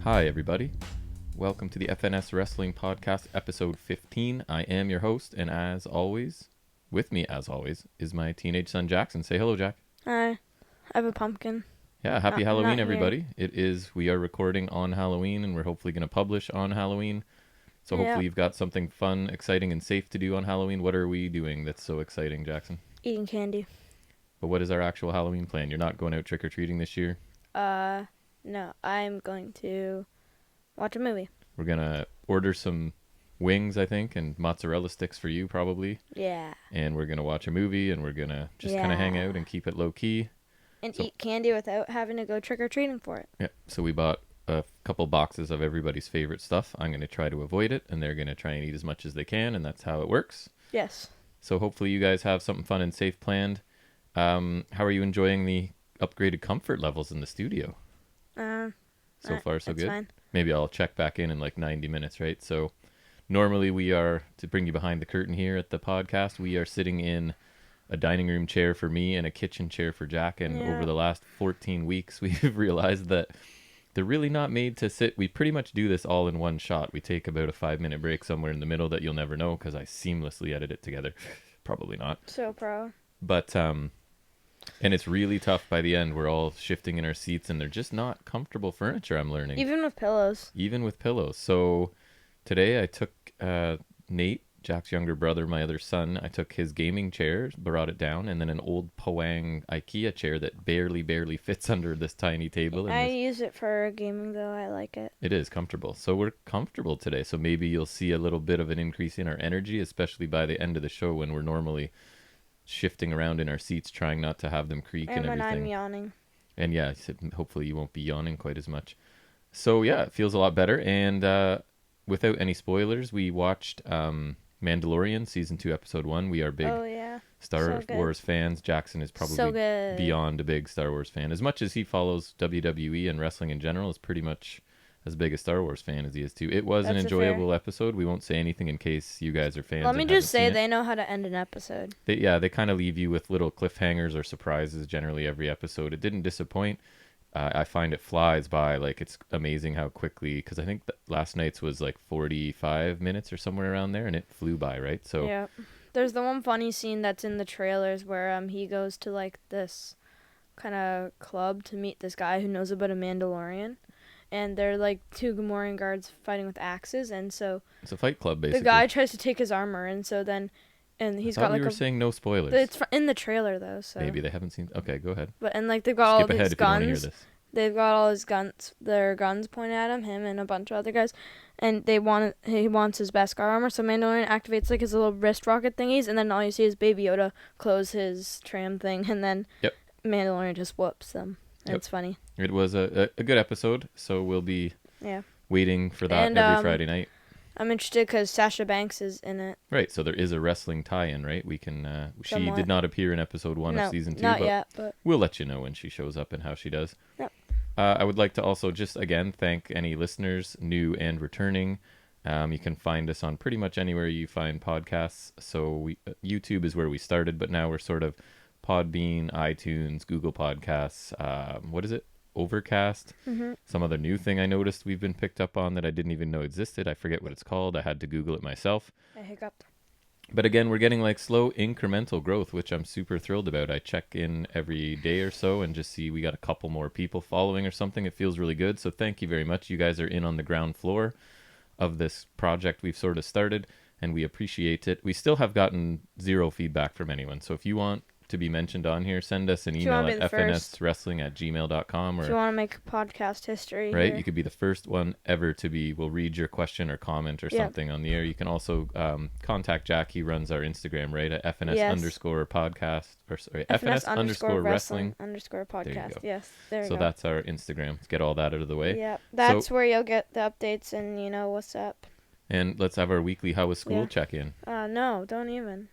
Hi, everybody. Welcome to the FNS Wrestling Podcast, episode 15. I am your host, and as always, with me, as always, is my teenage son, Jackson. Say hello, Jack. Hi. I have a pumpkin. Yeah, happy Halloween, not everybody. We are recording on Halloween, and we're hopefully going to publish on Halloween. So hopefully you've got something fun, exciting, and safe to do on Halloween. What are we doing that's so exciting, Jackson? Eating candy. But what is our actual Halloween plan? You're not going out trick-or-treating this year? No. I'm going to watch a movie. We're going to order some wings, I think, and mozzarella sticks for you, probably. Yeah. And we're going to watch a movie, and we're going to just kind of hang out and keep it low-key. And eat candy without having to go trick-or-treating for it. Yeah, so we bought a couple boxes of everybody's favorite stuff. I'm going to try to avoid it, and they're going to try and eat as much as they can, and that's how it works. Yes. So hopefully you guys have something fun and safe planned. How are you enjoying the upgraded comfort levels in the studio? So far, so good. Fine. Maybe I'll check back in like 90 minutes, right? So normally we are, to bring you behind the curtain here at the podcast, we are sitting in a dining room chair for me and a kitchen chair for Jack. And over the last 14 weeks, we've realized that they're really not made to sit. We pretty much do this all in one shot. We take about a 5-minute break somewhere in the middle that you'll never know because I seamlessly edit it together. Probably not. So pro. But, and it's really tough by the end. We're all shifting in our seats and they're just not comfortable furniture, I'm learning. Even with pillows. Even with pillows. So today I took Nate, Jack's younger brother, my other son, I took his gaming chair, brought it down, and then an old Poang IKEA chair that barely fits under this tiny table. I use it for gaming, though. I like it. It is comfortable. So we're comfortable today. So maybe you'll see a little bit of an increase in our energy, especially by the end of the show when we're normally shifting around in our seats, trying not to have them creak and everything. And when I'm yawning. And yeah, hopefully you won't be yawning quite as much. So yeah, it feels a lot better. And without any spoilers, we watched Mandalorian Season 2, Episode 1. We are big Star Wars fans. Jackson is probably beyond a big Star Wars fan. As much as he follows WWE and wrestling in general, is pretty much as big a Star Wars fan as he is too. It was an enjoyable episode. We won't say anything in case you guys are fans. Let me just say they know how to end an episode. They kind of leave you with little cliffhangers or surprises generally every episode. It didn't disappoint. I find it flies by. Like, it's amazing how quickly, because I think last night's was like 45 minutes or somewhere around there, and it flew by, right? So yeah. There's the one funny scene that's in the trailers where he goes to like this kind of club to meet this guy who knows about a Mandalorian. And they're like two Gamorrean guards fighting with axes, and so it's a fight club basically. The guy tries to take his armor, and so then, and he's got like we were saying no spoilers. It's in the trailer though, so maybe they haven't seen. Okay, go ahead. But and like they've got all these guns. They've got all his guns. Their guns pointed at him and a bunch of other guys, and he wants his Beskar armor. So Mandalorian activates like his little wrist rocket thingies, and then all you see is Baby Yoda close his tram thing, and then Mandalorian just whoops them. It's funny. It was a good episode, so we'll be waiting for that every Friday night. I'm interested because Sasha Banks is in it. Right, so there is a wrestling tie-in, right? We can. She did not appear in episode 1 of season 2, not yet, but we'll let you know when she shows up and how she does. Yep. I would like to also just again thank any listeners, new and returning. You can find us on pretty much anywhere you find podcasts. So YouTube is where we started, but now we're sort of Podbean, iTunes, Google Podcasts, what is it? Overcast. Mm-hmm. Some other new thing I noticed we've been picked up on that I didn't even know existed. I forget what it's called. I had to Google it myself. I hiccuped. But again, we're getting like slow incremental growth, which I'm super thrilled about. I check in every day or so and just see we got a couple more people following or something. It feels really good. So thank you very much. You guys are in on the ground floor of this project we've sort of started, and we appreciate it. We still have gotten zero feedback from anyone. So if you want to be mentioned on here, send us an email at fnswrestling@gmail.com. If you want to make podcast history, right? here. You could be the first one ever to be. We'll read your question or comment or something on the air. You can also contact Jack. He runs our Instagram, right? At FNS_podcast or sorry, FNS_wrestling_podcast. There you go. Yes, there you go. So that's our Instagram. Let's get all that out of the way. Yeah, that's where you'll get the updates and what's up. And let's have our weekly How Was School check-in. No, don't even.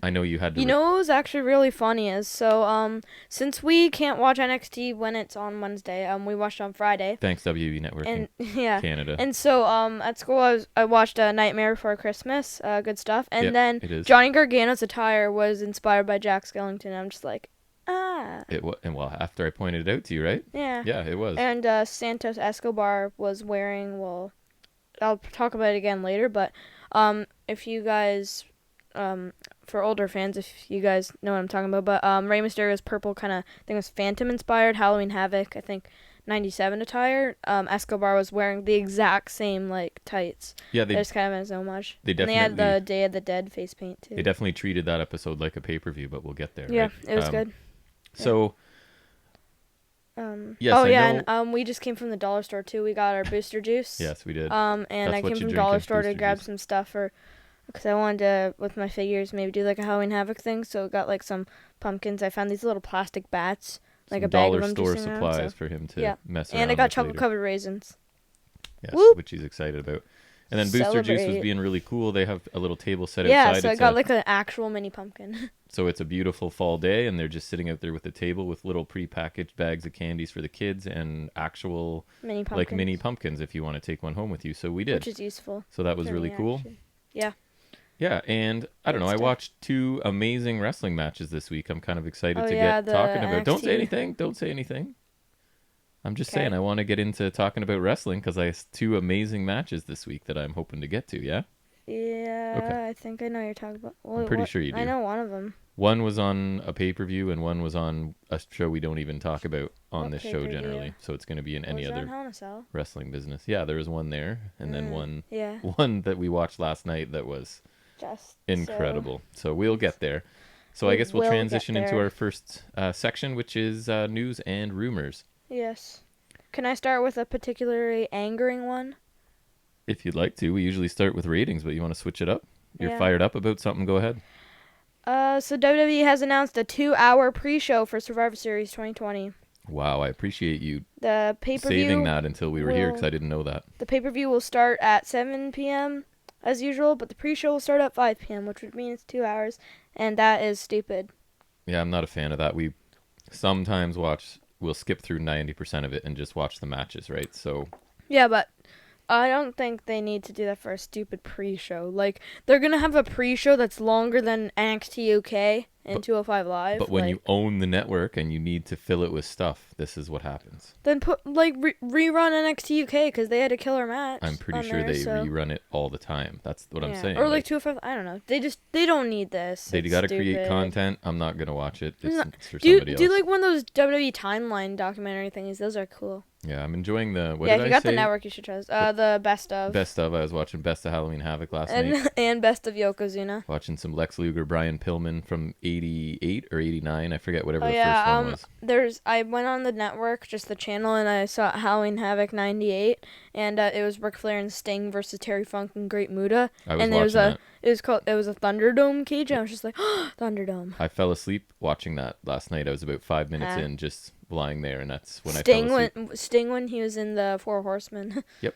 I know you had to. What was actually really funny is since we can't watch NXT when it's on Wednesday, we watched on Friday. Thanks WB Network in Canada. And so at school I watched Nightmare Before Christmas, good stuff. And then Johnny Gargano's attire was inspired by Jack Skellington. I'm just like, After I pointed it out to you, right? Yeah. Yeah, it was. And Santos Escobar was wearing, well, I'll talk about it again later, but if you guys, for older fans, if you guys know what I'm talking about, but Rey Mysterio's purple kind of thing was Phantom-inspired, Halloween Havoc, I think, 97 attire. Escobar was wearing the exact same, like, tights. Yeah, There's kind of as homage. They had the Day of the Dead face paint, too. They definitely treated that episode like a pay-per-view, but we'll get there. Yeah, right? It was good. So... yes, and we just came from the dollar store too. We got our booster juice. Yes, we did. And I came from the dollar store to grab some stuff because I wanted to, with my figures, maybe do like a Halloween Havoc thing. So got like some pumpkins. I found these little plastic bats, like a bag of them. Dollar store supplies for him to mess around. And I got chocolate covered raisins. Yes, Whoop. which he's excited about. And then Booster Juice was being really cool. They have a little table set outside. Yeah, so I got like an actual mini pumpkin. So it's a beautiful fall day, and they're just sitting out there with a table with little prepackaged bags of candies for the kids and actual mini pumpkins if you want to take one home with you. So we did. Which is useful. So that was really cool. Actually. Yeah. Yeah, and I don't know. I watched 2 amazing wrestling matches this week. I'm kind of excited to get talking about. Don't say anything. Don't say anything. I'm just saying I want to get into talking about wrestling because I have 2 amazing matches this week that I'm hoping to get to, yeah? Yeah, okay. I think I know what you're talking about. I'm pretty sure you do. I know one of them. One was on a pay-per-view and one was on a show we don't even talk about on this show generally. So it's going to be in any other wrestling business. Yeah, there was one there and then one that we watched last night that was just incredible. So we'll get there. So I guess we'll transition into our first section, which is news and rumors. Yes. Can I start with a particularly angering one? If you'd like to. We usually start with ratings, but you want to switch it up? You're fired up about something? Go ahead. So WWE has announced a 2-hour pre-show for Survivor Series 2020. Wow, I appreciate you the pay-per-view saving that until we were here because I didn't know that. The pay-per-view will start at 7 p.m. as usual, but the pre-show will start at 5 p.m., which would mean it's 2 hours, and that is stupid. Yeah, I'm not a fan of that. We sometimes we'll skip through 90% of it and just watch the matches, right? So yeah, but I don't think they need to do that for a stupid pre-show. Like, they're going to have a pre-show that's longer than NXT UK and 205 Live. But when you own the network and you need to fill it with stuff, this is what happens. Then put, rerun NXT UK because they had a killer match. I'm pretty sure they rerun it all the time. That's what I'm saying. Or 205, I don't know. They don't need this. They got to create content. I'm not going to watch it. It's for somebody else. Do you like one of those WWE timeline documentary things? Those are cool. Yeah, I'm enjoying the... if you got the network, you should try this. The Best of. Best of. I was watching Best of Halloween Havoc last night. And Best of Yokozuna. Watching some Lex Luger, Brian Pillman from 88 or 89. I forget whatever the first one was. I went on the network, just the channel, and I saw Halloween Havoc 98. And it was Ric Flair and Sting versus Terry Funk and Great Muta. I was watching that. It was a Thunderdome cage, and I was just like, Thunderdome. I fell asleep watching that last night. I was about 5 minutes in, just lying there, and that's when I fell asleep. Sting when he was in the Four Horsemen. Yep.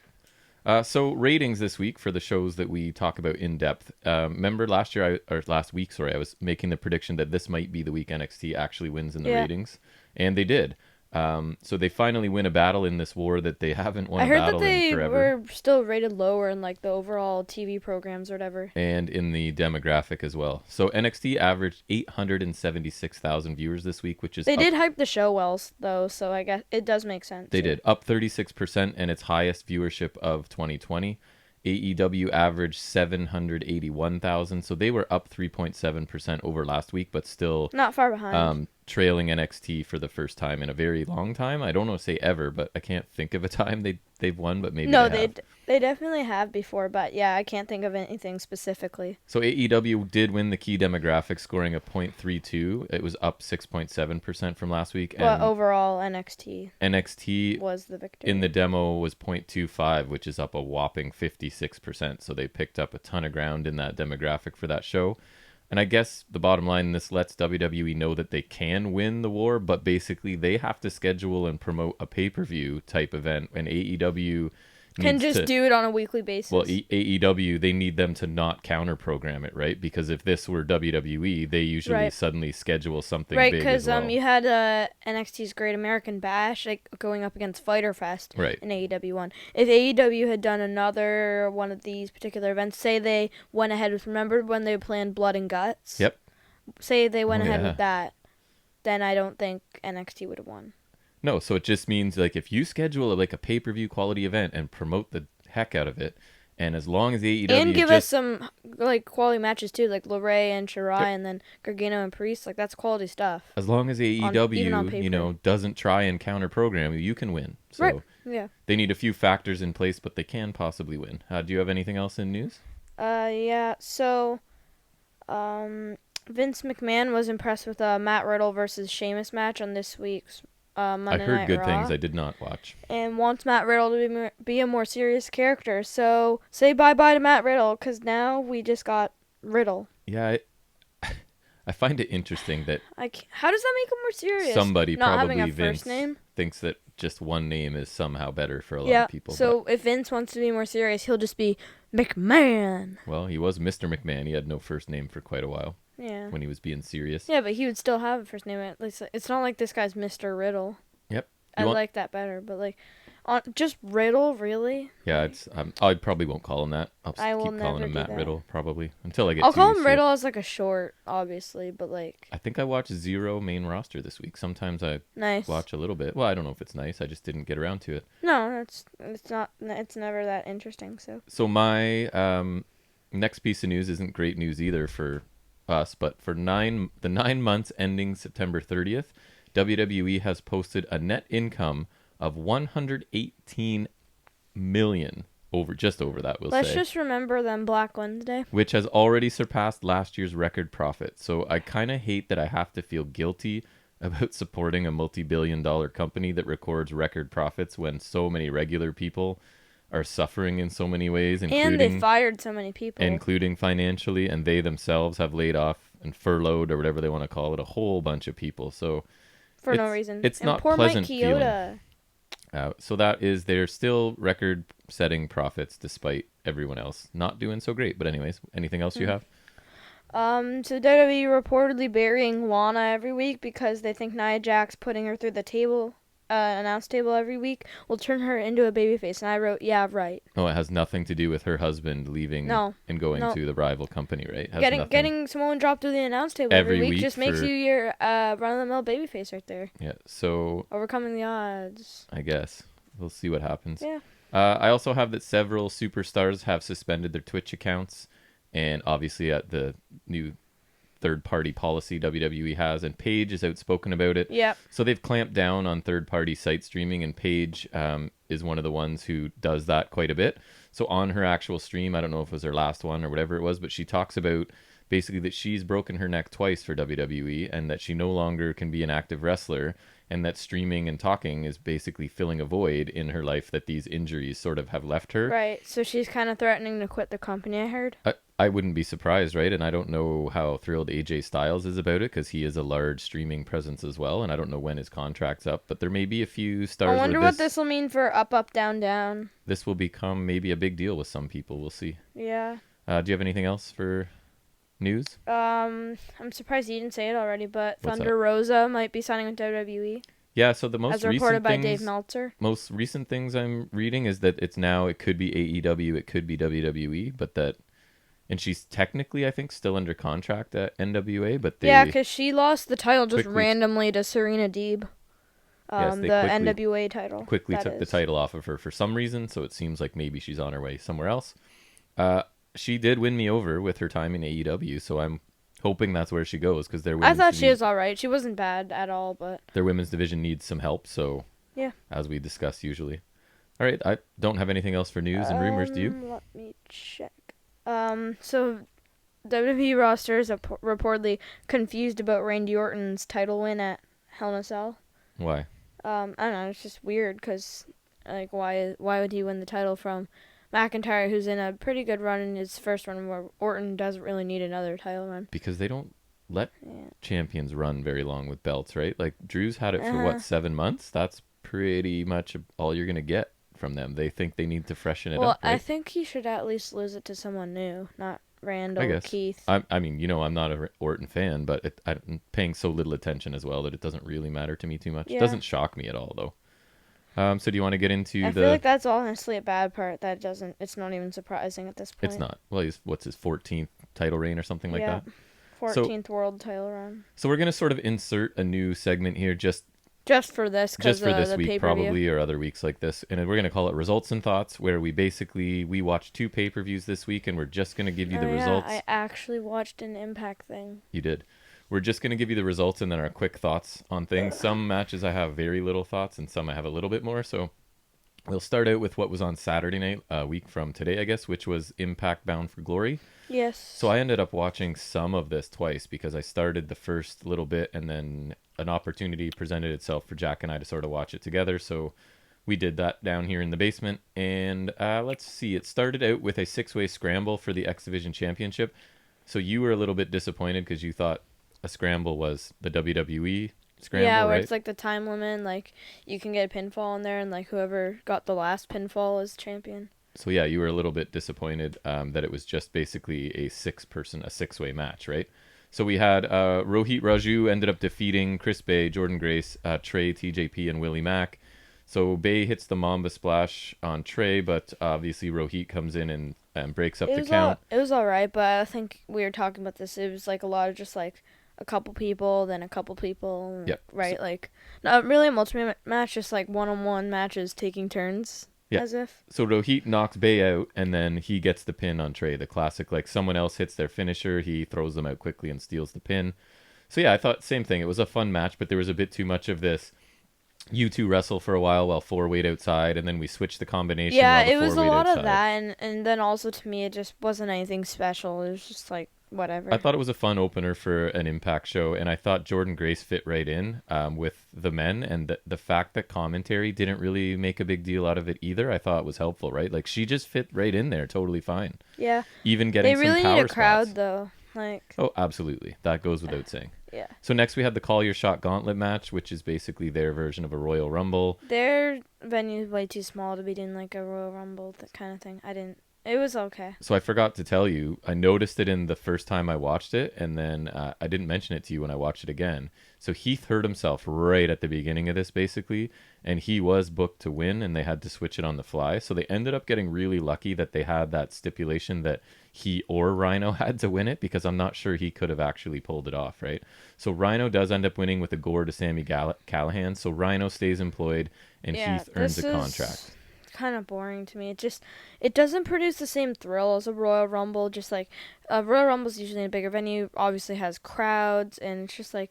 So ratings this week for the shows that we talk about in depth. Remember last week, I was making the prediction that this might be the week NXT actually wins in the ratings, and they did. So they finally win a battle in this war that they haven't won a battle in forever. I heard that they were still rated lower in like the overall TV programs or whatever. And in the demographic as well. So NXT averaged 876,000 viewers this week, which is They did hype the show well, though, so I guess it does make sense. They did. Up 36% and its highest viewership of 2020. AEW averaged 781,000, so they were up 3.7% over last week, but still not far behind. Trailing NXT for the first time in a very long time. I don't know to say ever, but I can't think of a time they've won, but maybe they definitely have before, but yeah, I can't think of anything specifically. So AEW did win the key demographic, scoring a .32. It was up 6.7% from last week. But overall, NXT was the victor. In the demo was .25, which is up a whopping 56%. So they picked up a ton of ground in that demographic for that show. And I guess the bottom line, this lets WWE know that they can win the war, but basically they have to schedule and promote a pay-per-view type event, and AEW can just do it on a weekly basis. Well, AEW, they need them to not counter-program it, right? Because if this were WWE, they usually suddenly schedule something big as well. Right, because you had NXT's Great American Bash going up against Fyter Fest in AEW 1. If AEW had done another one of these particular events, say they went ahead with, remember when they planned Blood and Guts? Yep. Say they went ahead with that. then I don't think NXT would have won. No, so it just means like if you schedule like a pay-per-view quality event and promote the heck out of it, and as long as AEW and give us some like quality matches too, like Lorray and Shirai, and then Gargano and Priest, like that's quality stuff. As long as AEW, doesn't try and counter program, you can win. So right. Yeah. They need a few factors in place, but they can possibly win. Do you have anything else in news? Yeah. So, Vince McMahon was impressed with Matt Riddle versus Sheamus match on this week's Monday Night Raw. I heard good things. I did not watch. And wants Matt Riddle to be a more serious character. So say bye-bye to Matt Riddle, because now we just got Riddle. Yeah, I find it interesting that... How does that make him more serious? Somebody, not probably having a Vince, first name? Thinks that just one name is somehow better for a lot of people. So if Vince wants to be more serious, he'll just be McMahon. Well, he was Mr. McMahon. He had no first name for quite a while. Yeah. When he was being serious. Yeah, but he would still have a first name. At least it's not like this guy's Mr. Riddle. Yep. I like that better, but like, just Riddle, really? Yeah, it's. I probably won't call him that. I will keep calling him Matt Riddle probably until I get. I'll call him Riddle as like a short, obviously, but like. I think I watched zero main roster this week. Sometimes I watch a little bit. Well, I don't know if it's nice. I just didn't get around to it. No, it's not. It's never that interesting. So my next piece of news isn't great news either for us, but for the 9 months ending September 30th, WWE has posted a net income of $118 million over that. Let's just remember them Black Wednesday, which has already surpassed last year's record profit. So I kind of hate that I have to feel guilty about supporting a multi-billion-dollar company that records record profits when so many regular people are suffering in so many ways, and they fired so many people, including financially, and they themselves have laid off and furloughed or whatever they want to call it a whole bunch of people. So for no reason, it's not pleasant feeling. So that is, they're still record-setting profits despite everyone else not doing so great. But anyways, anything else you have? So WWE reportedly burying Lana every week because they think Nia Jax putting her through the table, announce table every week will turn her into a babyface. And I wrote, yeah, right. Oh, it has nothing to do with her husband leaving and going to the rival company, right? Getting someone dropped through the announce table every week just makes you your run-of-the-mill babyface right there. Yeah, so... Overcoming the odds. I guess. We'll see what happens. Yeah. I also have that several superstars have suspended their Twitch accounts, and obviously at the new third-party policy WWE has, and Paige is outspoken about it. Yeah. So they've clamped down on third-party site streaming, and Paige is one of the ones who does that quite a bit. So on her actual stream, I don't know if it was her last one or whatever it was, but she talks about basically that she's broken her neck twice for WWE, and that she no longer can be an active wrestler, and that streaming and talking is basically filling a void in her life that these injuries sort of have left her. Right, so she's kind of threatening to quit the company, I heard. I wouldn't be surprised, right? And I don't know how thrilled AJ Styles is about it, because he is a large streaming presence as well, and I don't know when his contract's up, but there may be a few stars. I wonder what this will mean for up, up, down, down. This will become maybe a big deal with some people. We'll see. Yeah. Do you have anything else for news? I'm surprised you didn't say it already, but Thunder Rosa might be signing with WWE. Yeah, so the most as reported by Dave Meltzer. Most recent things I'm reading is that it could be AEW, it could be WWE, but that, and she's technically, I think, still under contract at NWA, but they... Yeah, because she lost the title just randomly to Serena Deeb. NWA title. Quickly took the title off of her for some reason, so it seems like maybe she's on her way somewhere else. She did win me over with her time in AEW, so I'm hoping that's where she goes, because I thought she was all right. She wasn't bad at all, but their women's division needs some help. So yeah, as we discuss usually. All right, I don't have anything else for news and rumors. Do you? Let me check. So WWE roster is reportedly confused about Randy Orton's title win at Hell in a Cell. Why? I don't know. It's just weird because, like, why would he win the title from McIntyre, who's in a pretty good run in his first run, where Orton doesn't really need another title run? Because they don't let champions run very long with belts, right? Like, Drew's had it for, 7 months? That's pretty much all you're going to get from them. They think they need to freshen it up, right? I think he should at least lose it to someone new, not Randall, Keith. I mean, I'm not an Orton fan, but I'm paying so little attention as well that it doesn't really matter to me too much. Yeah. It doesn't shock me at all, though. So do you want to get into I feel like that's honestly a bad part. It's not even surprising at this point. It's not. Well, what's his 14th title reign or something like that? 14th world title run. So we're going to sort of insert a new segment here just for this, just for this week probably, or other weeks like this, and we're going to call it Results and Thoughts, where we watched 2 pay-per-views this week, and we're just going to give you the results. I actually watched an Impact thing. You did. We're just going to give you the results and then our quick thoughts on things. Some matches I have very little thoughts, and some I have a little bit more. So we'll start out with what was on Saturday night, a week from today, I guess, which was Impact Bound for Glory. Yes. So I ended up watching some of this twice because I started the first little bit, and then an opportunity presented itself for Jack and I to sort of watch it together. So we did that down here in the basement. And let's see. It started out with a 6-way scramble for the X Division Championship. So you were a little bit disappointed because you thought a scramble was the WWE scramble, yeah, where right? It's like the time limit, like you can get a pinfall in there, and like whoever got the last pinfall is champion. So yeah, you were a little bit disappointed that it was just basically a 6-way match, right? So we had Rohit Raju ended up defeating Chris Bay, Jordan Grace, Trey, TJP, and Willie Mack. So Bay hits the Mamba Splash on Trey, but obviously Rohit comes in and breaks up the count. It was all right, but I think we were talking about this. It was like a lot of just like a couple people, then a couple people. Yep. Right, so, like not really a multi match, just like one-on-one matches taking turns. Yeah. As if. So Rohit knocks Bay out, and then he gets the pin on Trey. The classic, like someone else hits their finisher, he throws them out quickly and steals the pin. So yeah, I thought same thing. It was a fun match, but there was a bit too much of this. You two wrestle for a while 4 wait outside, and then we switch the combination. Yeah, it was a lot outside. Of that, and then also to me, it just wasn't anything special. It was just like whatever. I thought it was a fun opener for an Impact show, and I thought Jordan Grace fit right in with the men, and the fact that commentary didn't really make a big deal out of it either, I thought was helpful, right? Like she just fit right in there, totally fine. Yeah. Even getting some power spots. They really need a crowd though. Like. Oh, absolutely. That goes without saying. Yeah. So next we had the Call Your Shot Gauntlet match, which is basically their version of a Royal Rumble. Their venue is way too small to be doing like a Royal Rumble, that kind of thing. It was okay. So I forgot to tell you, I noticed it in the first time I watched it, and then I didn't mention it to you when I watched it again. So Heath hurt himself right at the beginning of this, basically, and he was booked to win, and they had to switch it on the fly. So they ended up getting really lucky that they had that stipulation that he or Rhino had to win it, because I'm not sure he could have actually pulled it off, right? So Rhino does end up winning with a gore to Sami Callihan, so Rhino stays employed, and Heath earns a contract. Kind of boring to me. It doesn't produce the same thrill as a Royal Rumble. Just like a Royal Rumble is usually in a bigger venue, obviously has crowds, and it's just like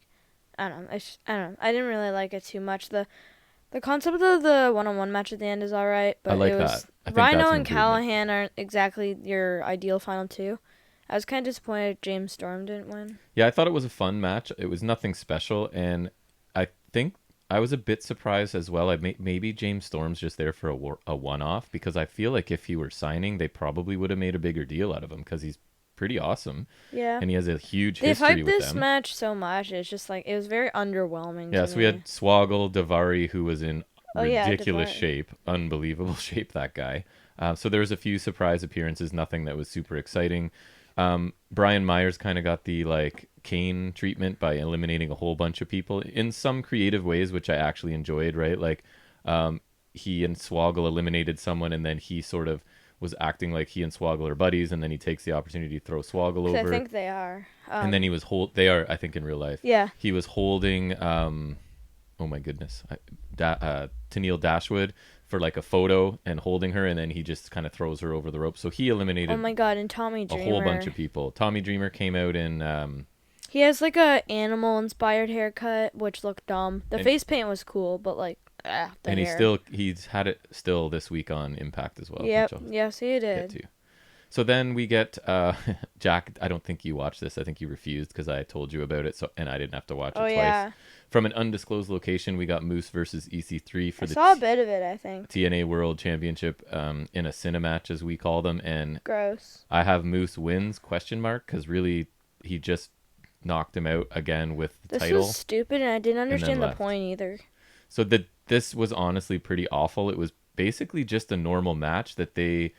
I don't know. I didn't really like it too much. The concept of the one-on-one match at the end is all right, but I like that. I think Rhino and Callahan aren't exactly your ideal final two. I was kind of disappointed James Storm didn't win. Yeah, I thought it was a fun match. It was nothing special, and I think I was a bit surprised as well. Maybe James Storm's just there for a one-off, because I feel like if he were signing, they probably would have made a bigger deal out of him, because he's pretty awesome. Yeah. And he has a huge history with them. They've hyped this match so much. It's just like, it was very underwhelming. Yeah, so we had Swoggle, Davari, who was in ridiculous shape. Unbelievable shape, that guy. So there was a few surprise appearances, nothing that was super exciting. Brian Myers kind of got the like Kane treatment by eliminating a whole bunch of people in some creative ways, which I actually enjoyed, right? Like he and Swoggle eliminated someone, and then he sort of was acting like he and Swoggle are buddies, and then he takes the opportunity to throw Swoggle over. I think they are. And then he was they are, I think, in real life. Yeah. He was holding oh my goodness, Tennille Dashwood for like a photo and holding her, and then he just kind of throws her over the rope. So he eliminated oh my god, and Tommy Dreamer, a whole bunch of people. Tommy Dreamer came out in he has like a animal inspired haircut, which looked dumb. The face paint was cool, but like and he's had it still this week on Impact as well. Yep. Yes, he did. So then we get Jack. I don't think you watched this. I think you refused because I told you about it. So and I didn't have to watch it twice. Yeah. From an undisclosed location, we got Moose versus EC3 for I saw a bit of it, I think. TNA World Championship in a Cinematch, as we call them. And gross. I have Moose wins, because really he just knocked him out again with the title. This was stupid, and I didn't understand the point either. So this was honestly pretty awful. It was basically just a normal match that they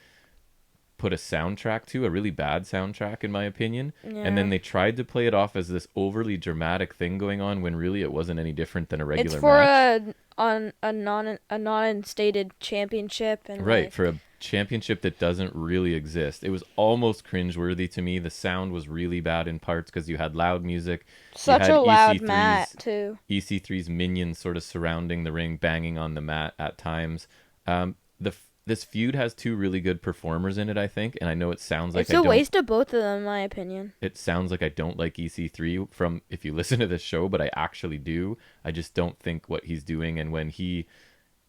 put a soundtrack to, a really bad soundtrack in my opinion, and then they tried to play it off as this overly dramatic thing going on when really it wasn't any different than a regular match. It's for a non-instated championship, and right, for championship that doesn't really exist. It was almost cringeworthy to me. The sound was really bad in parts because you had loud music. Such a loud mat, too. EC3's minions sort of surrounding the ring, banging on the mat at times. This feud has two really good performers in it, I think, and I know it sounds like it's a waste of both of them, in my opinion. It sounds like I don't like EC3 from if you listen to this show, but I actually do. I just don't think what he's doing, and when he...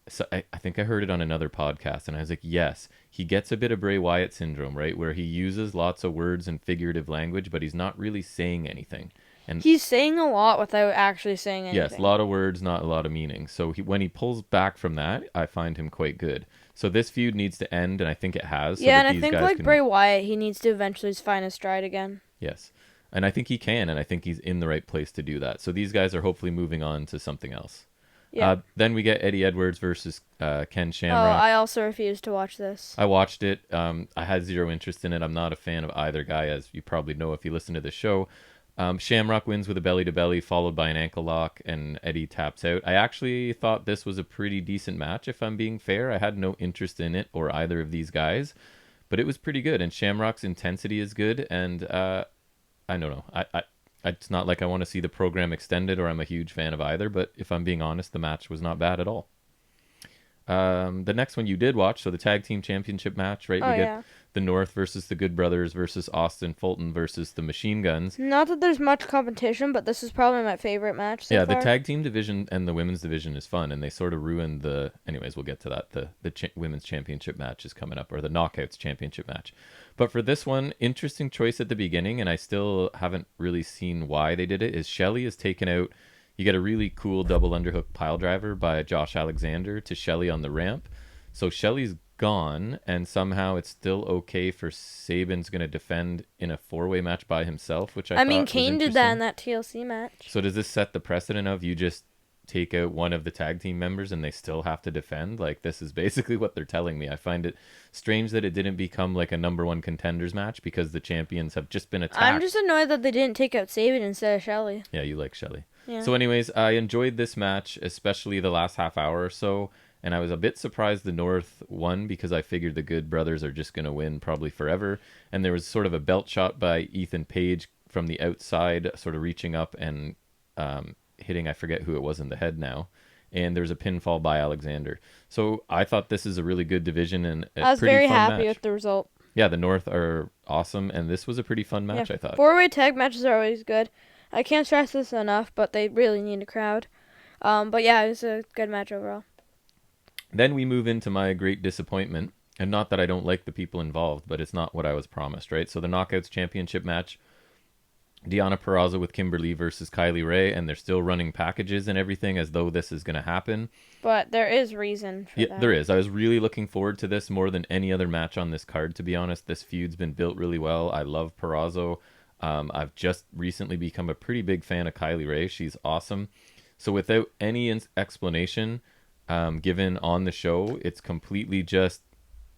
So I think I heard it on another podcast, and I was like, yes, he gets a bit of Bray Wyatt syndrome, right? Where he uses lots of words and figurative language, but he's not really saying anything. And he's saying a lot without actually saying anything. Yes, a lot of words, not a lot of meaning. So when he pulls back from that, I find him quite good. So this feud needs to end, and I think it has. So yeah, and I think like Bray Wyatt, he needs to eventually find his stride again. Yes, and I think he can, and I think he's in the right place to do that. So these guys are hopefully moving on to something else. Yeah. Then we get Eddie Edwards versus Ken Shamrock. Oh, I also refused to watch this. I watched it. I had zero interest in it. I'm not a fan of either guy, as you probably know if you listen to the show. Shamrock wins with a belly-to-belly, followed by an ankle lock, and Eddie taps out. I actually thought this was a pretty decent match, if I'm being fair. I had no interest in it or either of these guys, but it was pretty good, and Shamrock's intensity is good, and I don't know. It's not like I want to see the program extended or I'm a huge fan of either, but if I'm being honest, the match was not bad at all. The next one you did watch, so the Tag Team Championship match, right? We get the North versus the Good Brothers versus Austin Fulton versus the Machine Guns. Not that there's much competition, but this is probably my favorite match so far. The Tag Team division and the Women's division is fun, and they sort of ruined the... Anyways, we'll get to that. The Women's Championship match is coming up, or the Knockouts Championship match. But for this one, interesting choice at the beginning, and I still haven't really seen why they did it, is Shelley is taken out. You get a really cool double underhook pile driver by Josh Alexander to Shelley on the ramp. So Shelley's gone, and somehow it's still okay for Saban's going to defend in a four-way match by himself, which I mean, Kane did that in that TLC match. So does this set the precedent of you just take out one of the tag team members and they still have to defend? Like, this is basically what they're telling me. I find it strange that it didn't become like a number one contenders match because the champions have just been attacked. I'm just annoyed that they didn't take out Saban instead of Shelley. Yeah, you like Shelley. Yeah. So anyways, I enjoyed this match, especially the last half hour or so, and I was a bit surprised the North won because I figured the Good Brothers are just going to win probably forever. And there was sort of a belt shot by Ethan Page from the outside, sort of reaching up and hitting, I forget who it was in the head now. And there's a pinfall by Alexander. So I thought this is a really good division and I was very happy match. With the result. Yeah, the North are awesome, and this was a pretty fun match, I thought. Four-way tag matches are always good. I can't stress this enough, but they really need a crowd. But yeah, it was a good match overall. Then we move into my great disappointment, and not that I don't like the people involved, but it's not what I was promised, right? So the Knockouts Championship match, Deonna Purrazzo with Kimberly versus Kylie Ray, and they're still running packages and everything as though this is going to happen. But there is reason for that. Yeah, there is. I was really looking forward to this more than any other match on this card, to be honest. This feud's been built really well. I love Purrazzo. I've just recently become a pretty big fan of Kylie Ray. She's awesome. So without any explanation given on the show, it's completely just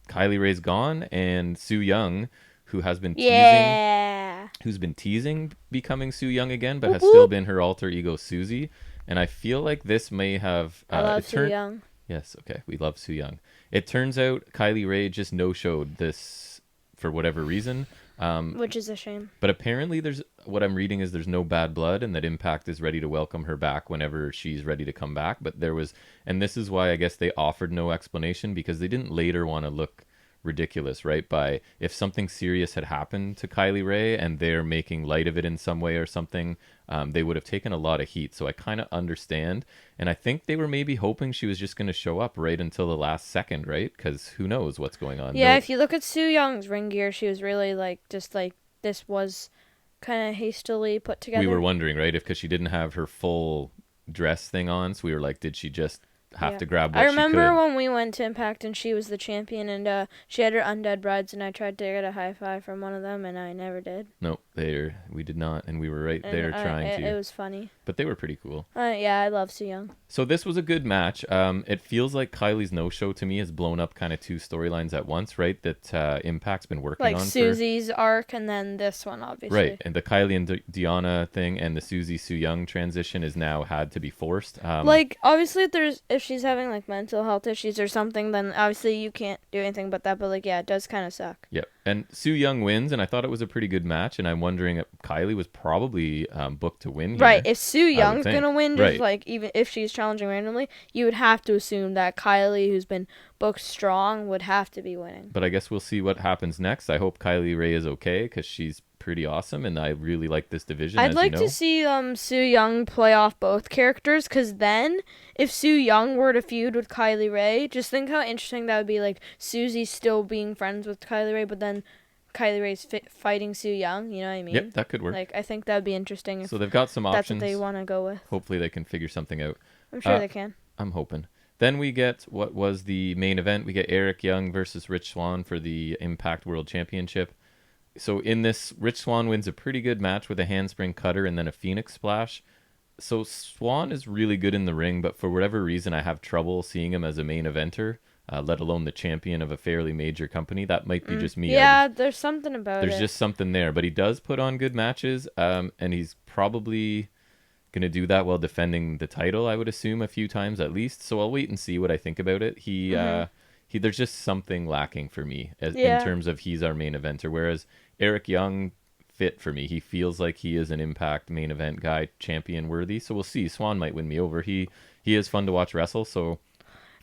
Kylie Ray's gone, and Su Yung, who has been teasing becoming Su Yung again, but has still been her alter ego Susie. And I feel like this may have... I love Su Yung. Yes, okay, we love Su Yung. It turns out Kylie Ray just no-showed this for whatever reason. Which is a shame. But apparently what I'm reading is there's no bad blood and that Impact is ready to welcome her back whenever she's ready to come back. But and this is why I guess they offered no explanation, because they didn't later want to look ridiculous, right? By if something serious had happened to Kylie Ray and they're making light of it in some way or something, they would have taken a lot of heat. So I kind of understand. And I think they were maybe hoping she was just going to show up right until the last second, right? Because who knows what's going on. Yeah, if you look at Su Young's ring gear, she was really this was kind of hastily put together. We were wondering, right? Because she didn't have her full dress thing on. So we were like, did she just have to grab what I remember she could? When we went to Impact and she was the champion and she had her undead brides and I tried to get a high five from one of them and I never did. No, we did not, and we were right there trying to. It was funny. But they were pretty cool. Yeah, I love Su Yung. So this was a good match. It feels like Kylie's no-show to me has blown up kind of two storylines at once, right? That Impact's been working on. Like Susie's arc and then this one, obviously. Right, and the Kylie and Deonna thing and the Susie Su Yung transition is now had to be forced. Obviously, if if she's having like mental health issues or something, then obviously you can't do anything but that. But like, yeah, it does kind of suck. Yep. And Su Yung wins, and I thought it was a pretty good match. And I'm wondering if Kylie was probably booked to win here. Right. If Su Young's gonna win, just like even if she's challenging randomly, you would have to assume that Kylie, who's been booked strong, would have to be winning. But I guess we'll see what happens next. I hope Kylie Ray is okay because she's pretty awesome, and I really like this division. I'd like to see Su Yung play off both characters, because then if Su Yung were to feud with Kylie Ray, just think how interesting that would be. Like Susie still being friends with Kylie Ray, but then Kylie Ray's fighting Su Yung. You know what I mean? Yep, that could work. Like I think that would be interesting. So they've got some options. That's what they want to go with. Hopefully they can figure something out. I'm sure they can. I'm hoping. Then we get what was the main event. We get Eric Young versus Rich Swann for the Impact World Championship. So in this, Rich Swann wins a pretty good match with a handspring cutter and then a Phoenix splash. So Swann is really good in the ring, but for whatever reason, I have trouble seeing him as a main eventer, let alone the champion of a fairly major company. That might be just me. Yeah, there's something about it. There's just something there, but he does put on good matches, and he's probably going to do that while defending the title, I would assume, a few times at least. So I'll wait and see what I think about it. There's just something lacking for me in terms of he's our main eventer, whereas Eric Young fit for me. He feels like he is an Impact main event guy, champion worthy. So we'll see. Swann might win me over. He is fun to watch wrestle. So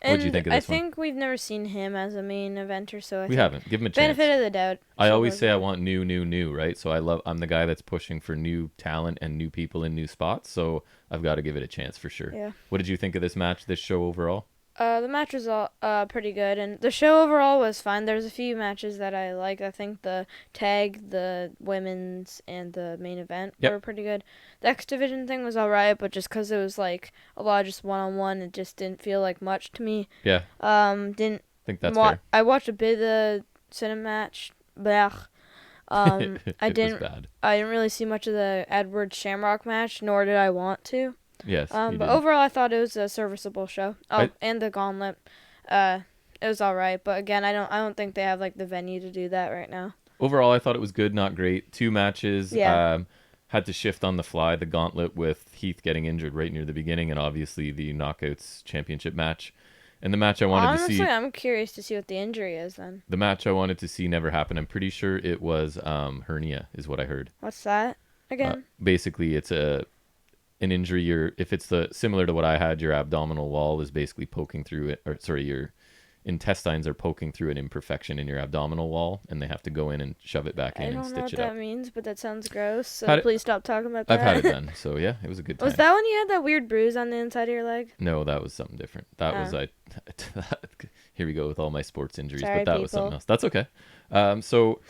what do you think of this one? I think we've never seen him as a main eventer, so we haven't. Give him a chance. Benefit of the doubt. I always say I want new, right? So I'm the guy that's pushing for new talent and new people in new spots. So I've got to give it a chance for sure. Yeah. What did you think of this match, this show overall? The match was all pretty good, and the show overall was fine. There's a few matches that I liked. I think the tag, the women's, and the main event were pretty good. The X Division thing was alright, but just because it was like a lot of just one-on-one, it just didn't feel like much to me. Yeah. Didn't think that's fair. I watched a bit of the cinema match. Blech. I didn't really see much of the Edward Shamrock match, nor did I want to. Yes. But overall, I thought it was a serviceable show. And the Gauntlet, it was all right. But again, I don't think they have like the venue to do that right now. Overall, I thought it was good, not great. 2 matches. Yeah. Had to shift on the fly. The Gauntlet with Heath getting injured right near the beginning, and obviously the Knockouts Championship match. And the match I wanted to see. Honestly, I'm curious to see what the injury is then. The match I wanted to see never happened. I'm pretty sure it was hernia, is what I heard. What's that again? Basically, it's an injury. If it's similar to what I had, your abdominal wall is basically poking through it, your intestines are poking through an imperfection in your abdominal wall, and they have to go in and shove it back in and stitch it up. I don't know what that means, but that sounds gross. So please stop talking about that. I've had it done, so yeah, it was a good time. Was that when you had that weird bruise on the inside of your leg? No, that was something different. That was here we go with all my sports injuries, Sorry, but that was something else. That's okay. So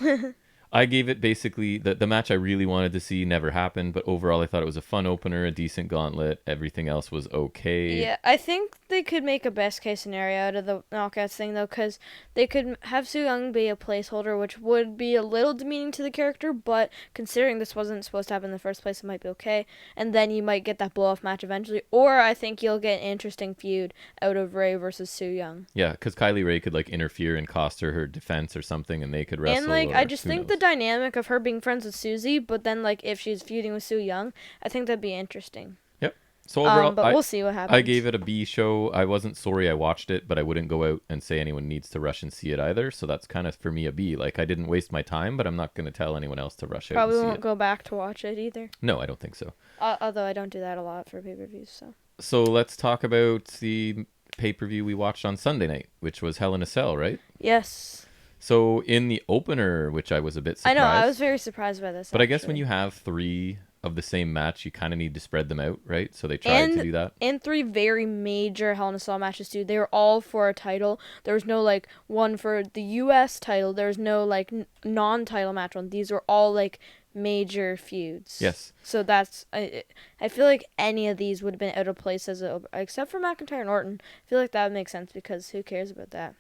I gave it basically the match I really wanted to see never happened, but overall I thought it was a fun opener, a decent gauntlet. Everything else was okay. Yeah, I think they could make a best case scenario out of the knockouts thing though, because they could have Su Yung be a placeholder, which would be a little demeaning to the character, but considering this wasn't supposed to happen in the first place, it might be okay. And then you might get that blow-off match eventually, or I think you'll get an interesting feud out of Ray versus Su Yung. Yeah, because Kylie Ray could like interfere and cost her defense or something, and they could wrestle. And like I just think the dynamic of her being friends with Susie, but then like if she's feuding with Su Yung, I think that'd be interesting. Yep. So overall, but we'll see what happens. I gave it a B show. I wasn't sorry I watched it, but I wouldn't go out and say anyone needs to rush and see it either. So that's kind of for me a B. Like I didn't waste my time, but I'm not going to tell anyone else to rush out. Probably won't go back to watch it either. No, I don't think so. Although I don't do that a lot for pay-per-views. So let's talk about the pay-per-view we watched on Sunday night, which was Hell in a Cell, right? Yes. So in the opener, which I was a bit surprised. I know, I was very surprised by this. But actually, I guess when you have 3 of the same match, you kind of need to spread them out, right? So they tried to do that. And 3 very major Hell in a Cell matches too. They were all for a title. There was no like one for the U.S. title. There was no like non-title match one. These were all like major feuds. Yes. So that's I feel like any of these would have been out of place except for McIntyre and Orton. I feel like that would make sense because who cares about that?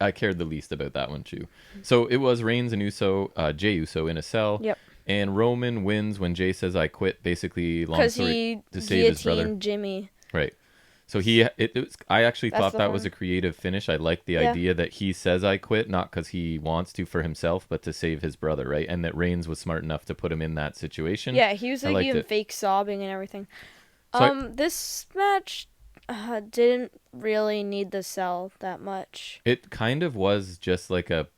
I cared the least about that one too. So it was Reigns and Jey Uso in a cell. Yep. And Roman wins when Jey says "I quit." Basically, long story, to save his brother. Because he Jimmy. Right. So I actually thought that was a creative finish. I liked the idea that he says "I quit" not because he wants to for himself, but to save his brother, right? And that Reigns was smart enough to put him in that situation. Yeah, he was like even fake sobbing and everything. So this match, didn't really need the cell that much. It kind of was just like a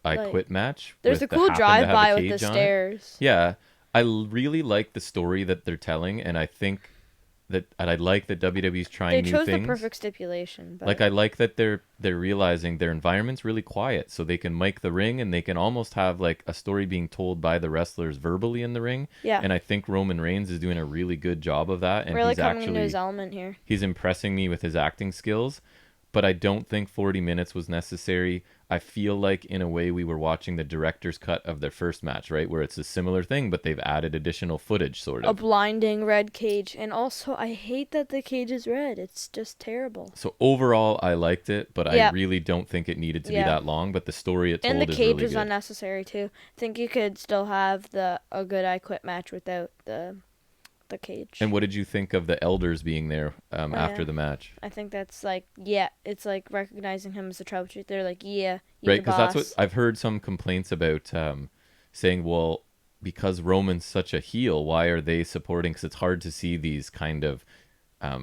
I quit match. There's a cool drive-by with the stairs. Yeah. I really like the story that they're telling, and I think that I like that WWE's trying new things. They chose the perfect stipulation. But... Like, I like that they're realizing their environment's really quiet, so they can mic the ring, and they can almost have like a story being told by the wrestlers verbally in the ring. Yeah. And I think Roman Reigns is doing a really good job of that. And really he's coming into his element here. He's impressing me with his acting skills, but I don't think 40 minutes was necessary. I feel like, in a way, we were watching the director's cut of their first match, right? Where it's a similar thing, but they've added additional footage, sort of. A blinding red cage. And also, I hate that the cage is red. It's just terrible. So overall, I liked it, but I really don't think it needed to be that long. But the story it told is really good. And the cage was unnecessary, too. I think you could still have a good I Quit match without the cage. And what did you think of the elders being there after the match? I think that's it's like recognizing him as the troubleshooter. They're like, right, because that's what I've heard some complaints about, saying, well, because Roman's such a heel, why are they supporting? Because it's hard to see these kind of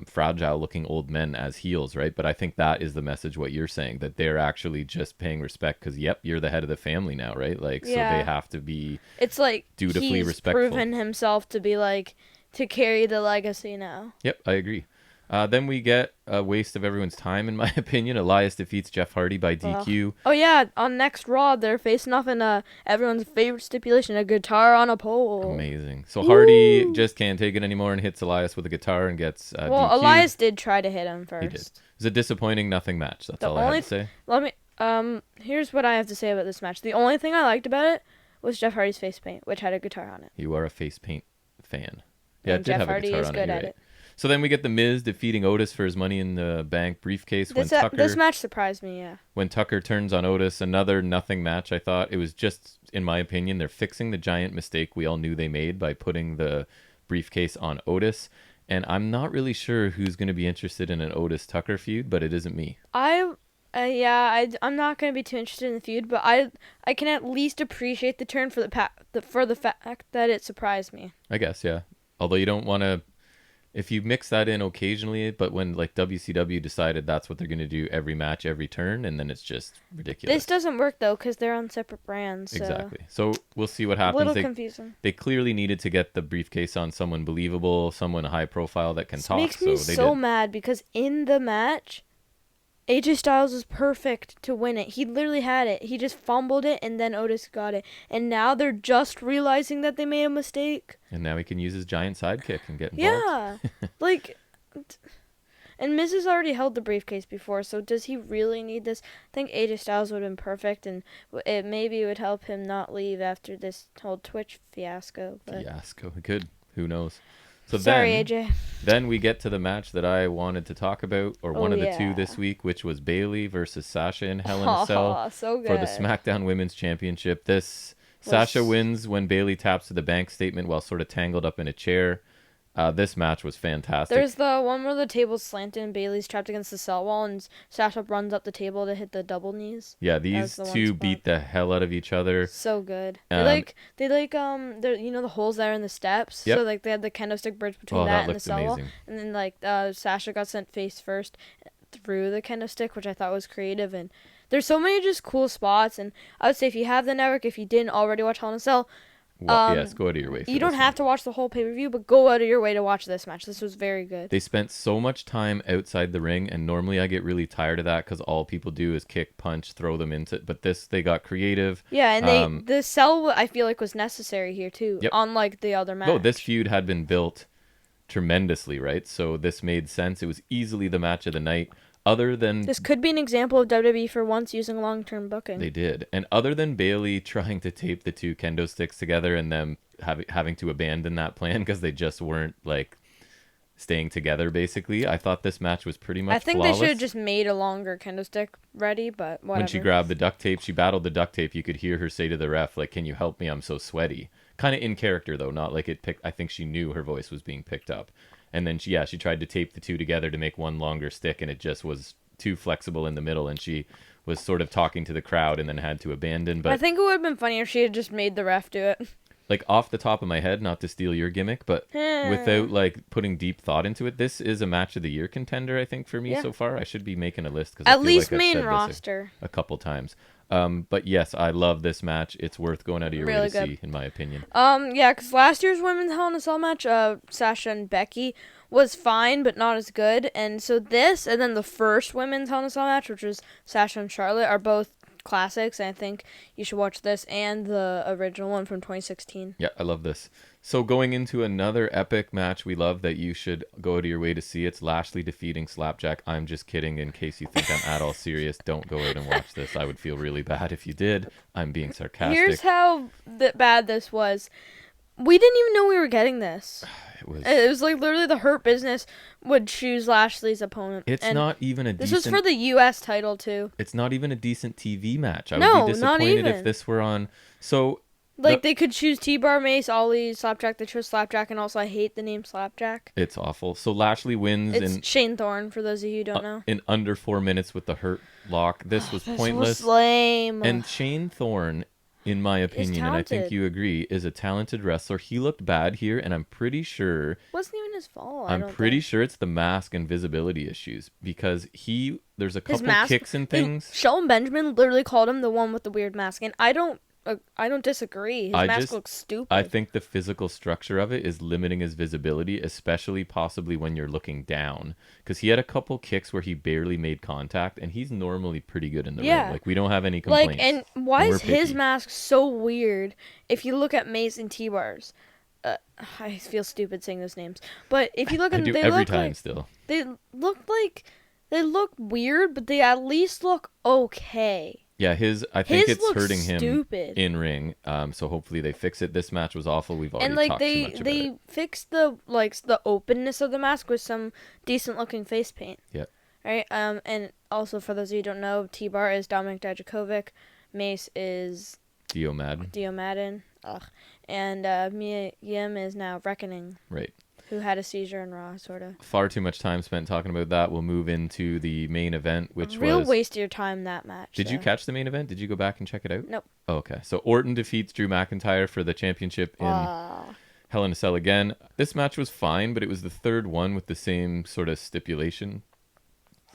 fragile-looking old men as heels, right? But I think that is the message, what you're saying, that they're actually just paying respect because, you're the head of the family now, right? Like, so they have to be dutifully respectful. He's proven himself to be like, to carry the legacy now. Yep, I agree. Then we get a waste of everyone's time, in my opinion. Elias defeats Jeff Hardy by DQ. Oh, yeah. On next Raw, they're facing off in everyone's favorite stipulation, a guitar on a pole. Amazing. So Hardy just can't take it anymore and hits Elias with a guitar and gets DQ. Elias did try to hit him first. He did. It was a disappointing nothing match. That's all I have to say. Here's what I have to say about this match. The only thing I liked about it was Jeff Hardy's face paint, which had a guitar on it. You are a face paint fan. Yeah, and Jeff Hardy is good at it. So then we get The Miz defeating Otis for his Money in the Bank briefcase. This match surprised me, yeah. When Tucker turns on Otis, another nothing match, I thought. It was just, in my opinion, they're fixing the giant mistake we all knew they made by putting the briefcase on Otis. And I'm not really sure who's going to be interested in an Otis-Tucker feud, but it isn't me. I'm not going to be too interested in the feud, but I can at least appreciate the turn for the fact that it surprised me. I guess, yeah. Although you don't want to, if you mix that in occasionally, but when like WCW decided that's what they're going to do every match, every turn, and then it's just ridiculous. This doesn't work though because they're on separate brands. So. Exactly. So we'll see what happens. A little confusing. They clearly needed to get the briefcase on someone believable, someone high profile that can talk. Makes me so mad because in the match, AJ Styles was perfect to win it. He literally had it. He just fumbled it, and then Otis got it. And now they're just realizing that they made a mistake. And now he can use his giant sidekick and get involved. Yeah. And Miz has already held the briefcase before, so does he really need this? I think AJ Styles would have been perfect, and it maybe would help him not leave after this whole Twitch fiasco. Fiasco. Good. Who knows? So Sorry, AJ. Then we get to the match that I wanted to talk about, or one of the two this week, which was Bayley versus Sasha in Hell in a Cell so for the SmackDown Women's Championship. Sasha wins when Bayley taps to the bank statement while sort of tangled up in a chair. This match was fantastic. There's the one where the table's slanted and Bayley's trapped against the cell wall and Sasha runs up the table to hit the double knees. Yeah, these two beat the hell out of each other. So good. They're the holes that are in the steps. Yep. So like they had the kendo stick bridge between that and the cell wall. And then Sasha got sent face first through the kendo stick, which I thought was creative. And there's so many just cool spots. And I would say if you have the network, if you didn't already watch Hell in a Cell, yes, go out of your way. You don't have to watch the whole pay-per-view, but go out of your way to watch this match. This was very good. They spent so much time outside the ring, and normally I get really tired of that because all people do is kick, punch, throw them into. But they got creative. Yeah, and the cell I feel like was necessary here too, unlike the other match. Oh, this feud had been built tremendously, right? So this made sense. It was easily the match of the night. This could be an example of WWE for once using long-term booking. They did. And other than Bayley trying to tape the two kendo sticks together and them having to abandon that plan because they just weren't like staying together, basically, I thought this match was pretty much flawless. They should have just made a longer kendo stick ready, but whatever. When she grabbed the duct tape, she battled the duct tape. You could hear her say to the ref, like, "Can you help me? I'm so sweaty." Kind of in character, though, not like it picked. I think she knew her voice was being picked up. And then she tried to tape the two together to make one longer stick, and it just was too flexible in the middle, and she was sort of talking to the crowd and then had to abandon. But I think it would have been funnier if she had just made the ref do it. like off the top of my head, not to steal your gimmick, but without like putting deep thought into it, this is a match of the year contender, I think, for me so far. I should be making a list because at least main roster a couple times. But yes, I love this match. It's worth going out of your way to see, in my opinion. Yeah, because last year's women's Hell in a Cell match, Sasha and Becky, was fine but not as good, and so this and then the first women's Hell in a Cell match, which was Sasha and Charlotte, are both classics, and I think you should watch this and the original one from 2016. Yeah, I love this. So going into another epic match we love that you should go out of your way to see, it's Lashley defeating Slapjack. I'm just kidding. In case you think I'm at all serious, don't go out and watch this. I would feel really bad if you did. I'm being sarcastic. Here's how bad this was. We didn't even know we were getting this. It was like literally the Hurt Business would choose Lashley's opponent. It's not even a decent... This was for the U.S. title, too. It's not even a decent TV match. I would be disappointed if this were on... So... Like, they could choose T-Bar, Mace, Ollie, Slapjack. They chose Slapjack, and also I hate the name Slapjack. It's awful. So Lashley wins It's Shane Thorne, for those of you who don't know. In under 4 minutes with the Hurt Lock. This was pointless. This was lame. And Shane Thorne... in my opinion, and I think you agree, is a talented wrestler. He looked bad here, and I'm pretty sure... It wasn't even his fault. I'm pretty sure it's the mask and visibility issues, because there's a couple kicks and things. Shelton Benjamin literally called him the one with the weird mask, and I don't disagree. His mask looks stupid. I think the physical structure of it is limiting his visibility, especially possibly when you're looking down. Because he had a couple kicks where he barely made contact, and he's normally pretty good in the ring. Like, we don't have any complaints. Like, and why is his mask so weird? If you look at Mace and T-Bars, I feel stupid saying those names, but if you look at them, they they look weird, but they at least look okay. Yeah, I think it's hurting him in ring. So hopefully they fix it. This match was awful. We've already talked too much about it. They fixed the openness of the mask with some decent looking face paint. Yeah. Right. And also for those of you who don't know, T-Bar is Dominic Dijakovic, Mace is Dio Madden. Ugh. And Mia Yim is now Reckoning. Right. Who had a seizure in Raw, sort of. Far too much time spent talking about that. We'll move into the main event, which was... Real waste of your time, that match. Did you catch the main event? Did you go back and check it out? Nope. Oh, okay. So Orton defeats Drew McIntyre for the championship in Hell in a Cell again. This match was fine, but it was the third one with the same sort of stipulation.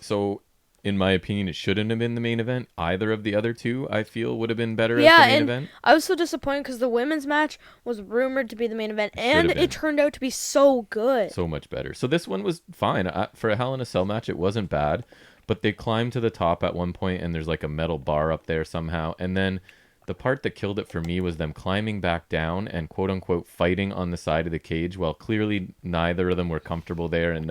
So... in my opinion, it shouldn't have been the main event. Either of the other two, I feel, would have been better as the main event. I was so disappointed because the women's match was rumored to be the main event, and it turned out to be so good. So much better. So this one was fine. For a Hell in a Cell match, it wasn't bad, but they climbed to the top at one point, and there's like a metal bar up there somehow. And then the part that killed it for me was them climbing back down and quote-unquote fighting on the side of the cage, while clearly neither of them were comfortable there, and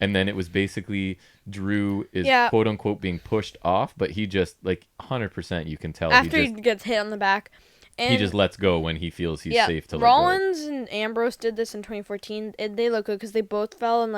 and then it was basically Drew is quote unquote being pushed off, but he just 100% you can tell after he gets hit on the back. And he just lets go when he feels he's safe to let go. Rollins and Ambrose did this in 2014. They look good because they both fell and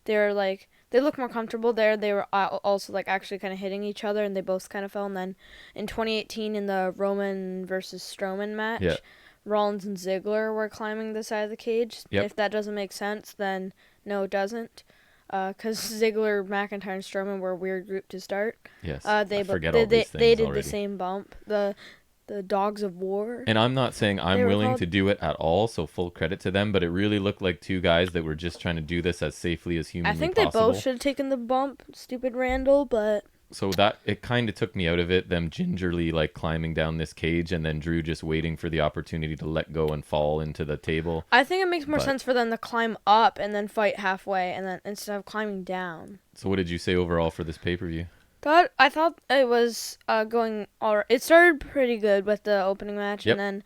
they look more comfortable there. They were also actually kind of hitting each other, and they both kind of fell. And then in 2018 in the Roman versus Strowman match, Rollins and Ziggler were climbing the side of the cage. Yep. If that doesn't make sense, then no, it doesn't. Because Ziggler, McIntyre, and Strowman were a weird group to start. Yes, they did the same bump. The Dogs of War. And I'm not saying I'm willing to do it at all, so full credit to them, but it really looked like two guys that were just trying to do this as safely as humanly possible. I think they both should have taken the bump, stupid Randall, but... So that, it kind of took me out of it, them gingerly climbing down this cage, and then Drew just waiting for the opportunity to let go and fall into the table. I think it makes more sense for them to climb up and then fight halfway, and then instead of climbing down. So what did you say overall for this pay-per-view? I thought it was going alright. It started pretty good with the opening match, and then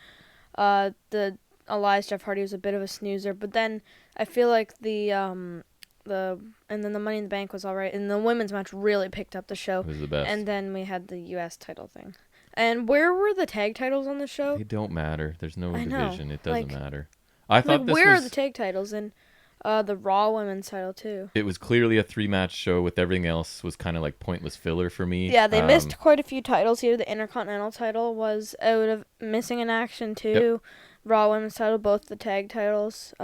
the Elias Jeff Hardy was a bit of a snoozer, but then I feel like and then the Money in the Bank was alright, and the women's match really picked up the show. It was the best. And then we had the U.S. title thing. And where were the tag titles on the show? They don't matter. There's no division. It doesn't matter. I thought where are the tag titles? And the Raw women's title too. It was clearly a 3-match show with everything else was kind of pointless filler for me. Yeah, they missed quite a few titles here. The Intercontinental title was out of missing in action too. Yep. Raw women's title, both the tag titles.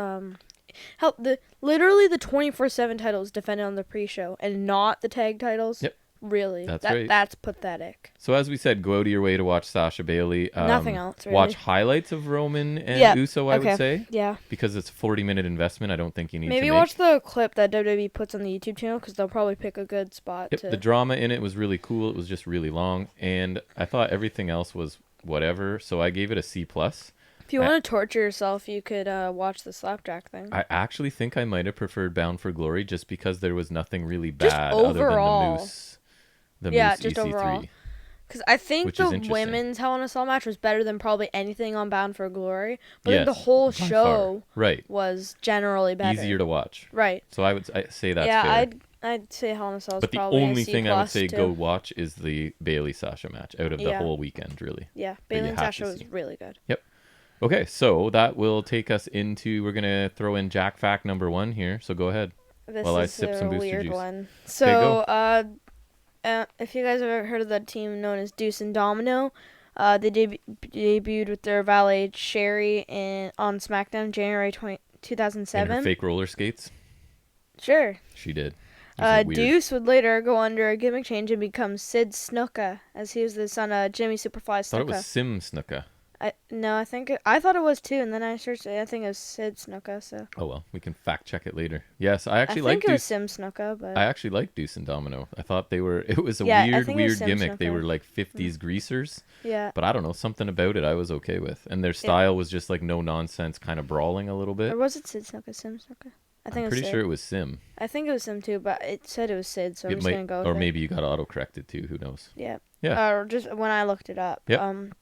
Literally the 24/7 titles defended on the pre-show and not the tag titles. Yep. Really. That's right. That's pathetic. So as we said, go out of your way to watch Sasha Bailey. Nothing else, really. Watch highlights of Roman and Uso, I would say. Yeah. Because it's a 40-minute investment. I don't think you need to Maybe watch the clip that WWE puts on the YouTube channel, because they'll probably pick a good spot. Yep, the drama in it was really cool. It was just really long. And I thought everything else was whatever. So I gave it a C+. If you want to torture yourself, you could watch the slapjack thing. I actually think I might have preferred Bound for Glory just because there was nothing really bad other than the Moose. The Moose just EC3. Overall. Because I think the women's Hell in a Cell match was better than probably anything on Bound for Glory. But then the whole show was generally better. Easier to watch. Right. So I would say that's fair. I'd say Hell in a Cell is but probably the only thing I would say too. Go watch is the Bailey-Sasha match out of the whole weekend, really. Yeah, Bailey and Sasha was really good. Yep. Okay, so that will take us into, we're going to throw in JackFact number 1 here, so go ahead. This is sip some booster weird juice. One. So, if you guys have ever heard of the team known as Deuce and Domino, they debuted with their valet Sherry on SmackDown January 2007. In her fake roller skates? Sure. She did. Deuce would later go under a gimmick change and become Sid Snuka, as he was the son of Jimmy Superfly Snuka. I thought it was Sim Snuka. I thought it was too, and then I searched it. I think it was Sid Snuka. So. Oh well, we can fact check it later. Yes, I actually like. I think it was Sim Snuka, but I actually liked Deuce and Domino. I thought they were. It was a weird gimmick. Snuka. They were like 50s greasers. Yeah. But I don't know, something about it I was okay with, and their style was just like no nonsense, kind of brawling a little bit. Or was it Sid Snuka? Sim Snuka? I think I'm pretty sure it was Sim. I think it was Sim too, but it said it was Sid, so I'm just gonna go with it. Or maybe you got auto-corrected too. Who knows? Yeah. Yeah. Or just when I looked it up. Yep.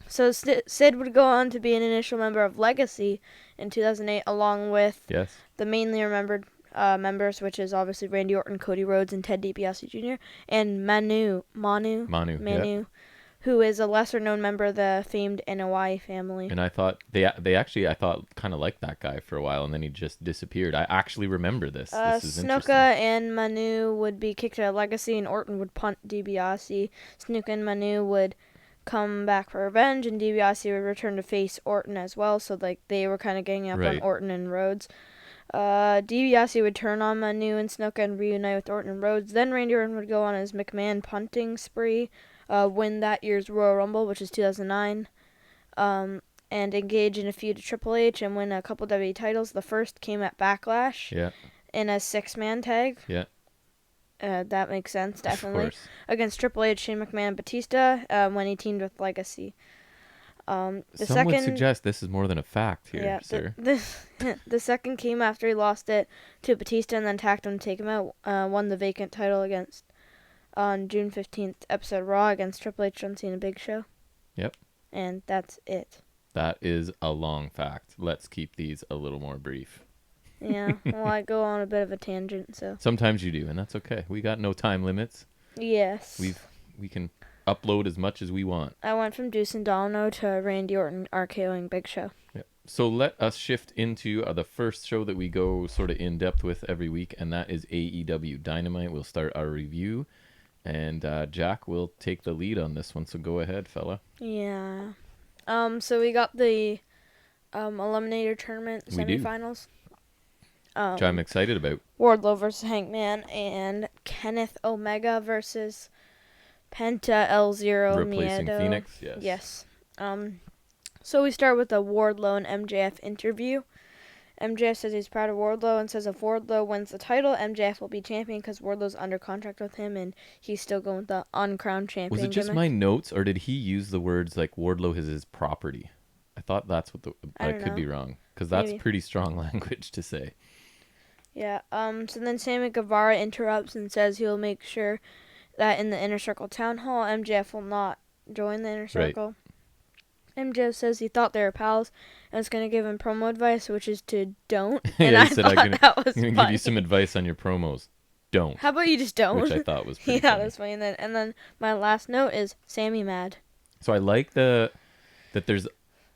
So Sid would go on to be an initial member of Legacy in 2008, along with the mainly remembered members, which is obviously Randy Orton, Cody Rhodes, and Ted DiBiase Jr., and Manu, who is a lesser-known member of the famed NOI family. And I thought I thought kind of liked that guy for a while, and then he just disappeared. I actually remember this. This is Snuka and Manu would be kicked out of Legacy, and Orton would punt DiBiase. Snuka and Manu would come back for revenge, and DiBiase would return to face Orton as well, so like they were kind of ganging up on Orton and Rhodes. DiBiase would turn on Manu and Snuka and reunite with Orton and Rhodes. Then Randy Orton would go on his McMahon punting spree, win that year's Royal Rumble, which is 2009, and engage in a feud to Triple H and win a couple WWE titles. The first came at Backlash in a 6-man tag. Yeah. That makes sense, definitely. Against Triple H, Shane McMahon, and Batista, when he teamed with Legacy. Some would suggest this is more than a fact here, sir. The second came after he lost it to Batista and then attacked him to take him out. Won the vacant title on June 15th, episode Raw against Triple H, John Cena, Big Show. Yep. And that's it. That is a long fact. Let's keep these a little more brief. Yeah, well, I go on a bit of a tangent, so. Sometimes you do, and that's okay. We got no time limits. Yes. We can upload as much as we want. I went from Deuce and Domino to Randy Orton RKOing Big Show. Yep. So let us shift into the first show that we go sort of in depth with every week, and that is AEW Dynamite. We'll start our review, and Jack will take the lead on this one. So go ahead, fella. Yeah. So we got the Eliminator Tournament semifinals. Which I'm excited about. Wardlow versus Hangman and Kenneth Omega versus Penta El Zero Replacing Miedo. Phoenix, yes. So we start with a Wardlow and MJF interview. MJF says he's proud of Wardlow and says if Wardlow wins the title, MJF will be champion because Wardlow's under contract with him and he's still going with the uncrowned champion. Was it just my notes, or did he use the words like Wardlow is his property? I thought that's what I could be wrong, because that's pretty strong language to say. Yeah, so then Sammy Guevara interrupts and says he'll make sure that in the Inner Circle Town Hall, MJF will not join the Inner Circle. Right. MJF says he thought they were pals and was going to give him promo advice, which is to don't. And I thought that was funny. I'm going to give you some advice on your promos. Don't. How about you just don't? Which I thought was pretty funny. That's funny. And then my last note is Sammy mad. So I like that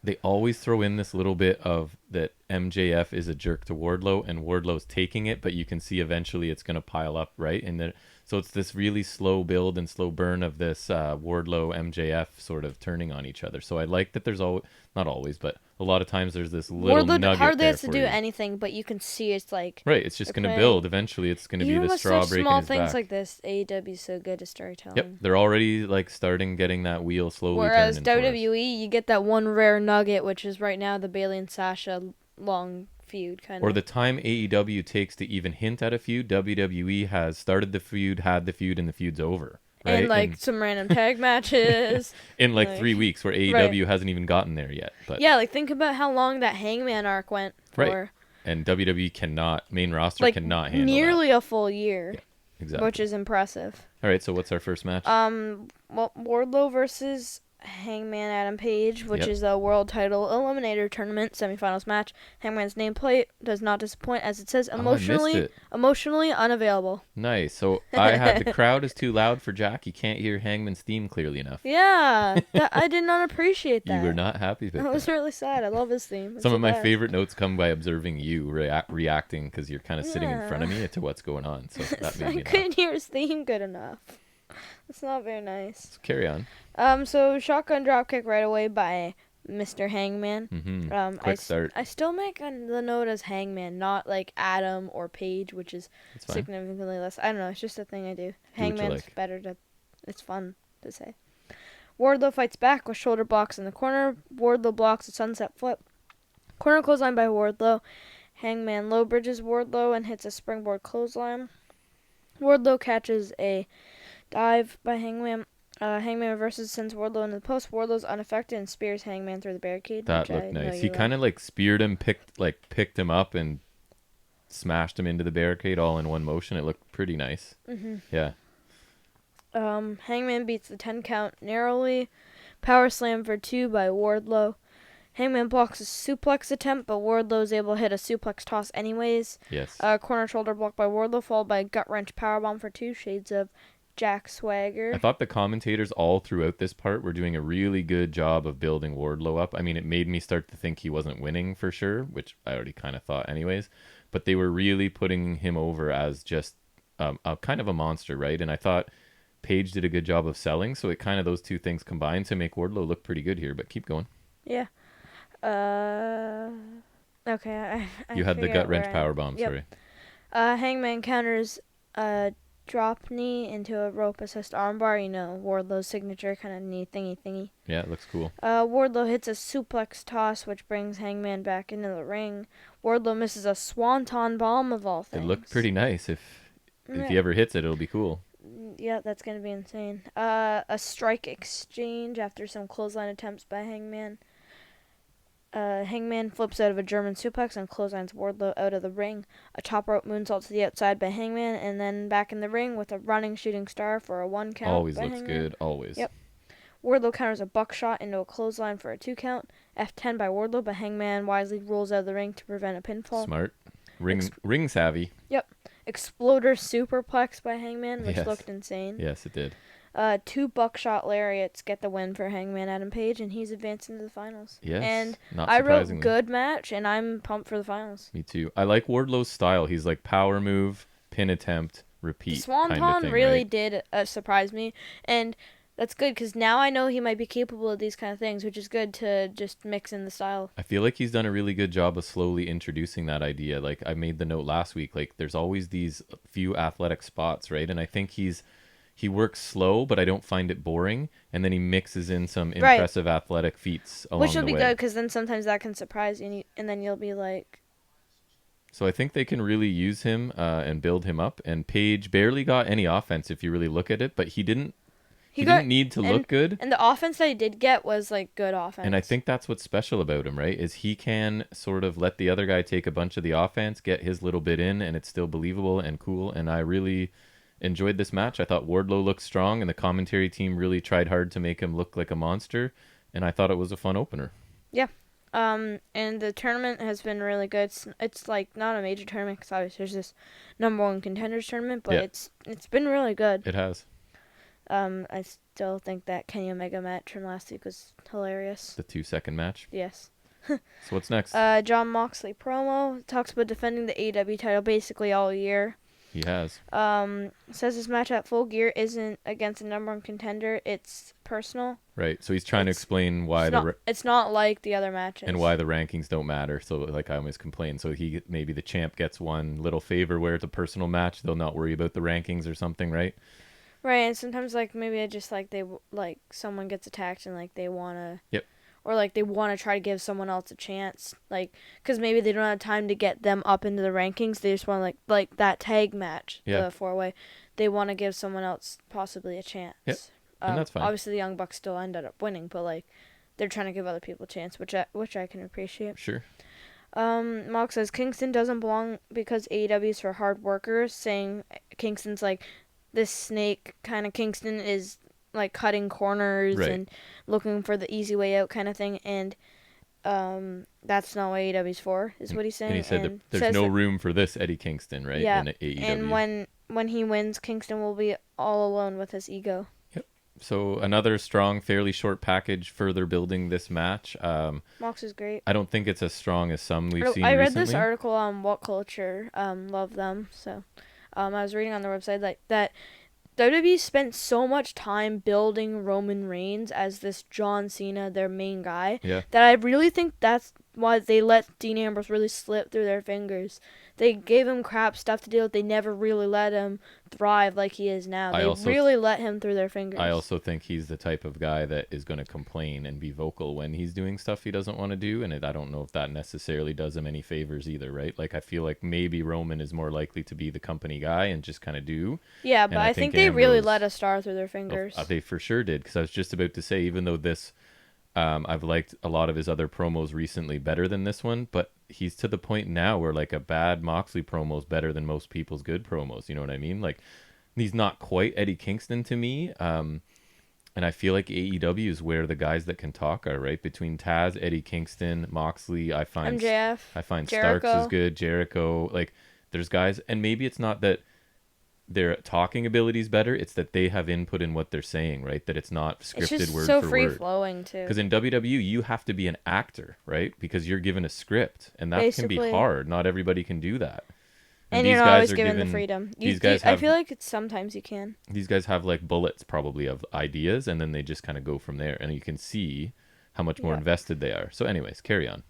they always throw in this little bit of that MJF is a jerk to Wardlow and Wardlow's taking it, but you can see eventually it's going to pile up, right? And so it's this really slow build and slow burn of this Wardlow MJF sort of turning on each other. So I like that there's not always, but a a lot of times there's this little nugget there hardly has for to do you. anything, but you can see it's like right. It's just going to build. Eventually, it's going to be the straw breaking his back. Small things like this, AEW is so good at storytelling. Yep, they're already like starting getting that wheel slowly. Whereas turning WWE, you get that one rare nugget, which is right now the Bayley and Sasha long feud kind of. Or the time AEW takes to even hint at a feud, WWE has started the feud, had the feud, and the feud's over. Right? And like some random tag matches. In like 3 weeks, where AEW hasn't even gotten there yet. But yeah, like think about how long that Hangman arc went for. Right. And WWE cannot, main roster cannot handle nearly that. A full year. Yeah, exactly. Which is impressive. All right, so what's our first match? Wardlow versus Hangman Adam Page, which is a world title eliminator tournament semifinals match. Hangman's nameplate does not disappoint, as it says emotionally unavailable. Nice. So the crowd is too loud for Jack. You can't hear Hangman's theme clearly enough. Yeah, I did not appreciate that. You were not happy with that. I was really sad. I love his theme. Some of my favorite notes come by observing you reacting because you're kind of sitting in front of me to what's going on. So that made me laugh. I couldn't hear his theme good enough. It's not very nice. Let's carry on. So shotgun dropkick right away by Mr. Hangman. Mm-hmm. Quick start. I still make the note as Hangman, not like Adam or Page, which is significantly less. I don't know. It's just a thing I do. Hangman's better to. It's fun to say. Wardlow fights back with shoulder blocks in the corner. Wardlow blocks a sunset flip. Corner clothesline by Wardlow. Hangman low bridges Wardlow and hits a springboard clothesline. Wardlow catches a dive by Hangman. Hangman reverses, sends Wardlow into the post. Wardlow's unaffected and spears Hangman through the barricade. That looked nice. He kind of like speared him, picked him up, and smashed him into the barricade all in one motion. It looked pretty nice. Mm-hmm. Yeah. Hangman beats the 10 count narrowly. Power slam for 2 by Wardlow. Hangman blocks a suplex attempt, but Wardlow is able to hit a suplex toss anyways. Yes. Corner shoulder block by Wardlow, followed by a gut wrench powerbomb for 2. Shades of Jack Swagger. I thought the commentators all throughout this part were doing a really good job of building Wardlow up. I mean, it made me start to think he wasn't winning for sure, which I already kind of thought anyways. But they were really putting him over as just a kind of a monster, right? And I thought Paige did a good job of selling, so it kind of those two things combined to make Wardlow look pretty good here. But keep going. Yeah. Okay. You had the gut wrench powerbomb. Yep. Sorry. Hangman counters drop knee into a rope assist armbar. You know, Wardlow's signature kind of knee thingy. Yeah, it looks cool. Wardlow hits a suplex toss, which brings Hangman back into the ring. Wardlow misses a swanton bomb of all things. It looked pretty nice. If he ever hits it, it'll be cool. Yeah, that's gonna be insane. A strike exchange after some clothesline attempts by Hangman. Hangman flips out of a German suplex and clotheslines Wardlow out of the ring. A top rope moonsault to the outside by Hangman, and then back in the ring with a running shooting star for a 1 count. Always by looks Hangman. good. Always. Yep. Wardlow counters a buckshot into a clothesline for a 2 count. F10 by Wardlow, but Hangman wisely rolls out of the ring to prevent a pinfall. Smart. Ring savvy. Yep. Exploder superplex by Hangman, which looked insane. Yes, it did. 2 buckshot lariats get the win for Hangman Adam Page, and he's advancing to the finals. Yes, and not I wrote surprisingly. good match, and I'm pumped for the finals. Me too. I like Wardlow's style. He's like power move, pin attempt, repeat. Swanton kind of thing, really right? did surprise me, and that's good because now I know he might be capable of these kind of things, which is good to just mix in the style. I feel like he's done a really good job of slowly introducing that idea. Like I made the note last week, like there's always these few athletic spots, right? And I think he works slow, but I don't find it boring. And then he mixes in some impressive athletic feats along the way. Which will be good because then sometimes that can surprise you, and then you'll be like... So I think they can really use him and build him up. And Page barely got any offense if you really look at it, but he didn't need to look good. And the offense that he did get was like good offense. And I think that's what's special about him, right? Is he can sort of let the other guy take a bunch of the offense, get his little bit in, and it's still believable and cool. And I really enjoyed this match. I thought Wardlow looked strong, and the commentary team really tried hard to make him look like a monster. And I thought it was a fun opener. Yeah. And the tournament has been really good. It's like not a major tournament because obviously there's this number 1 contenders tournament, but it's been really good. It has. I still think that Kenny Omega match from last week was hilarious. The 2-second match? Yes. So what's next? John Moxley promo talks about defending the AEW title basically all year. He has. Says his match at Full Gear isn't against a number one contender. It's personal. Right. So he's trying to explain why it's not like the other matches. And why the rankings don't matter. So like I always complain. So maybe the champ gets one little favor where it's a personal match. They'll not worry about the rankings or something, right? Right. And sometimes like maybe I just like someone gets attacked and like they want to. Yep. Or like they want to try to give someone else a chance, like because maybe they don't have time to get them up into the rankings. They just want like that tag match, the 4-way. They want to give someone else possibly a chance. Yep. And that's fine. Obviously, the Young Bucks still ended up winning, but like they're trying to give other people a chance, which I can appreciate. Sure. Mox says Kingston doesn't belong because AEW is for hard workers, saying Kingston's like this snake kind of Kingston is like cutting corners and looking for the easy way out kind of thing, and that's not what AEW's for, is what he's saying. And he said that there's no room for this Eddie Kingston, right? Yeah, in AEW. And when he wins, Kingston will be all alone with his ego. Yep. So another strong, fairly short package further building this match. Mox is great. I don't think it's as strong as some we've seen I read recently. this article on What Culture, love them, so I was reading on their website like that WWE spent so much time building Roman Reigns as this John Cena, their main guy, that I really think that's why they let Dean Ambrose really slip through their fingers. They gave him crap stuff to deal with. They never really let him thrive like he is now. They really let him through their fingers. I also think he's the type of guy that is going to complain and be vocal when he's doing stuff he doesn't want to do, and I don't know if that necessarily does him any favors either, right? Like, I feel like maybe Roman is more likely to be the company guy and just kind of do. Yeah, but I think they really let a star through their fingers. They for sure did, because I was just about to say, even though this... I've liked a lot of his other promos recently better than this one, but he's to the point now where like a bad Moxley promo is better than most people's good promos. You know what I mean? Like, he's not quite Eddie Kingston to me. And I feel like AEW is where the guys that can talk are, right? Between Taz, Eddie Kingston, Moxley, I find MJF, I find Jericho. Starks is good, Jericho. Like, there's guys, and maybe it's not that their talking ability is better, it's that they have input in what they're saying, right? That it's not scripted word for word. It's just so free-flowing, too. Because in WWE, you have to be an actor, right? Because you're given a script, and that can be hard. Not everybody can do that. And you're not always given the freedom. I feel like sometimes you can. These guys have like bullets probably of ideas, and then they just kind of go from there, and you can see how much more invested they are. So anyways, carry on.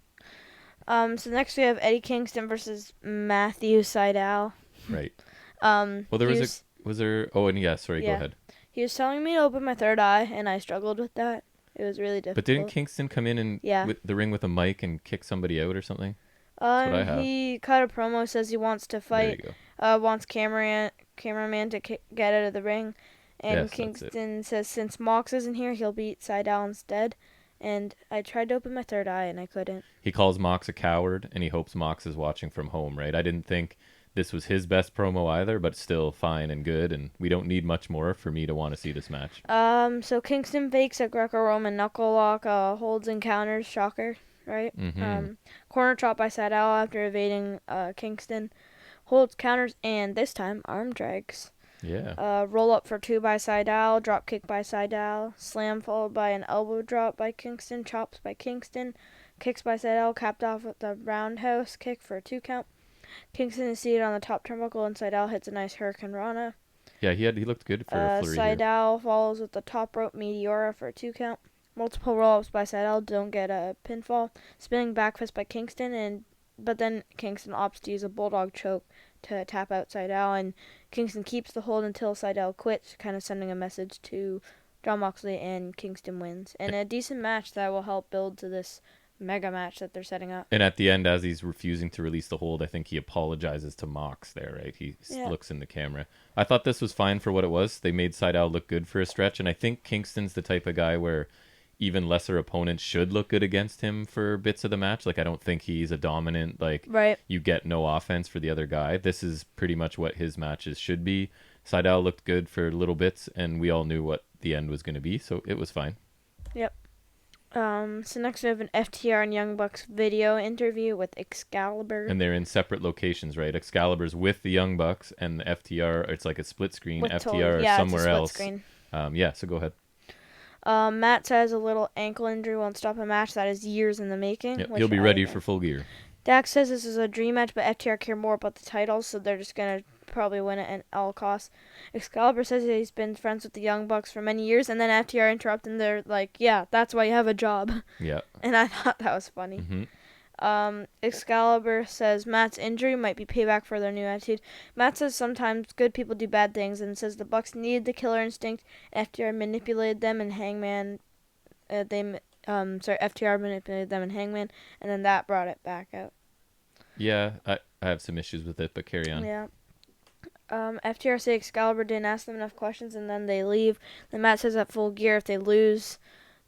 So next we have Eddie Kingston versus Matthew Sydal. Right. Well, there was there. Oh, and sorry, go ahead. He was telling me to open my third eye, and I struggled with that. It was really difficult. But didn't Kingston come in and with the ring with a mic and kick somebody out or something? That's what I have. He cut a promo, says he wants to fight. There you go. Wants cameraman to get out of the ring, and Kingston says since Mox isn't here, he'll beat Sydal instead. And I tried to open my third eye, and I couldn't. He calls Mox a coward, and he hopes Mox is watching from home, right? I didn't think this was his best promo either, but still fine and good, and we don't need much more for me to want to see this match. So Kingston fakes a Greco-Roman knuckle lock, holds and counters, shocker, right? Mm-hmm. Corner chop by Sydal after evading Kingston, holds, counters, and this time arm drags. Yeah. Roll up for 2 by Sydal, drop kick by Sydal, slam followed by an elbow drop by Kingston, chops by Kingston, kicks by Sydal, capped off with a roundhouse kick for a 2 count. Kingston is seated on the top turnbuckle, and Sydal hits a nice Hurricane Rana. Yeah, he looked good for a flurry Sydal follows with the top rope Meteora for a 2 count. Multiple roll-ups by Sydal don't get a pinfall. Spinning back fist by Kingston, but then Kingston opts to use a bulldog choke to tap out Sydal, and Kingston keeps the hold until Sydal quits, kind of sending a message to Jon Moxley, and Kingston wins. And a decent match that will help build to this mega match that they're setting up. And at the end, as he's refusing to release the hold, I think he apologizes to Mox there, right? He looks in the camera. I thought this was fine for what it was. They made Sydal look good for a stretch, and I think Kingston's the type of guy where even lesser opponents should look good against him for bits of the match. Like, I don't think he's a dominant, you get no offense for the other guy. This is pretty much what his matches should be. Sydal looked good for little bits, and we all knew what the end was going to be, so it was fine. Yep. So next we have an FTR and Young Bucks video interview with Excalibur. And they're in separate locations, right? Excalibur's with the Young Bucks, and the FTR, it's like a split screen. With FTR is somewhere else. Screen. So go ahead. Matt says a little ankle injury won't stop a match that is years in the making. Yep, he'll be ready for Full Gear. Dax says this is a dream match, but FTR care more about the titles, so they're just going to probably win it at all costs. Excalibur says he's been friends with the Young Bucks for many years, and then FTR interrupt and they're like, yeah, that's why you have a job. Yeah. And I thought that was funny. Mm-hmm. Excalibur says Matt's injury might be payback for their new attitude. Matt says sometimes good people do bad things, and says the Bucks needed the killer instinct. FTR manipulated them, and Hangman, FTR manipulated them and Hangman, and then that brought it back out. Yeah, I have some issues with it, but carry on. Yeah. FTR say Excalibur didn't ask them enough questions, and then they leave. Then Matt says at Full Gear, if they lose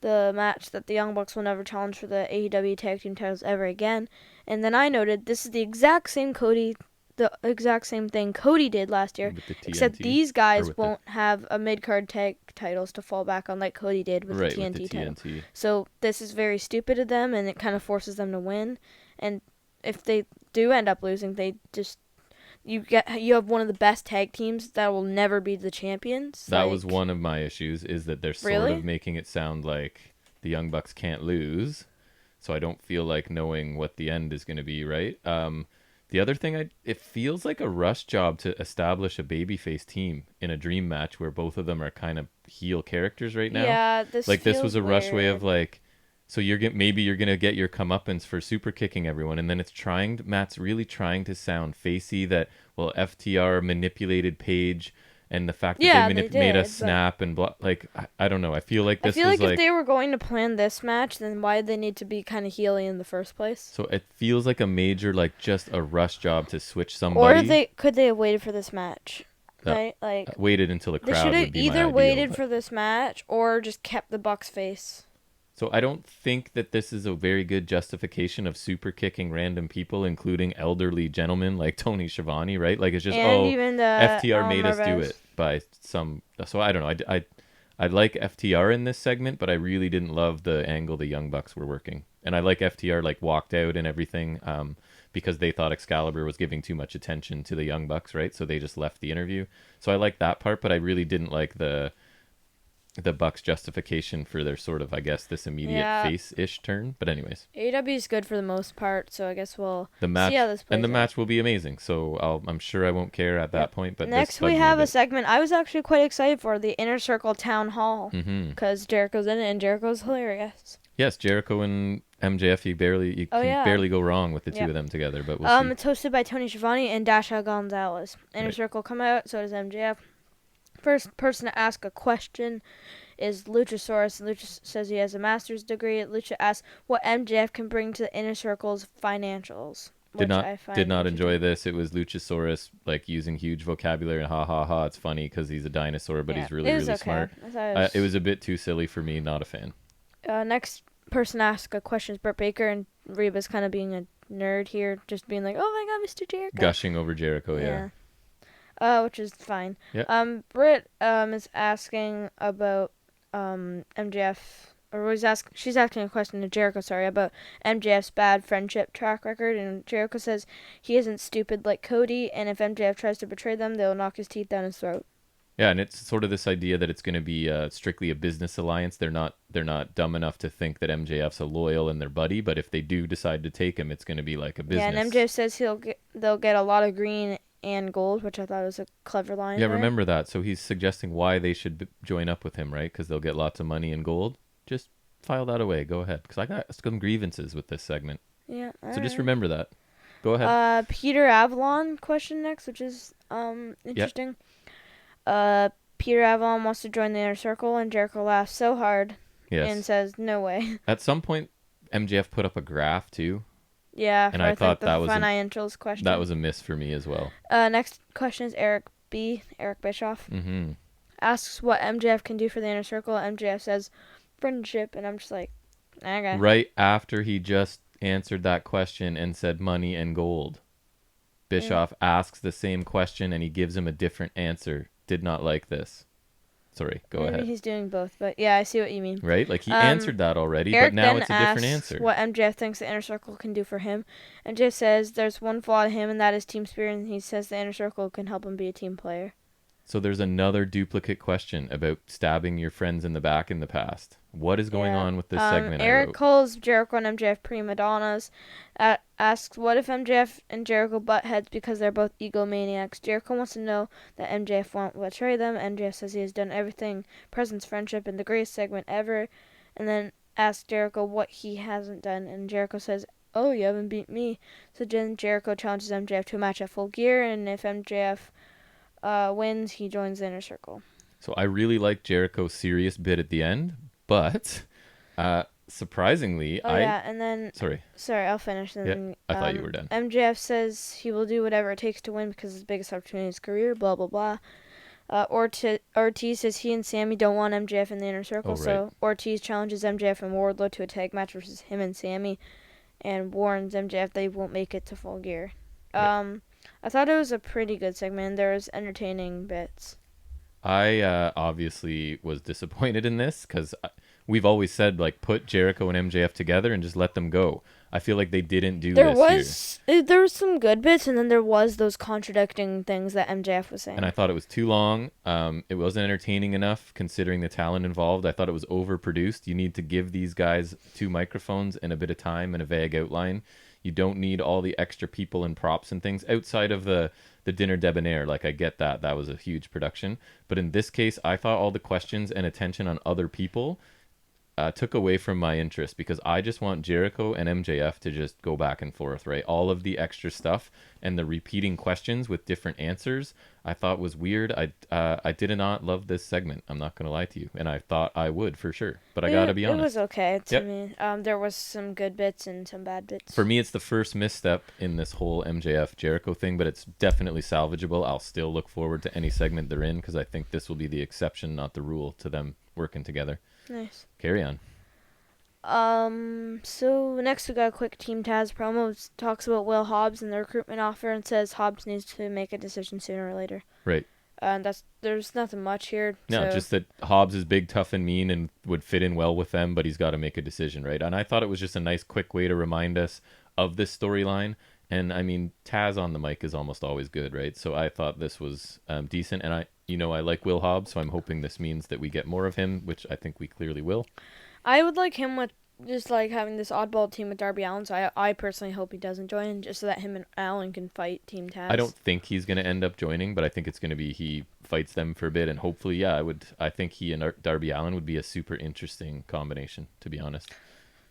the match, that the Young Bucks will never challenge for the AEW Tag Team titles ever again. And then I noted this is the exact same thing Cody did last year, except these guys won't have a mid-card tag titles to fall back on like Cody did with the TNT title. So this is very stupid of them, and it kind of forces them to win. And if they do end up losing, they just you have one of the best tag teams that will never be the champions. That was one of my issues, is that they're sort of making it sound like the Young Bucks can't lose. So I don't feel like knowing what the end is going to be, right? The other thing, it feels like a rush job to establish a babyface team in a dream match where both of them are kind of heel characters right now. Yeah, this was a rush way of like, so maybe you're gonna get your comeuppance for super kicking everyone, and then Matt's really trying to sound facey that FTR manipulated Paige, and the fact that they made us snap and I don't know. I feel like if they were going to plan this match, then why did they need to be kind of heely in the first place? So it feels like a major just a rush job to switch somebody. Or could they have waited for this match? Right, waited until the crowd would be my ideal. They should have either waited for this match or just kept the Bucks face. So I don't think that this is a very good justification of super kicking random people, including elderly gentlemen like Tony Schiavone, right? Like it's just even FTR made us do it by some. So I don't know. I like FTR in this segment, but I really didn't love the angle the Young Bucks were working, and I like FTR walked out and everything because they thought Excalibur was giving too much attention to the Young Bucks, right? So they just left the interview. So I like that part, but I really didn't like the Bucks' justification for their sort of, I guess, this immediate face-ish turn. But anyways, AEW is good for the most part, so I guess we'll see how this plays out. Match will be amazing. So I'm sure I won't care at that point. But next we have a segment I was actually quite excited for, the Inner Circle Town Hall, because Jericho's in it and Jericho's hilarious. Yes, Jericho and MJF, you can barely go wrong with the two of them together. But we'll see. It's hosted by Tony Schiavone and Dasha Gonzalez. Inner Circle come out, so does MJF. First person to ask a question is Luchasaurus. Lucha says he has a master's degree. Lucha asks what MJF can bring to the Inner Circle's financials. Did not enjoy this. It was Luchasaurus using huge vocabulary and ha ha ha. It's funny because he's a dinosaur, but he's really smart. It was a bit too silly for me. Not a fan. Next person to ask a question is Britt Baker, and Reba's kind of being a nerd here, just being like, "Oh my God, Mr. Jericho," gushing over Jericho. Yeah. Which is fine. Yep. Britt is asking about MJF, or she's asking a question to Jericho, about MJF's bad friendship track record, and Jericho says he isn't stupid like Cody, and if MJF tries to betray them, they'll knock his teeth down his throat. Yeah, and it's sort of this idea that it's going to be strictly a business alliance. They're not dumb enough to think that MJF's a loyal and their buddy, but if they do decide to take him, it's going to be like a business. Yeah, and MJF says they'll get a lot of green and gold, which I thought was a clever line. Yeah, remember that. So he's suggesting why they should join up with him, right? Because they'll get lots of money and gold. Just file that away. Go ahead. Because I got some grievances with this segment. Yeah. So just remember that. Go ahead. Peter Avalon question next, which is interesting. Yep. Peter Avalon wants to join the Inner Circle, and Jericho laughs so hard and says, "No way." At some point, MJF put up a graph too. Yeah, and I thought that was financials question. That was a miss for me as well. Next question is Eric Bischoff. Mm-hmm. Asks what MJF can do for the Inner Circle. MJF says friendship, and I'm just like, okay. Right after he just answered that question and said money and gold, Bischoff asks the same question and he gives him a different answer. Did not like this. Sorry, go ahead. Maybe he's doing both, but yeah, I see what you mean. Right? He answered that already, Eric but now it's a different answer. What MJF thinks the Inner Circle can do for him. MJF says there's one flaw to him, and that is team spirit, and he says the Inner Circle can help him be a team player. So there's another duplicate question about stabbing your friends in the back in the past. What is going on with this segment? Eric calls Jericho and MJF prima donnas. Asks, what if MJF and Jericho butt heads because they're both egomaniacs? Jericho wants to know that MJF won't betray them. MJF says he has done everything, presence, friendship, and the greatest segment ever. And then asks Jericho what he hasn't done. And Jericho says, oh, you haven't beat me. So then Jericho challenges MJF to a match at Full Gear. And if MJF wins, he joins the Inner Circle. So I really like Jericho's serious bit at the end, but surprisingly, and then sorry, I'll finish. Then, I thought you were done. MJF says he will do whatever it takes to win because it's his biggest opportunity in his career. Blah blah blah. Ortiz says he and Sammy don't want MJF in the Inner Circle, so Ortiz challenges MJF and Wardlow to a tag match versus him and Sammy, and warns MJF they won't make it to Full Gear. Right. I thought it was a pretty good segment. There was entertaining bits. I obviously was disappointed in this because we've always said, like, put Jericho and MJF together and just let them go. I feel like they didn't do this here. There was some good bits, and then there was those contradicting things that MJF was saying. And I thought it was too long. It wasn't entertaining enough considering the talent involved. I thought it was overproduced. You need to give these guys 2 microphones and a bit of time and a vague outline. You don't need all the extra people and props and things outside of the dinner debonair. Like, I get that. That was a huge production. But in this case, I thought all the questions and attention on other people took away from my interest because I just want Jericho and MJF to just go back and forth, right? All of the extra stuff and the repeating questions with different answers I thought was weird. I did not love this segment. I'm not going to lie to you. And I thought I would for sure. But I got to be honest. It was okay to me. There was some good bits and some bad bits. For me, it's the first misstep in this whole MJF Jericho thing, but it's definitely salvageable. I'll still look forward to any segment they're in because I think this will be the exception, not the rule, to them working together. Nice. Carry on. So next we got a quick Team Taz promo. Talks about Will Hobbs and the recruitment offer and says Hobbs needs to make a decision sooner or later. Right. And there's nothing much here. No, just that Hobbs is big, tough, and mean and would fit in well with them, but he's got to make a decision, right? And I thought it was just a nice, quick way to remind us of this storyline. And I mean, Taz on the mic is almost always good, right? So I thought this was decent. And I like Will Hobbs, so I'm hoping this means that we get more of him, which I think we clearly will. I would like him with just like having this oddball team with Darby Allin, so I personally hope he doesn't join, just so that him and Allin can fight Team Taz. I don't think he's going to end up joining, but I think it's going to be he fights them for a bit, and hopefully, I think he and Darby Allin would be a super interesting combination, to be honest.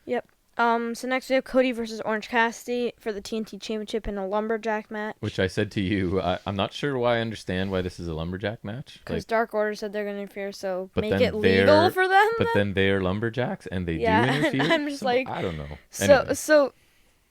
Yep. So next we have Cody versus Orange Cassidy for the TNT Championship in a lumberjack match. Which I said to you, I'm not sure why I understand why this is a lumberjack match. Because Dark Order said they're going to interfere, so make it legal for them. But then they're lumberjacks and they do interfere. And I'm just I don't know. So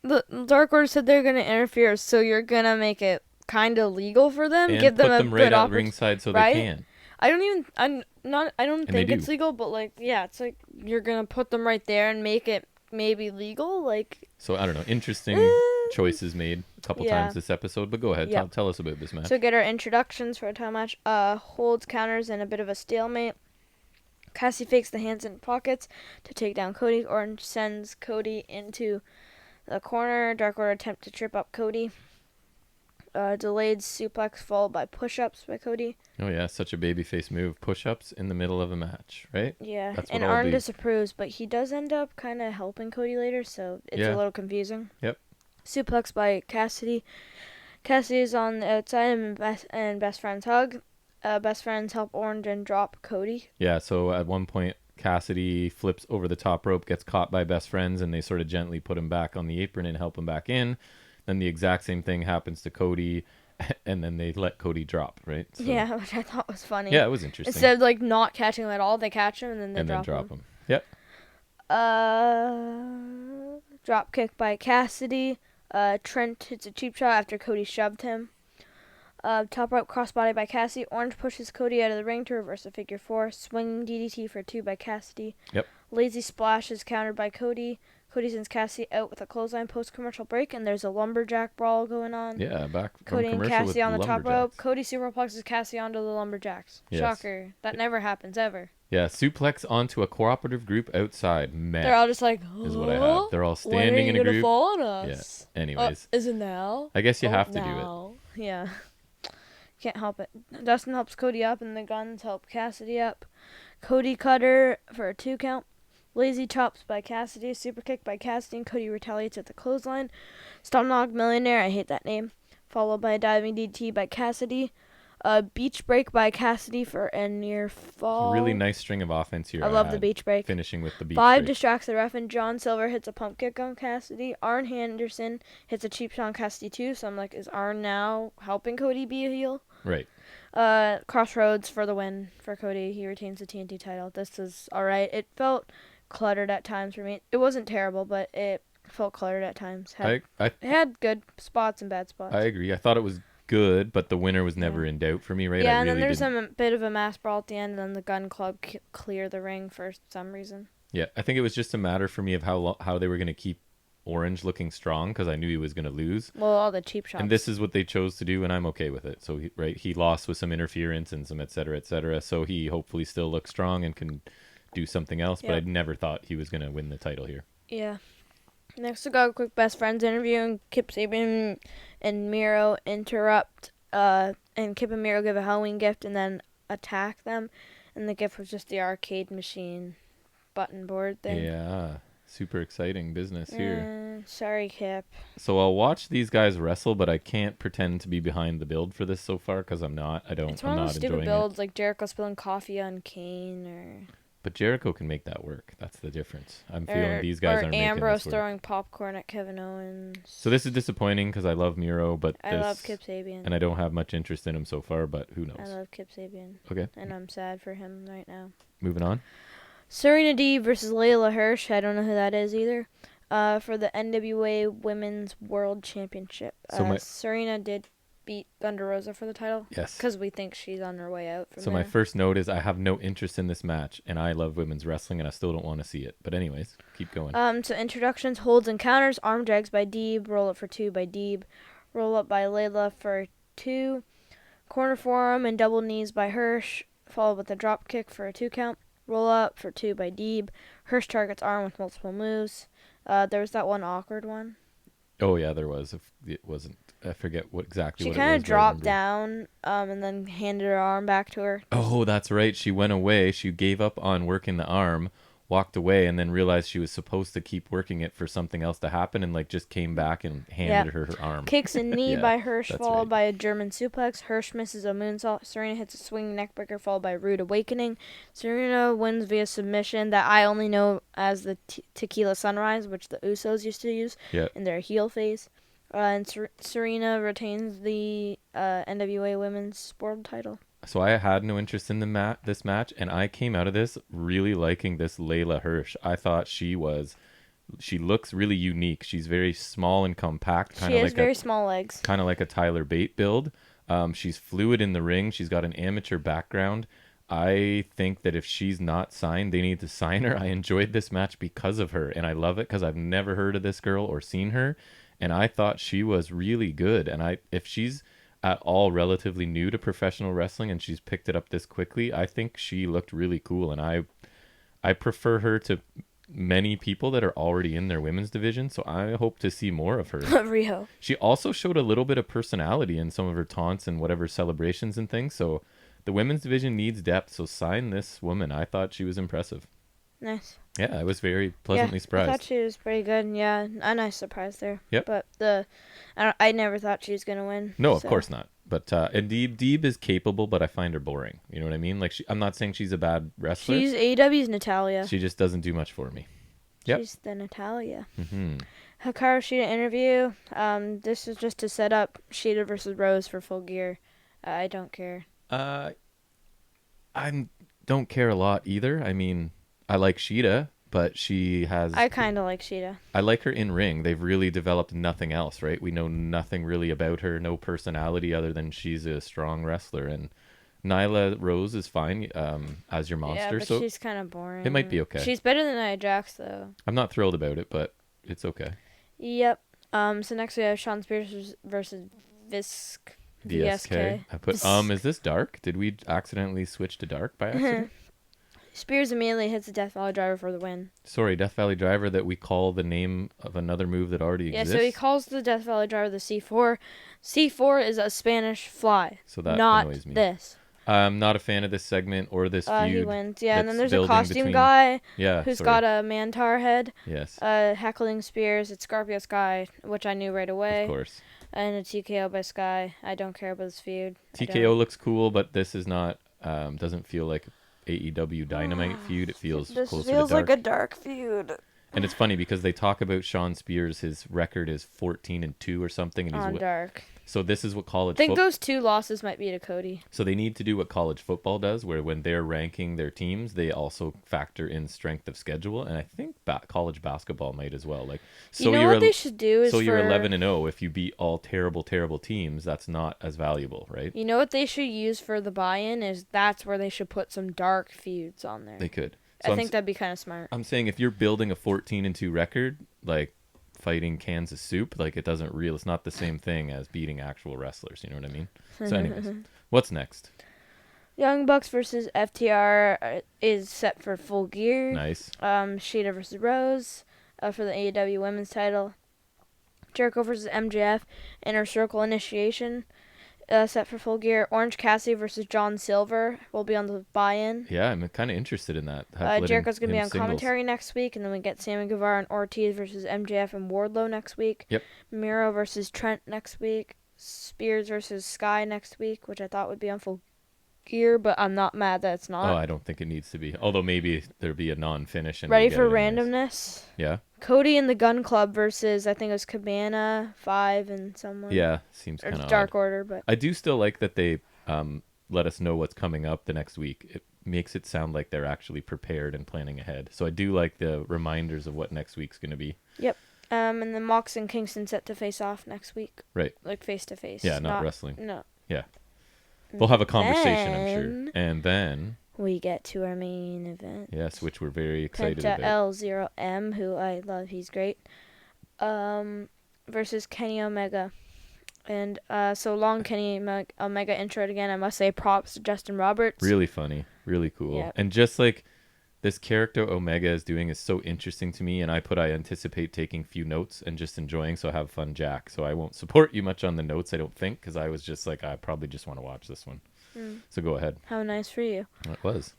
the Dark Order said they're going to interfere, so you're going to make it kind of legal for them, and give them put them right at ringside so they can. I don't think it's legal, but it's like you're going to put them right there and make it maybe legal, So I don't know, interesting choices made a couple times this episode, but go ahead. Tell us about this match. So get our introductions for a title match. Holds, counters, and a bit of a stalemate. Cassie fakes the hands in pockets to take down Cody. Orange sends Cody into the corner. Dark Order attempt to trip up Cody. Delayed suplex followed by push-ups by Cody. Oh yeah, such a babyface move. Push-ups in the middle of a match, right? Yeah, and Arn disapproves, but he does end up kind of helping Cody later, so it's a little confusing. Yep. Suplex by Cassidy. Cassidy is on the outside and best friends hug. Best friends help Orange and drop Cody. Yeah, so at one point Cassidy flips over the top rope, gets caught by best friends, and they sort of gently put him back on the apron and help him back in. Then the exact same thing happens to Cody, and then they let Cody drop, right? So, yeah, which I thought was funny. Yeah, it was interesting. Instead of not catching him at all, they catch him and then they drop him. Yep. Drop kick by Cassidy. Trent hits a cheap shot after Cody shoved him. Top rope crossbody by Cassidy. Orange pushes Cody out of the ring to reverse a figure 4. Swinging DDT for 2 by Cassidy. Yep. Lazy splash is countered by Cody. Cody sends Cassidy out with a clothesline post-commercial break, and there's a lumberjack brawl going on. Yeah, back from Cody and Cassidy on the top rope. Cody superplexes Cassidy onto the lumberjacks. Yes. Shocker. That never happens, ever. Yeah, suplex onto a cooperative group outside. Man. They're all just like, is what I have. They're all standing in a group. Fall on us? Yeah. Anyways. Is it now? I guess you have to do it. Yeah. Can't help it. Dustin helps Cody up, and the Guns help Cassidy up. Cody Cutter for a 2 count. Lazy chops by Cassidy. Super kick by Cassidy, and Cody retaliates at the clothesline. Stomp knock millionaire. I hate that name. Followed by a diving DT by Cassidy. A beach break by Cassidy for a near fall. It's a really nice string of offense here. I love the beach break. Finishing with the beach 5 break. distracts the ref, and John Silver hits a pump kick on Cassidy. Arn Henderson hits a cheap shot on Cassidy too. So I'm like, is Arn now helping Cody be a heel? Right. Crossroads for the win for Cody. He retains the TNT title. This is all right. It felt cluttered at times for me. It wasn't terrible, but it felt cluttered at times. It had good spots and bad spots. I agree. I thought it was good, but the winner was never in doubt for me, right? Yeah, and then there's a bit of a mass brawl at the end, and then the Gun Club clear the ring for some reason. Yeah, I think it was just a matter for me of how they were going to keep Orange looking strong, because I knew he was going to lose. Well, all the cheap shots. And this is what they chose to do, and I'm okay with it. So, he lost with some interference and some et cetera, so he hopefully still looks strong and can do something else, but I never thought he was going to win the title here. Yeah. Next, we got a quick best friends interview, and Kip Sabian and Miro interrupt, and Kip and Miro give a Halloween gift and then attack them, and the gift was just the arcade machine button board thing. Yeah, super exciting business here. Sorry, Kip. So I'll watch these guys wrestle, but I can't pretend to be behind the build for this so far, because I'm not. It's one of those stupid builds, like Jericho spilling coffee on Kane, or... But Jericho can make that work. That's the difference. I'm feeling these guys aren't making this work. Or Ambrose throwing popcorn at Kevin Owens. So this is disappointing because I love Miro, but I love Kip Sabian. And I don't have much interest in him so far, but who knows? I love Kip Sabian. Okay. And I'm sad for him right now. Moving on. Serena Deeb versus Layla Hirsch. I don't know who that is either. For the NWA Women's World Championship. Serena did beat Thunder Rosa for the title. Yes. Because we think she's on her way out. So my first note is I have no interest in this match, and I love women's wrestling, and I still don't want to see it. But anyways, keep going. So introductions, holds and counters, arm drags by Deeb, roll up for 2 by Deeb, roll up by Layla for 2, corner forearm and double knees by Hirsch, followed with a drop kick for a 2 count, roll up for 2 by Deeb. Hirsch targets arm with multiple moves. There was that one awkward one. Oh yeah, there was. If it wasn't, I forget what exactly. She kind of dropped down, and then handed her arm back to her. Oh, that's right. She went away. She gave up on working the arm, walked away, and then realized she was supposed to keep working it for something else to happen, and just came back and handed her arm. Kicks a knee by Hirsch, followed by a German suplex. Hirsch misses a moonsault. Serena hits a swinging neckbreaker, followed by a rude awakening. Serena wins via submission that I only know as the Tequila Sunrise, which the Usos used to use in their heel phase. And Serena retains the NWA Women's World title. So I had no interest in this match, and I came out of this really liking this Layla Hirsch. I thought she looks really unique. She's very small and compact. She has very small legs. Kind of like a Tyler Bate build. She's fluid in the ring. She's got an amateur background. I think that if she's not signed, they need to sign her. I enjoyed this match because of her, and I love it because I've never heard of this girl or seen her. And I thought she was really good. And if she's at all relatively new to professional wrestling and she's picked it up this quickly, I think she looked really cool. And I prefer her to many people that are already in their women's division. So I hope to see more of her. Riho. She also showed a little bit of personality in some of her taunts and whatever celebrations and things. So the women's division needs depth. So sign this woman. I thought she was impressive. Nice. Yeah, I was very pleasantly surprised. I thought she was pretty good. Yeah, a nice surprise there. Yep. But I never thought she was gonna win. No, of course not. But Deeb is capable, but I find her boring. You know what I mean? I'm not saying she's a bad wrestler. She's AEW's Natalia. She just doesn't do much for me. Yep. She's the Natalia. Mm-hmm. Hikaru Shida interview. This is just to set up Shida versus Rose for Full Gear. I don't care. I don't care a lot either. I mean, I like Shida, but she has... I kind of like Shida. I like her in ring. They've really developed nothing else, right? We know nothing really about her, no personality other than she's a strong wrestler. And Nyla Rose is fine as your monster. Yeah, but she's kind of boring. It might be okay. She's better than Nia Jax, though. I'm not thrilled about it, but it's okay. Yep. So next we have Shawn Spears versus VSK. I put, is this dark? Did we accidentally switch to dark by accident? Spears immediately hits the Death Valley Driver for the win. Sorry, Death Valley Driver that we call the name of another move that already exists? Yeah, so he calls the Death Valley Driver the C4. C4 is a Spanish fly. So that not annoys me. This. I'm not a fan of this segment or this feud. He wins. Yeah, and then there's a costume guy who's got a Mantar head. Yes. Heckling Spears. It's Scorpio Sky, which I knew right away. Of course. And a TKO by Sky. I don't care about this feud. TKO looks cool, but this is not, doesn't feel like AEW Dynamite feud. It feels closer to dark. This feels like a dark feud. And it's funny because they talk about Sean Spears. His record is 14-2 or something. And he's dark. So this is what college. I think those 2 losses might be to Cody. So they need to do what college football does, where when they're ranking their teams, they also factor in strength of schedule. And I think college basketball might as well. Like, so what they should do is you're 11-0. If you beat all terrible teams, that's not as valuable, right? You know what they should use for the buy-in is that's where they should put some dark feuds on there. They could. So I think that'd be kind of smart. I'm saying if you're building a 14-2 record, like fighting Kansas Soup, like it's not the same thing as beating actual wrestlers. You know what I mean? So anyways, what's next? Young Bucks versus FTR is set for Full Gear. Nice. Shida versus Rose for the AEW Women's title. Jericho versus MJF, Inner Circle Initiation. Set for Full Gear. Orange Cassidy versus John Silver will be on the buy-in. Yeah, I'm kind of interested in that. Jericho's going to be on commentary next week, and then we get Sammy Guevara and Ortiz versus MJF and Wardlow next week. Yep. Miro versus Trent next week. Spears versus Sky next week, which I thought would be on Full Gear, but I'm not mad that it's not. Oh, I don't think it needs to be. Although maybe there'd be a non-finish. And ready for randomness? Yeah. Cody and the Gun Club versus, I think it was Cabana, 5, and someone. Yeah, seems kind of Dark Order, but I do still like that they let us know what's coming up the next week. It makes it sound like they're actually prepared and planning ahead. So I do like the reminders of what next week's going to be. Yep. And then Mox and Kingston set to face off next week. Right. Like face to face. Yeah, not wrestling. No. Yeah. They'll have a conversation, I'm sure. And then we get to our main event. Yes, which we're very excited Penta about. L0M, who I love, he's great. Versus Kenny Omega. And so long Kenny Omega introed again. I must say props to Justin Roberts. Really funny. Really cool. Yep. And just like this character Omega is doing is so interesting to me, and I anticipate taking few notes and just enjoying, so have fun, Jack. So I won't support you much on the notes, I don't think, because I was just like, I probably just want to watch this one. So go ahead. How nice for you. It was.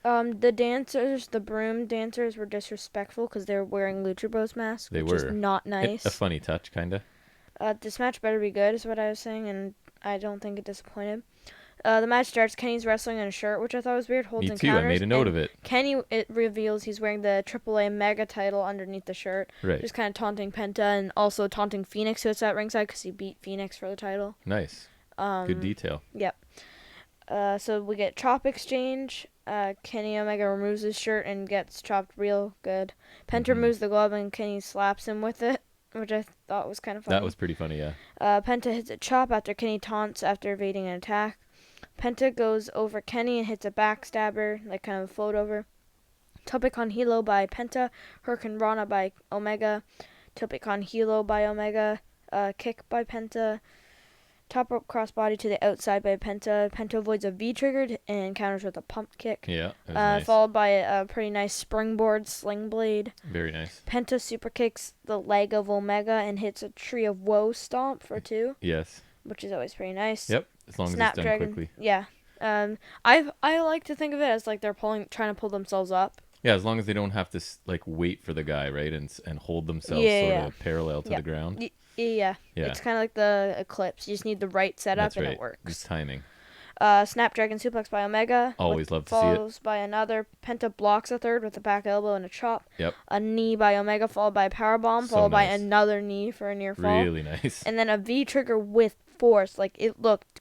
The broom dancers were disrespectful because they were wearing Lucha Bros masks, which is not nice. A funny touch, kind of. This match better be good, is what I was saying, and I don't think it disappointed. The match starts, Kenny's wrestling in a shirt, which I thought was weird, holds Me and too, counters. I made a note of it. Kenny, it reveals he's wearing the AAA Mega title underneath the shirt. Right. Just kind of taunting Penta and also taunting Phoenix, who is at ringside, because he beat Phoenix for the title. Nice. Good detail. Yep. So we get chop exchange. Kenny Omega removes his shirt and gets chopped real good. Penta removes the glove and Kenny slaps him with it, which I thought was kind of funny. That was pretty funny, yeah. Penta hits a chop after Kenny taunts after evading an attack. Penta goes over Kenny and hits a backstabber, like kind of a float over. Tope con Hilo by Penta. Hurricane Rana by Omega. Tope con Hilo by Omega. Kick by Penta. Top rope crossbody to the outside by Penta. Penta avoids a V-trigger and counters with a pump kick. Yeah, it was nice. Followed by a pretty nice springboard sling blade. Very nice. Penta super kicks the leg of Omega and hits a Tree of Woe stomp for 2. Yes. Which is always pretty nice. Yep, as long as it's done quickly. Yeah. I like to think of it as like they're trying to pull themselves up. Yeah, as long as they don't have to like wait for the guy, right, and hold themselves of parallel to the ground. Yeah. It's kind of like the Eclipse. You just need the right setup and it works. It's timing. Snapdragon suplex by Omega. Always love to see it. Follows by another. Penta blocks a third with a back elbow and a chop. Yep. A knee by Omega, followed by a powerbomb, followed by another knee for a near fall. Really nice. And then a V-trigger with force. Like, it looked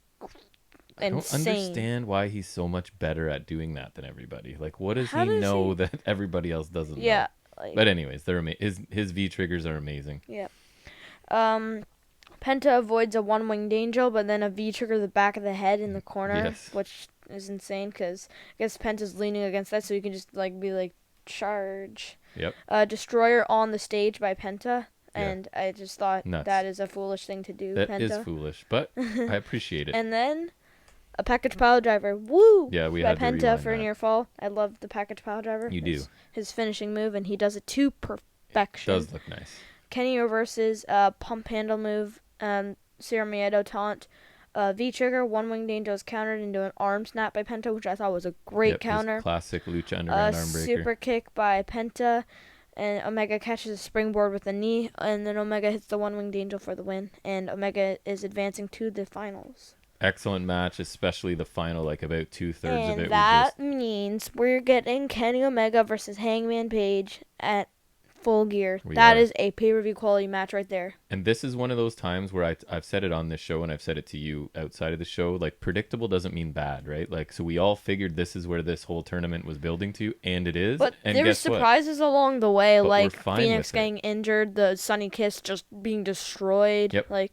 insane. I don't understand why he's so much better at doing that than everybody. Like, what does he know that everybody else doesn't know? Yeah. But anyways, they're his V-triggers are amazing. Yeah. Penta avoids a one-winged angel, but then a V-trigger to the back of the head in the corner, which is insane because I guess Penta's leaning against that, so you can just be like, charge. Yep. Destroyer on the stage by Penta, and I just thought that is a foolish thing to do. That Penta is foolish, but I appreciate it. And then A package pile driver. Woo! Yeah, we by had to Penta for a that. near fall. I love the package pile driver. You do. His finishing move, and he does it to perfection. It does look nice. Kenny reverses pump handle move, Cero Miedo taunt, V-trigger, one winged angel is countered into an arm snap by Penta, which I thought was a great counter. Classic Lucha Underground arm breaker. Super kick by Penta, and Omega catches a springboard with a knee, and then Omega hits the one winged angel for the win, and Omega is advancing to the finals. Excellent match, especially the final, like about 2/3 of it. And that means we're getting Kenny Omega versus Hangman Page at Full Gear. That is a pay-per-view quality match right there. And this is one of those times where I've said it on this show, and I've said it to you outside of the show, like, predictable doesn't mean bad, right? Like, so we all figured this is where this whole tournament was building to, and it is. But and there were surprises along the way, like Phoenix getting injured, the Sunny Kiss just being destroyed. Yep.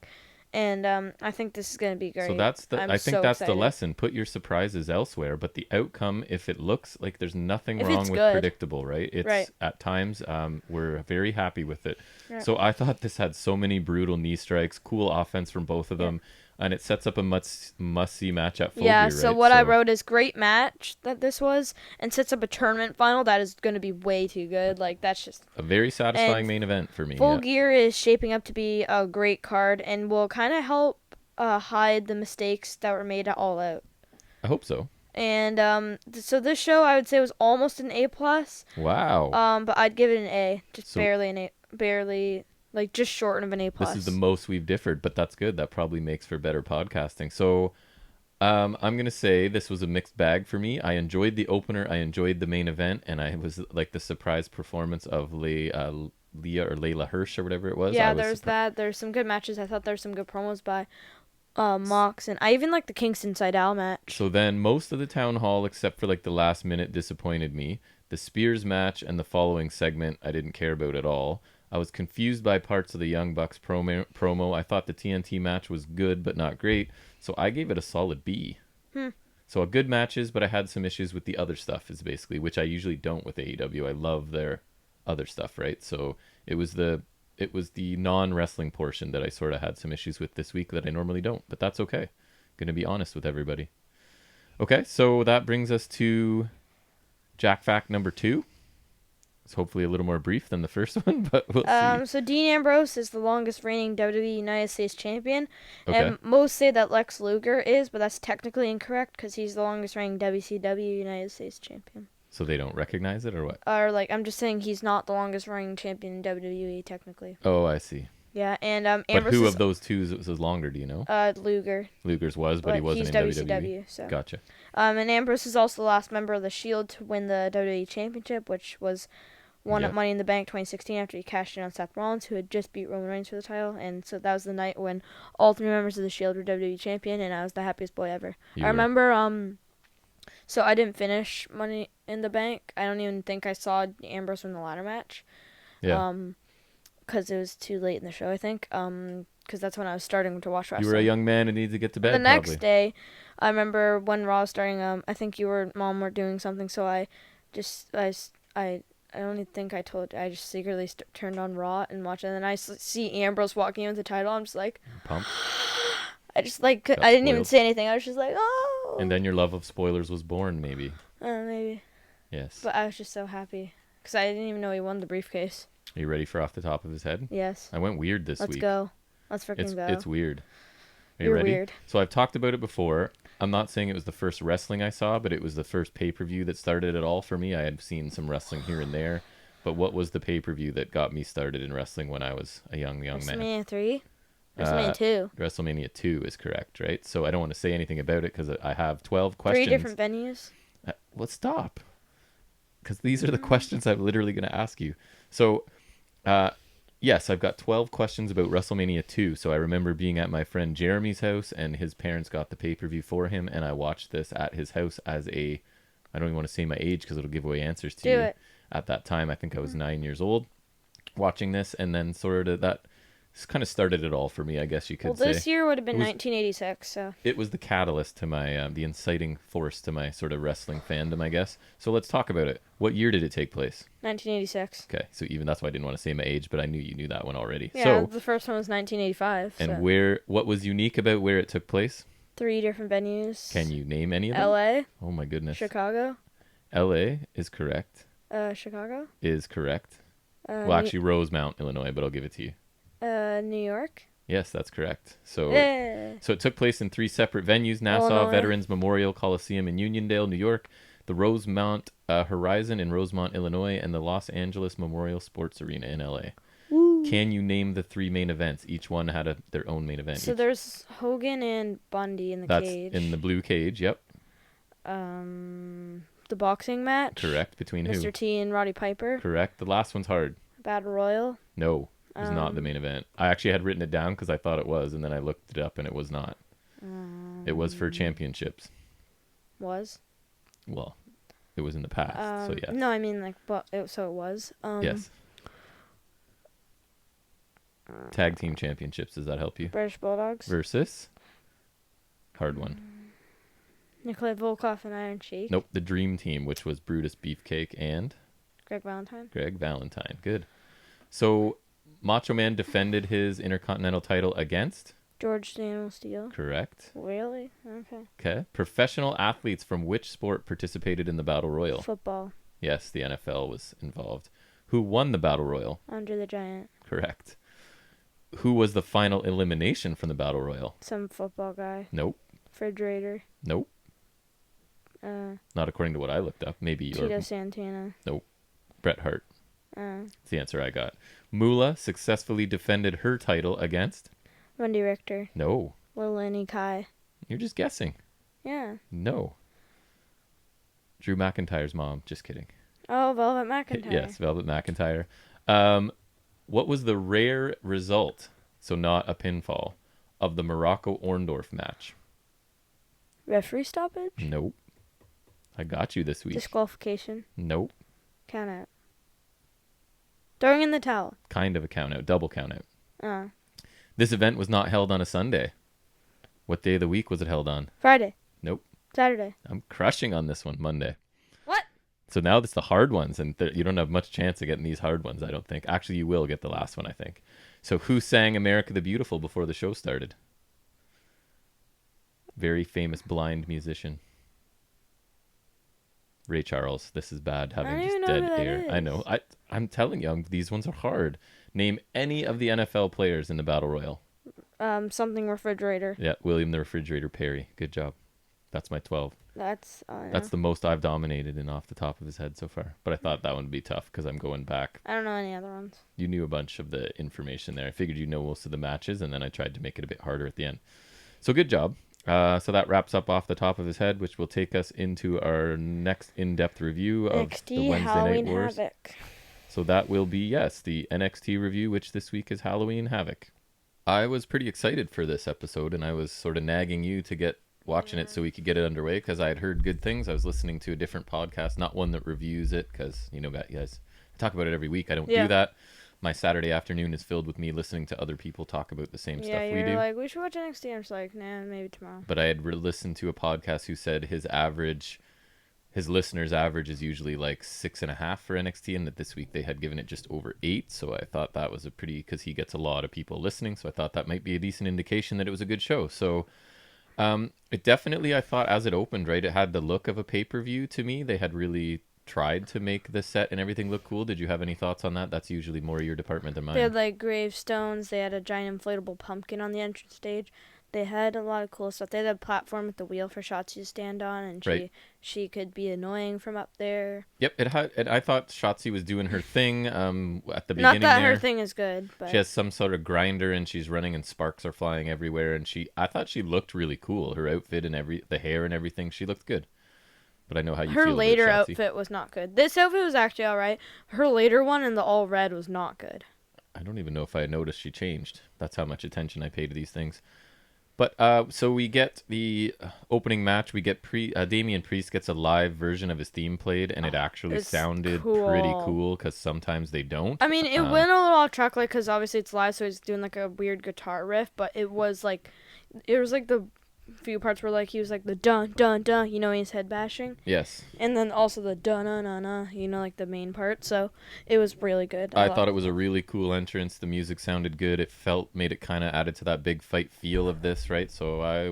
And I think this is going to be great. So that's I think that's the lesson. Put your surprises elsewhere, but the outcome, if it looks like there's nothing wrong with predictable, right? It's at times we're very happy with it. Right. So I thought this had so many brutal knee strikes, cool offense from both of them. And it sets up a must-see match at Full Gear, right? So what I wrote is great match that this was, and sets up a tournament final that is going to be way too good. Like, that's just a very satisfying main event for me. Full Gear is shaping up to be a great card and will kind of help hide the mistakes that were made at All Out. I hope so. And so this show, I would say, was almost an A+. Wow. But I'd give it an A, just barely an A, barely. Like, just short of an A+. This is the most we've differed, but that's good. That probably makes for better podcasting. So I'm going to say this was a mixed bag for me. I enjoyed the opener. I enjoyed the main event. And I was like the surprise performance of Leah or Layla Hirsch or whatever it was. Yeah, there's that. There's some good matches. I thought there were some good promos by Mox. And I even like the Kingston Seidel match. So then most of the town hall, except for like the last minute, disappointed me. The Spears match and the following segment I didn't care about at all. I was confused by parts of the Young Bucks promo. I thought the TNT match was good, but not great. So I gave it a solid B. So a good matches, but I had some issues with the other stuff, is basically, which I usually don't with AEW. I love their other stuff, right? So it was the non-wrestling portion that I sort of had some issues with this week that I normally don't, but that's okay. Gonna be honest with everybody. Okay, so that brings us to Jack Fact number 2. It's hopefully a little more brief than the first one, but we'll see. So Dean Ambrose is the longest reigning WWE United States champion. Okay. And most say that Lex Luger is, but that's technically incorrect because he's the longest reigning WCW United States champion. So they don't recognize it, or what? Or, like, I'm just saying he's not the longest reigning champion in WWE, technically. Oh, I see. Yeah, and Ambrose. But who of those two was longer, do you know? Luger. Luger's was, but he wasn't in WCW, so. Gotcha. And Ambrose is also the last member of the Shield to win the WWE Championship, which was won at Money in the Bank 2016 after he cashed in on Seth Rollins, who had just beat Roman Reigns for the title. And so that was the night when all 3 members of the Shield were WWE champion, and I was the happiest boy ever. I remember, so I didn't finish Money in the Bank. I don't even think I saw Ambrose win the ladder match. Yeah. Because it was too late in the show, I think. Because that's when I was starting to watch wrestling. You were a young man and needed to get to bed, The next day, I remember when Raw was starting, I think you or Mom were doing something, so I don't even think I told you. I just secretly turned on Raw and watched it. And then I see Ambrose walking in with the title. I'm just like, pumped. I just like, I didn't even say anything. I was just like, oh. And then your love of spoilers was born, maybe. Maybe. Yes. But I was just so happy because I didn't even know he won the briefcase. Are you ready for off the top of his head? Yes. I went weird this week. Let's go. Let's freaking go. It's weird. Are you ready? Weird. So I've talked about it before. I'm not saying it was the first wrestling I saw, but it was the first pay-per-view that started it all for me. I had seen some wrestling here and there, but what was the pay-per-view that got me started in wrestling when I was a young man? WrestleMania 3? WrestleMania 2. WrestleMania 2 is correct, right? So I don't want to say anything about it because I have 12 questions. 3 different venues? Let's stop. Because these are the questions I'm literally going to ask you. So, yes, I've got 12 questions about WrestleMania 2. So I remember being at my friend Jeremy's house, and his parents got the pay-per-view for him, and I watched this at his house as I don't even want to say my age because it'll give away answers to you. Do it. At that time, I think I was 9 years old watching this, and then sort of that kind of started it all for me, I guess you could say. Well, this year would have been 1986, so. It was the catalyst to my, the inciting force to my sort of wrestling fandom, I guess. So let's talk about it. What year did it take place? 1986. Okay, so even that's why I didn't want to say my age, but I knew you knew that one already. Yeah, so, the first one was 1985. And what was unique about where it took place? 3 different venues. Can you name any of them? L.A. Oh my goodness. Chicago. L.A. is correct. Chicago. Is correct. Well, actually, Rosemount, Illinois, but I'll give it to you. New York. Yes, that's correct. So it took place in 3 separate venues: Nassau Illinois. Veterans Memorial Coliseum in Uniondale, New York, the Rosemount Horizon in Rosemont, Illinois, and the Los Angeles Memorial Sports Arena in L.A. Woo. Can you name the 3 main events? Each one had their own main event. So there's Hogan and Bundy in the cage. That's in the blue cage, yep. The boxing match. Correct. Between who? Mr. T and Roddy Piper. Correct. The last one's hard. Battle Royal. No, it was not the main event. I actually had written it down because I thought it was, and then I looked it up, and it was not. It was for championships. Was? Well, it was in the past, so yeah. No, I mean, so it was. Yes. Tag team championships, does that help you? British Bulldogs. Versus? Hard one. Nikolai Volkov and Iron Sheik. Nope, the Dream Team, which was Brutus Beefcake and? Greg Valentine. Greg Valentine, good. So, Macho Man defended his Intercontinental title against? George Daniel Steele. Correct. Really? Okay. Okay. Professional athletes from which sport participated in the Battle Royal? Football. Yes, the NFL was involved. Who won the Battle Royal? Andre the Giant. Correct. Who was the final elimination from the Battle Royal? Some football guy. Nope. Refrigerator. Nope. Not according to what I looked up. Maybe Tito Santana. Nope. Bret Hart. That's the answer I got. Moolah successfully defended her title against? Wendy Richter. No. Lil Annie Kai. You're just guessing. Yeah. No. Drew McIntyre's mom. Just kidding. Oh, Velvet McIntyre. Yes, Velvet McIntyre. What was the rare result, so not a pinfall, of the Morocco-Orndorff match? Referee stoppage? Nope. I got you this week. Disqualification? Nope. Count out. Throwing in the towel? Kind of a count out. Double count out. This event was not held on a Sunday. What day of the week was it held on? Friday. Nope. Saturday. I'm crushing on this one. Monday. What? So now it's the hard ones, and you don't have much chance of getting these hard ones, I don't think. Actually, you will get the last one, I think. So who sang America the Beautiful before the show started? Very famous blind musician. Ray Charles. This is bad having just dead air. I know. I'm telling you, these ones are hard. Name any of the NFL players in the Battle Royal. Something refrigerator. Yeah, William the Refrigerator Perry. Good job. That's my 12. That's the most I've dominated in off the top of his head so far. But I thought that one would be tough because I'm going back. I don't know any other ones. You knew a bunch of the information there. I figured you know most of the matches, and then I tried to make it a bit harder at the end. So good job. So that wraps up off the top of his head, which will take us into our next in-depth review of NXT the Wednesday Halloween Night Wars. Havoc. So that will be, yes, the NXT review, which this week is Halloween Havoc. I was pretty excited for this episode, and I was sort of nagging you to get watching it so we could get it underway because I had heard good things. I was listening to a different podcast, not one that reviews it, because, you know, guys, I talk about it every week. I don't do that. My Saturday afternoon is filled with me listening to other people talk about the same stuff we do. Yeah, like, we should watch NXT. I'm just like, nah, maybe tomorrow. But I had listened to a podcast who said his listeners' average is usually like 6.5 for NXT, and that this week they had given it just over 8. So I thought that was because he gets a lot of people listening. So I thought that might be a decent indication that it was a good show. So it definitely, I thought, as it opened, right, it had the look of a pay-per-view to me. They had really tried to make the set and everything look cool. Did you have any thoughts on that? That's usually more your department than mine. They had like gravestones. They had a giant inflatable pumpkin on the entrance stage. They had a lot of cool stuff. They had a platform with the wheel for Shotzi to stand on, and she could be annoying from up there. Yep, it had. And I thought Shotzi was doing her thing at the beginning. Not that her thing is good, but she has some sort of grinder, and she's running, and sparks are flying everywhere. And I thought she looked really cool. Her outfit and the hair and everything, she looked good. But I know how you feel about Shotzi. Her later outfit was not good. This outfit was actually all right. Her later one in the all red was not good. I don't even know if I noticed she changed. That's how much attention I pay to these things. But so we get the opening match. We get Damian Priest gets a live version of his theme played, and it actually sounded pretty cool because sometimes they don't. I mean, it went a little off track, because obviously it's live, so he's doing like a weird guitar riff. But it was like the few parts where like he was like the dun dun dun, you know, his head bashing. Yes. And then also the dun na na na, you know, like the main part. So it was really good. I thought it was a really cool entrance. The music sounded good. It made it kind of added to that big fight feel of this, right? So I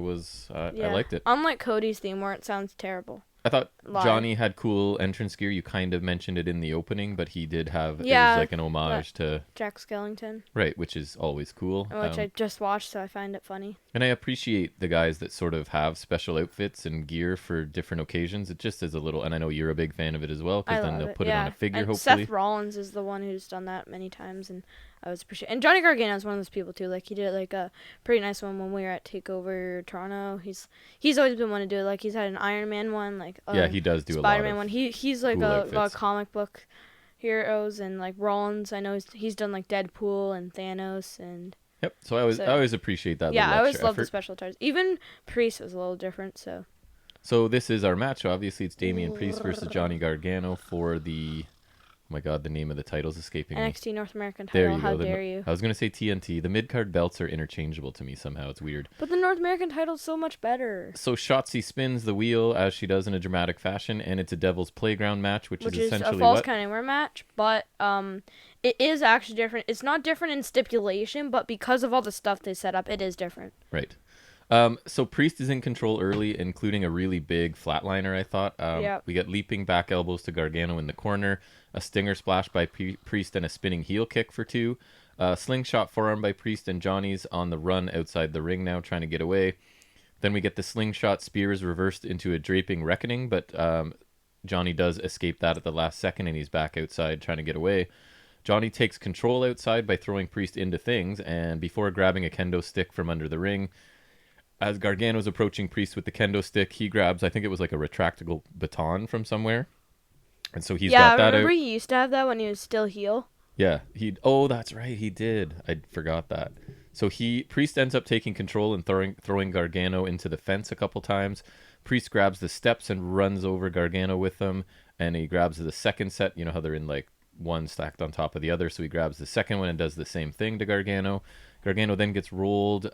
liked it. Unlike Cody's theme where it sounds terrible. I thought Johnny had cool entrance gear. You kind of mentioned it in the opening, but he did have, it was like an homage to Jack Skellington. Right, which is always cool. Which I just watched, so I find it funny. And I appreciate the guys that sort of have special outfits and gear for different occasions. It just is a little, and I know you're a big fan of it as well, because then they'll put it on a figure, and hopefully. Seth Rollins is the one who's done that many times, and I was appreciating. And Johnny Gargano is one of those people too. Like he did like a pretty nice one when we were at Takeover Toronto. He's always been one to do it. Like he's had an Iron Man one, like he does do Spider-Man a lot of one. He's like a lot of comic book heroes, and like Rollins. I know he's done like Deadpool and Thanos and. Yep. So I always appreciate that. Yeah, I always love effort. The special touches. Even Priest was a little different. So this is our match. Obviously, it's Damian Priest versus Johnny Gargano for the. Oh my God, the name of the title's escaping me. NXT North American title. There you go. Dare you? I was going to say TNT. The mid-card belts are interchangeable to me somehow. It's weird. But the North American title's so much better. So Shotzi spins the wheel as she does in a dramatic fashion, and it's a Devil's Playground match, which is essentially a Falls Count Anywhere match. But it is actually different. It's not different in stipulation, but because of all the stuff they set up, it is different. Right. So Priest is in control early, including a really big flatliner, I thought. We get leaping back elbows to Gargano in the corner, a stinger splash by Priest, and a spinning heel kick for 2. Slingshot forearm by Priest, and Johnny's on the run outside the ring now, trying to get away. Then we get the slingshot spears reversed into a draping reckoning, but Johnny does escape that at the last second, and he's back outside trying to get away. Johnny takes control outside by throwing Priest into things, and before grabbing a kendo stick from under the ring, as Gargano's approaching Priest with the kendo stick, he grabs, I think it was like a retractable baton from somewhere. And so he's got that out. Yeah, remember he used to have that when he was still heel? Yeah, that's right, he did. I forgot that. So Priest ends up taking control and throwing Gargano into the fence a couple times. Priest grabs the steps and runs over Gargano with them, and he grabs the second set. You know how they're in like one stacked on top of the other, so he grabs the second one and does the same thing to Gargano. Gargano then gets rolled.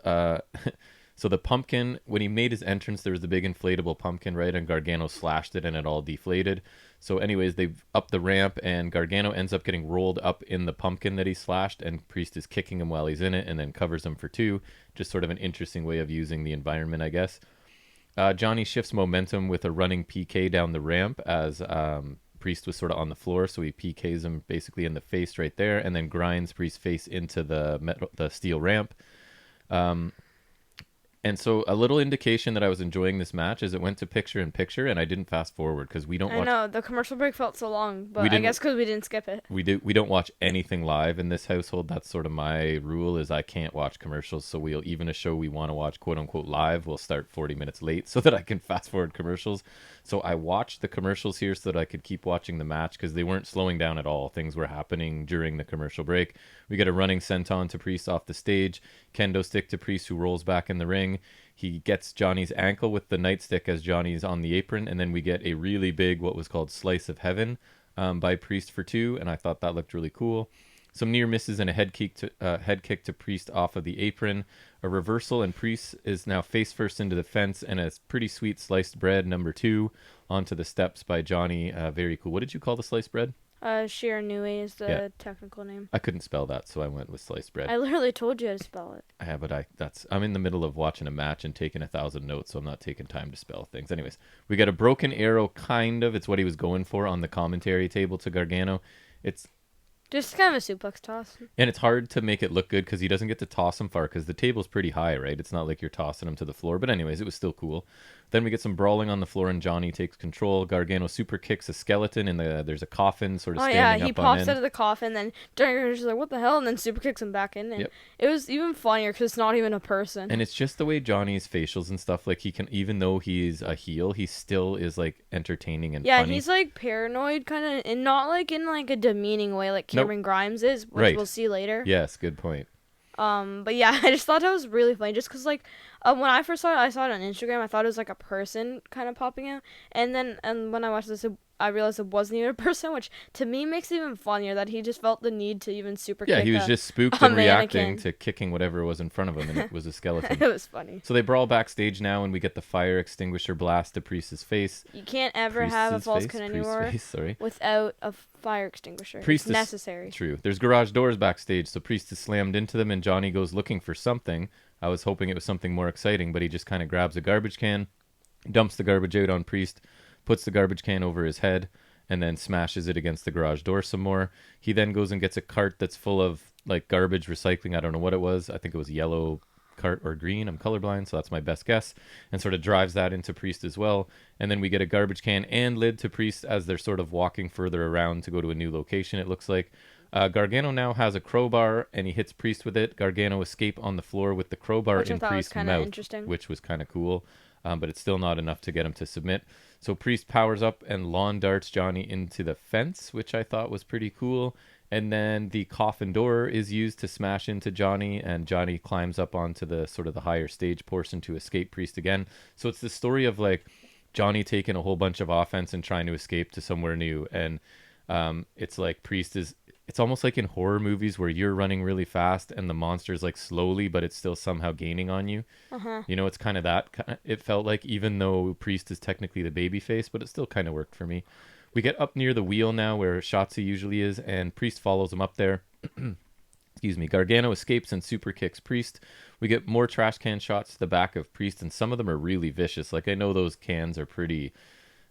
So the pumpkin, when he made his entrance, there was the big inflatable pumpkin, right? And Gargano slashed it and it all deflated. So anyways, they've upped the ramp and Gargano ends up getting rolled up in the pumpkin that he slashed, and Priest is kicking him while he's in it and then covers him for 2. Just sort of an interesting way of using the environment, I guess. Johnny shifts momentum with a running PK down the ramp as Priest was sort of on the floor. So he PKs him basically in the face right there and then grinds Priest's face into the steel ramp. And so a little indication that I was enjoying this match is it went to picture-in-picture, and I didn't fast forward because we don't watch... I know, the commercial break felt so long, but I guess because we didn't skip it. We don't watch anything live in this household. That's sort of my rule, is I can't watch commercials, so even a show we want to watch quote-unquote live, we'll start 40 minutes late so that I can fast-forward commercials. So I watched the commercials here so that I could keep watching the match because they weren't slowing down at all. Things were happening during the commercial break. We get a running senton to Priest off the stage, kendo stick to Priest, who rolls back in the ring. He gets Johnny's ankle with the nightstick as Johnny's on the apron, and then we get a really big, what was called Slice of Heaven by Priest for 2, and I thought that looked really cool. Some near misses and a head kick to Priest off of the apron. A reversal, and Priest is now face first into the fence, and a pretty sweet sliced bread, number 2, onto the steps by Johnny. Very cool. What did you call the sliced bread? Shiranui is the technical name. I couldn't spell that, so I went with sliced bread. I literally told you how to spell it. Yeah, but I'm in the middle of watching a match and taking 1,000 notes, so I'm not taking time to spell things. Anyways, we got a broken arrow, kind of. It's what he was going for on the commentary table to Gargano. It's just kind of a suplex toss. And it's hard to make it look good because he doesn't get to toss him far because the table's pretty high, right? It's not like you're tossing him to the floor. But anyways, it was still cool. Then we get some brawling on the floor and Johnny takes control. Gargano super kicks a skeleton and there's a coffin sort of standing up on end. Oh yeah, he pops out of the coffin, then Gargano's just like, what the hell? And then super kicks him back in. And It was even funnier because it's not even a person. And it's just the way Johnny's facials and stuff, like he can, even though he's a heel, he still is like entertaining and funny. Yeah, and he's like paranoid kind of, and not like in like a demeaning way like Cameron Grimes is, which we'll see later. Yes, good point. But yeah, I just thought that was really funny just because like When I first saw it on Instagram. I thought it was like a person kind of popping out, and when I watched this, I realized it wasn't even a person, which to me makes it even funnier that he just felt the need to even super kick. Yeah, he was just spooked and reacting to kicking whatever was in front of him, and it was a skeleton. It was funny. So they brawl backstage now, and we get the fire extinguisher blast to Priest's face. You can't ever have a false count anymore without a fire extinguisher. It's necessary. True. There's garage doors backstage, so Priest is slammed into them, and Johnny goes looking for something. I was hoping it was something more exciting, but he just kind of grabs a garbage can, dumps the garbage out on Priest, puts the garbage can over his head, and then smashes it against the garage door some more. He then goes and gets a cart that's full of like garbage recycling. I don't know what it was. I think it was yellow cart or green. I'm colorblind, so that's my best guess. And sort of drives that into Priest as well. And then we get a garbage can and lid to Priest as they're sort of walking further around to go to a new location, it looks like. Gargano now has a crowbar, and he hits Priest with it. Gargano escape on the floor with the crowbar in Priest's mouth, which was kind of cool. But it's still not enough to get him to submit. So Priest powers up and lawn darts Johnny into the fence, which I thought was pretty cool. And then the coffin door is used to smash into Johnny, and Johnny climbs up onto the sort of the higher stage portion to escape Priest again. So it's the story of like Johnny taking a whole bunch of offense and trying to escape to somewhere new. And it's like Priest is... It's almost like in horror movies where you're running really fast and the monster's like slowly, but it's still somehow gaining on you. You know, it's kind of that. It felt like, even though Priest is technically the baby face, but it still kind of worked for me. We get up near the wheel now where Shotzi usually is, and Priest follows him up there. Excuse me. Gargano escapes and super kicks Priest. We get more trash can shots to the back of Priest, and some of them are really vicious. Like, I know those cans are pretty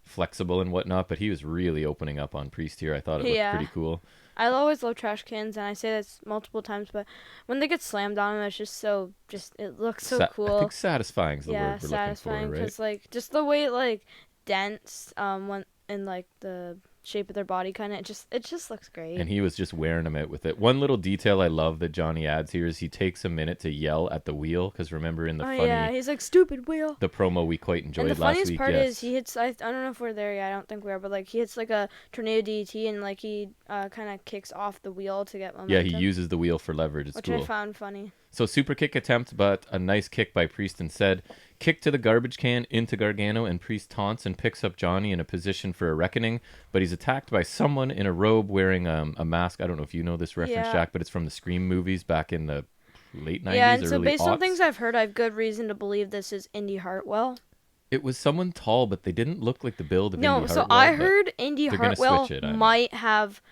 flexible and whatnot, but he was really opening up on Priest here. I thought it looked pretty cool. I always love trash cans, and I say this multiple times, but when they get slammed on them, it's just it looks so cool. I think satisfying is the word we're looking for, right? Yeah, satisfying, because like just the way it like dents when in like the shape of their body, kind of it just looks great. And he was just wearing them out with it. One little detail I love that Johnny adds here is he takes a minute to yell at the wheel, because remember in the he's like, stupid wheel, the promo we quite enjoyed last week. And the funniest part is he hits, I don't know if we're there yet, I don't think we are, but like he hits like a tornado DDT, and like he kind of kicks off the wheel to get momentum. Yeah, he uses the wheel for leverage. It's cool. Which I found funny. So super kick attempt, but a nice kick by Priest instead. Kick to the garbage can into Gargano, and Priest taunts and picks up Johnny in a position for a reckoning, but he's attacked by someone in a robe wearing a mask. I don't know if you know this reference, Jack, but it's from the Scream movies back in the late 90s, yeah, and so early based on aughts. things I've heard, I have good reason to believe this is Indy Hartwell. It was someone tall, but they didn't look like the build of Indy Hartwell. No, so I heard Indy Hartwell might have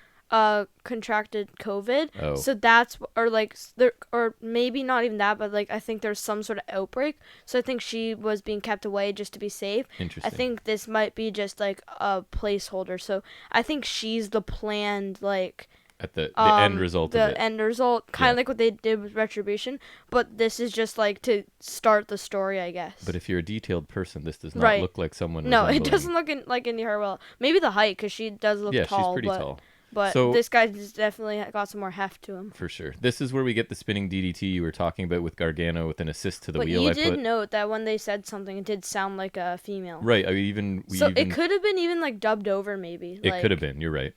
contracted COVID, so that's or maybe not even that, but like I think there's some sort of outbreak, so I think she was being kept away just to be safe. Interesting. I think this might be just like a placeholder, so I think she's the planned like at the end result of it. The end result, kind of like what they did with Retribution, but this is just like to start the story, I guess. But if you're a detailed person, this does not look like someone. No, it doesn't look like Indy Hartwell. Maybe the height, because she does look tall. Yeah, she's pretty tall. But this guy's definitely got some more heft to him. For sure. This is where we get the spinning DDT you were talking about with Gargano with an assist to the wheel. But you did note that when they said something, it did sound like a female. Right. It could have been even like dubbed over, maybe. It could have been. You're right.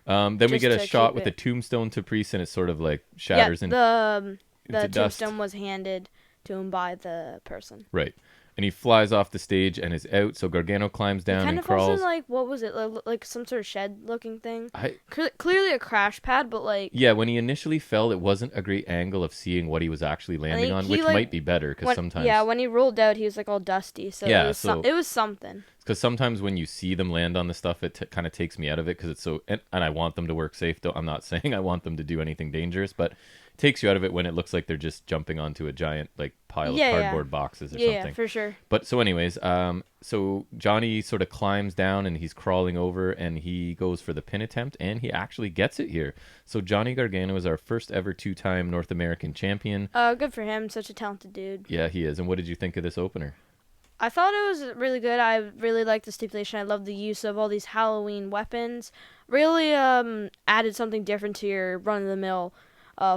Then we get a shot with a tombstone to Priest, and it sort of like shatters into the tombstone was handed to him by the person. Right. And he flies off the stage and is out. So Gargano climbs down and crawls. Kind of falls in like, what was it? Like some sort of shed-looking thing? Clearly a crash pad, but like... Yeah, when he initially fell, it wasn't a great angle of seeing what he was actually landing on, which might be better, because sometimes... Yeah, when he rolled out, he was like all dusty, so it was something. Because sometimes when you see them land on the stuff, it kind of takes me out of it, because it's so... And I want them to work safe, though. I'm not saying I want them to do anything dangerous, but... takes you out of it when it looks like they're just jumping onto a giant like pile of cardboard boxes or something. Yeah, for sure. But so anyways, so Johnny sort of climbs down and he's crawling over and he goes for the pin attempt and he actually gets it here. So Johnny Gargano is our first ever 2-time North American champion. Good for him. Such a talented dude. Yeah, he is. And what did you think of this opener? I thought it was really good. I really liked the stipulation. I love the use of all these Halloween weapons. Really added something different to your run-of-the-mill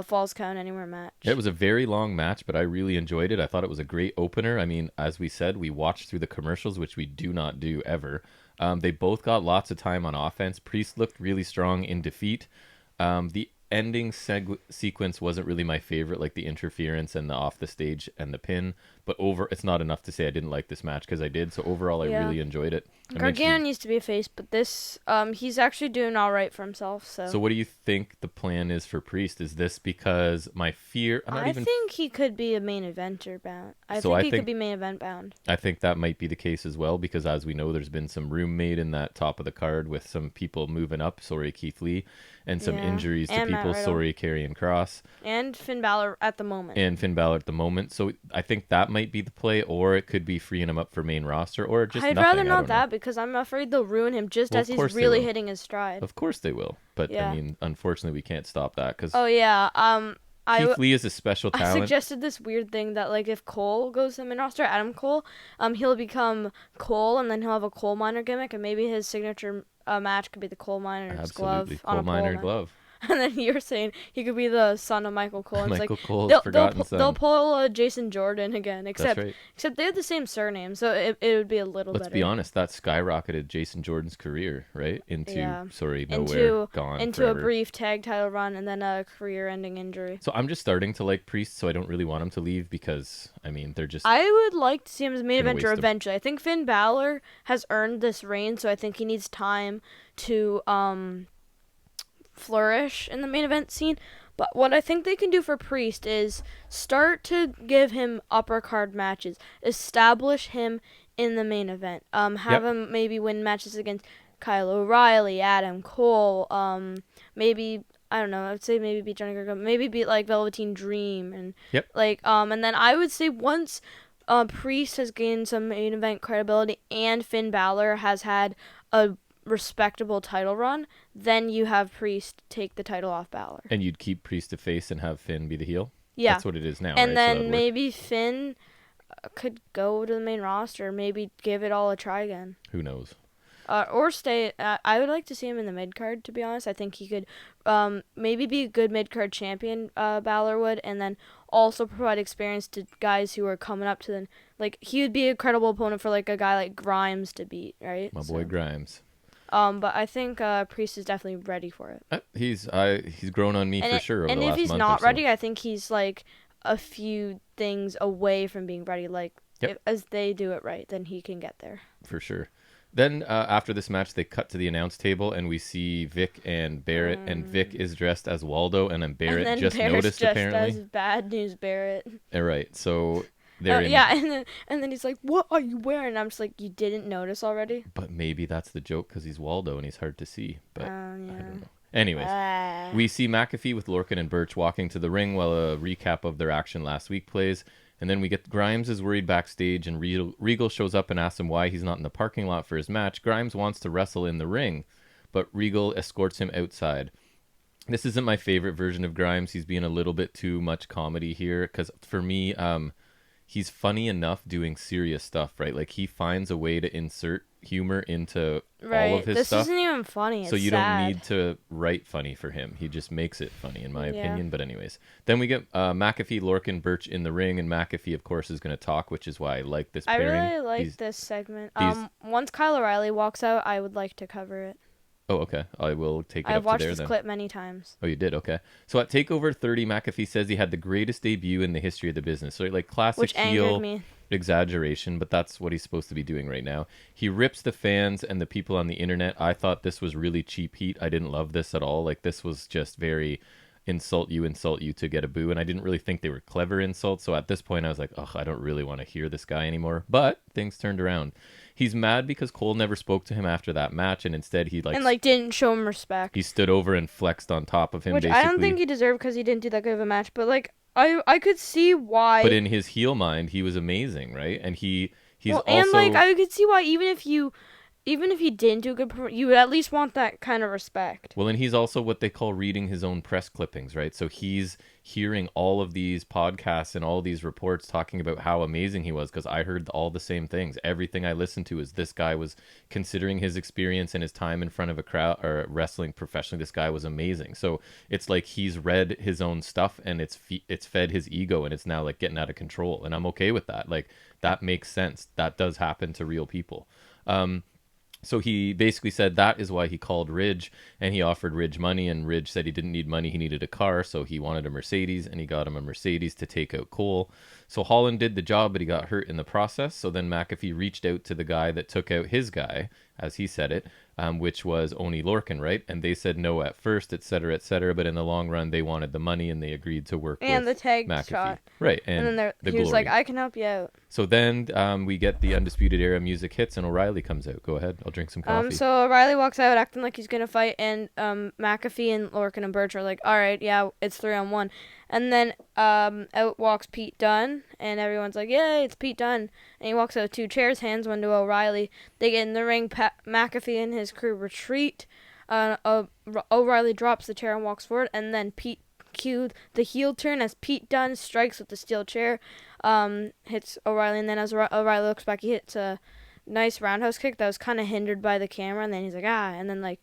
Falls Count Anywhere match. It was a very long match, but I really enjoyed it. I thought it was a great opener. I mean, as we said, we watched through the commercials, which we do not do ever. They both got lots of time on offense. Priest looked really strong in defeat. The ending sequence wasn't really my favorite, like the interference and the off the stage and the pin, But it's not enough to say I didn't like this match, because I did. So overall, I really enjoyed it. Gargano needs to be a face, but this, he's actually doing all right for himself. So what do you think the plan is for Priest? Is this because my fear? I think he could be a main eventer bound. I think he could be main event bound. I think that might be the case as well, because as we know, there's been some room made in that top of the card with some people moving up. Sorry, Keith Lee, and some injuries to people. Sorry, Karrion Kross. And Finn Balor at the moment. So I think that might be the play, or it could be freeing him up for main roster, or just I'd rather not that, because I'm afraid they'll ruin him just as he's really hitting his stride. Of course they will. But, I mean, unfortunately, we can't stop that. Cause Keith Lee is a special talent. I suggested this weird thing that, like, if Cole goes to the main roster, Adam Cole, he'll become Cole, and then he'll have a coal miner gimmick, and maybe his signature match could be the coal miner's glove on a coal miner glove. And then you're saying he could be the son of Michael Cole. And Michael Cole's forgotten son. They'll pull Jason Jordan again, except they have the same surname, so it would be a little better. Let's be honest, that skyrocketed Jason Jordan's career, right? Into a brief tag title run, and then a career-ending injury. So I'm just starting to like Priest, so I don't really want him to leave, because I mean they're just. I would like to see him as main eventer eventually. I think Finn Balor has earned this reign, so I think he needs time to flourish in the main event scene. But what I think they can do for Priest is start to give him upper card matches, establish him in the main event, have him maybe win matches against Kyle O'Reilly, Adam Cole, maybe, I don't know, I would say maybe beat Johnny Gargano, maybe beat like Velveteen Dream, and and then I would say once Priest has gained some main event credibility and Finn Balor has had a respectable title run, then you have Priest take the title off Balor. And you'd keep Priest to face and have Finn be the heel? Yeah. That's what it is now, and then maybe Finn could go to the main roster, maybe give it all a try again. Who knows? Or stay. I would like to see him in the mid card, to be honest. I think he could maybe be a good mid card champion, Balor would, and then also provide experience to guys who are coming up to them. Like, he would be a credible opponent for like a guy like Grimes to beat, right? My boy Grimes. But I think Priest is definitely ready for it. He's grown on me for sure over the last month. And if he's not ready, I think he's like a few things away from being ready. Like, as they do it right, then he can get there. For sure. Then after this match, they cut to the announce table, and we see Vic and Barrett, and Vic is dressed as Waldo, and then Barrett noticed apparently. As Bad News Barrett. All right, so. And then he's like, "What are you wearing?" And I'm just like, "You didn't notice already?" But maybe that's the joke, because he's Waldo and he's hard to see. But I don't know. Anyways, we see McAfee with Lorcan and Birch walking to the ring while a recap of their action last week plays. And then we get Grimes is worried backstage, and Regal shows up and asks him why he's not in the parking lot for his match. Grimes wants to wrestle in the ring, but Regal escorts him outside. This isn't my favorite version of Grimes. He's being a little bit too much comedy here, because for me, he's funny enough doing serious stuff, right? Like, he finds a way to insert humor into all of his stuff. This isn't even funny. It's so you sad. don't need to write funny for him. He just makes it funny, in my opinion. But anyways, then we get McAfee, Lorcan, Birch in the ring, and McAfee, of course, is going to talk, which is why I like this pairing. I really like this segment. Once Kyle O'Reilly walks out, I would like to cover it. Oh, okay. I will take it up to there then. I've watched this clip many times. Oh, you did? Okay. So at TakeOver 30, McAfee says he had the greatest debut in the history of the business. So like classic heel exaggeration, but that's what he's supposed to be doing right now. He rips the fans and the people on the internet. I thought this was really cheap heat. I didn't love this at all. Like, this was just very insult you to get a boo. And I didn't really think they were clever insults. So at this point, I was like, I don't really want to hear this guy anymore. But things turned around. He's mad because Cole never spoke to him after that match, and instead he didn't show him respect. He stood over and flexed on top of him, which basically. I don't think he deserved, because he didn't do that good of a match. But like, I could see why. But in his heel mind, he was amazing, right? And he's also. And like, I could see why even if he didn't do a good performance, you would at least want that kind of respect. Well, and he's also what they call reading his own press clippings, right? So he's hearing all of these podcasts and all these reports talking about how amazing he was, because I heard all the same things. Everything I listened to is this guy was, considering his experience and his time in front of a crowd or wrestling professionally, this guy was amazing. So it's like he's read his own stuff, and it's fed his ego, and it's now like getting out of control. And I'm okay with that. Like, that makes sense. That does happen to real people. So he basically said that is why he called Ridge, and he offered Ridge money, and Ridge said he didn't need money, he needed a car, so he wanted a Mercedes, and he got him a Mercedes to take out Cole. So Holland did the job, but he got hurt in the process. So then McAfee reached out to the guy that took out his guy, as he said it, which was Oney Lorcan, right? And they said no at first, et cetera, but in the long run, they wanted the money and they agreed to work with the tag McAfee. shot. Right, and then he was like, I can help you out. So then we get the Undisputed Era music hits and O'Reilly comes out. Go ahead, I'll drink some coffee. So O'Reilly walks out acting like he's going to fight, and McAfee and Lorcan and Birch are like, all right, yeah, it's 3-on-1. And then out walks Pete Dunne, and everyone's like, yay, it's Pete Dunne. And he walks out with 2 chairs, hands one to O'Reilly. They get in the ring, McAfee and his crew retreat. O'Reilly drops the chair and walks forward, and then Pete cued the heel turn as Pete Dunne strikes with the steel chair, hits O'Reilly, and then as O'Reilly looks back, he hits a nice roundhouse kick that was kind of hindered by the camera, and then he's like, and then like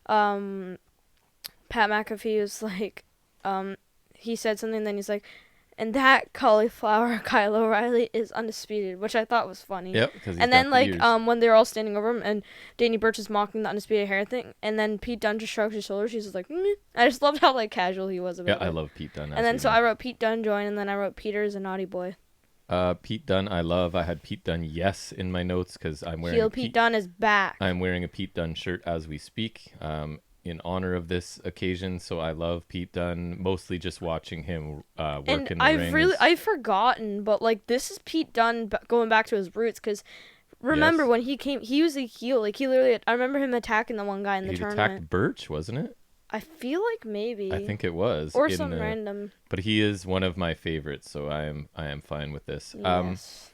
Pat McAfee was like, he said something, and then he's like, and that cauliflower Kyle O'Reilly is undisputed, which I thought was funny. Yep. And then like when they're all standing over him, and Danny Burch is mocking the undisputed hair thing, and then Pete Dunne just shrugs his shoulders. He's just like, I just loved how like casual he was about it. Yeah, I love Pete Dunne. And then so I wrote Pete Dunne join, and then I wrote Peter is a naughty boy. Pete Dunne, I love. I had Pete Dunne yes in my notes because I'm wearing. Heel Pete Dunne is back. I'm wearing a Pete Dunne shirt as we speak. In honor of this occasion, so I love Pete Dunne. Mostly just watching him work in the ring. I've forgotten, but like this is Pete Dunne going back to his roots, because remember when he came, he was a heel. Like he literally, I remember him attacking the one guy in the tournament. He attacked Birch, wasn't it? I feel like maybe. I think it was. Or something random. But he is one of my favorites, so I am fine with this. Yes.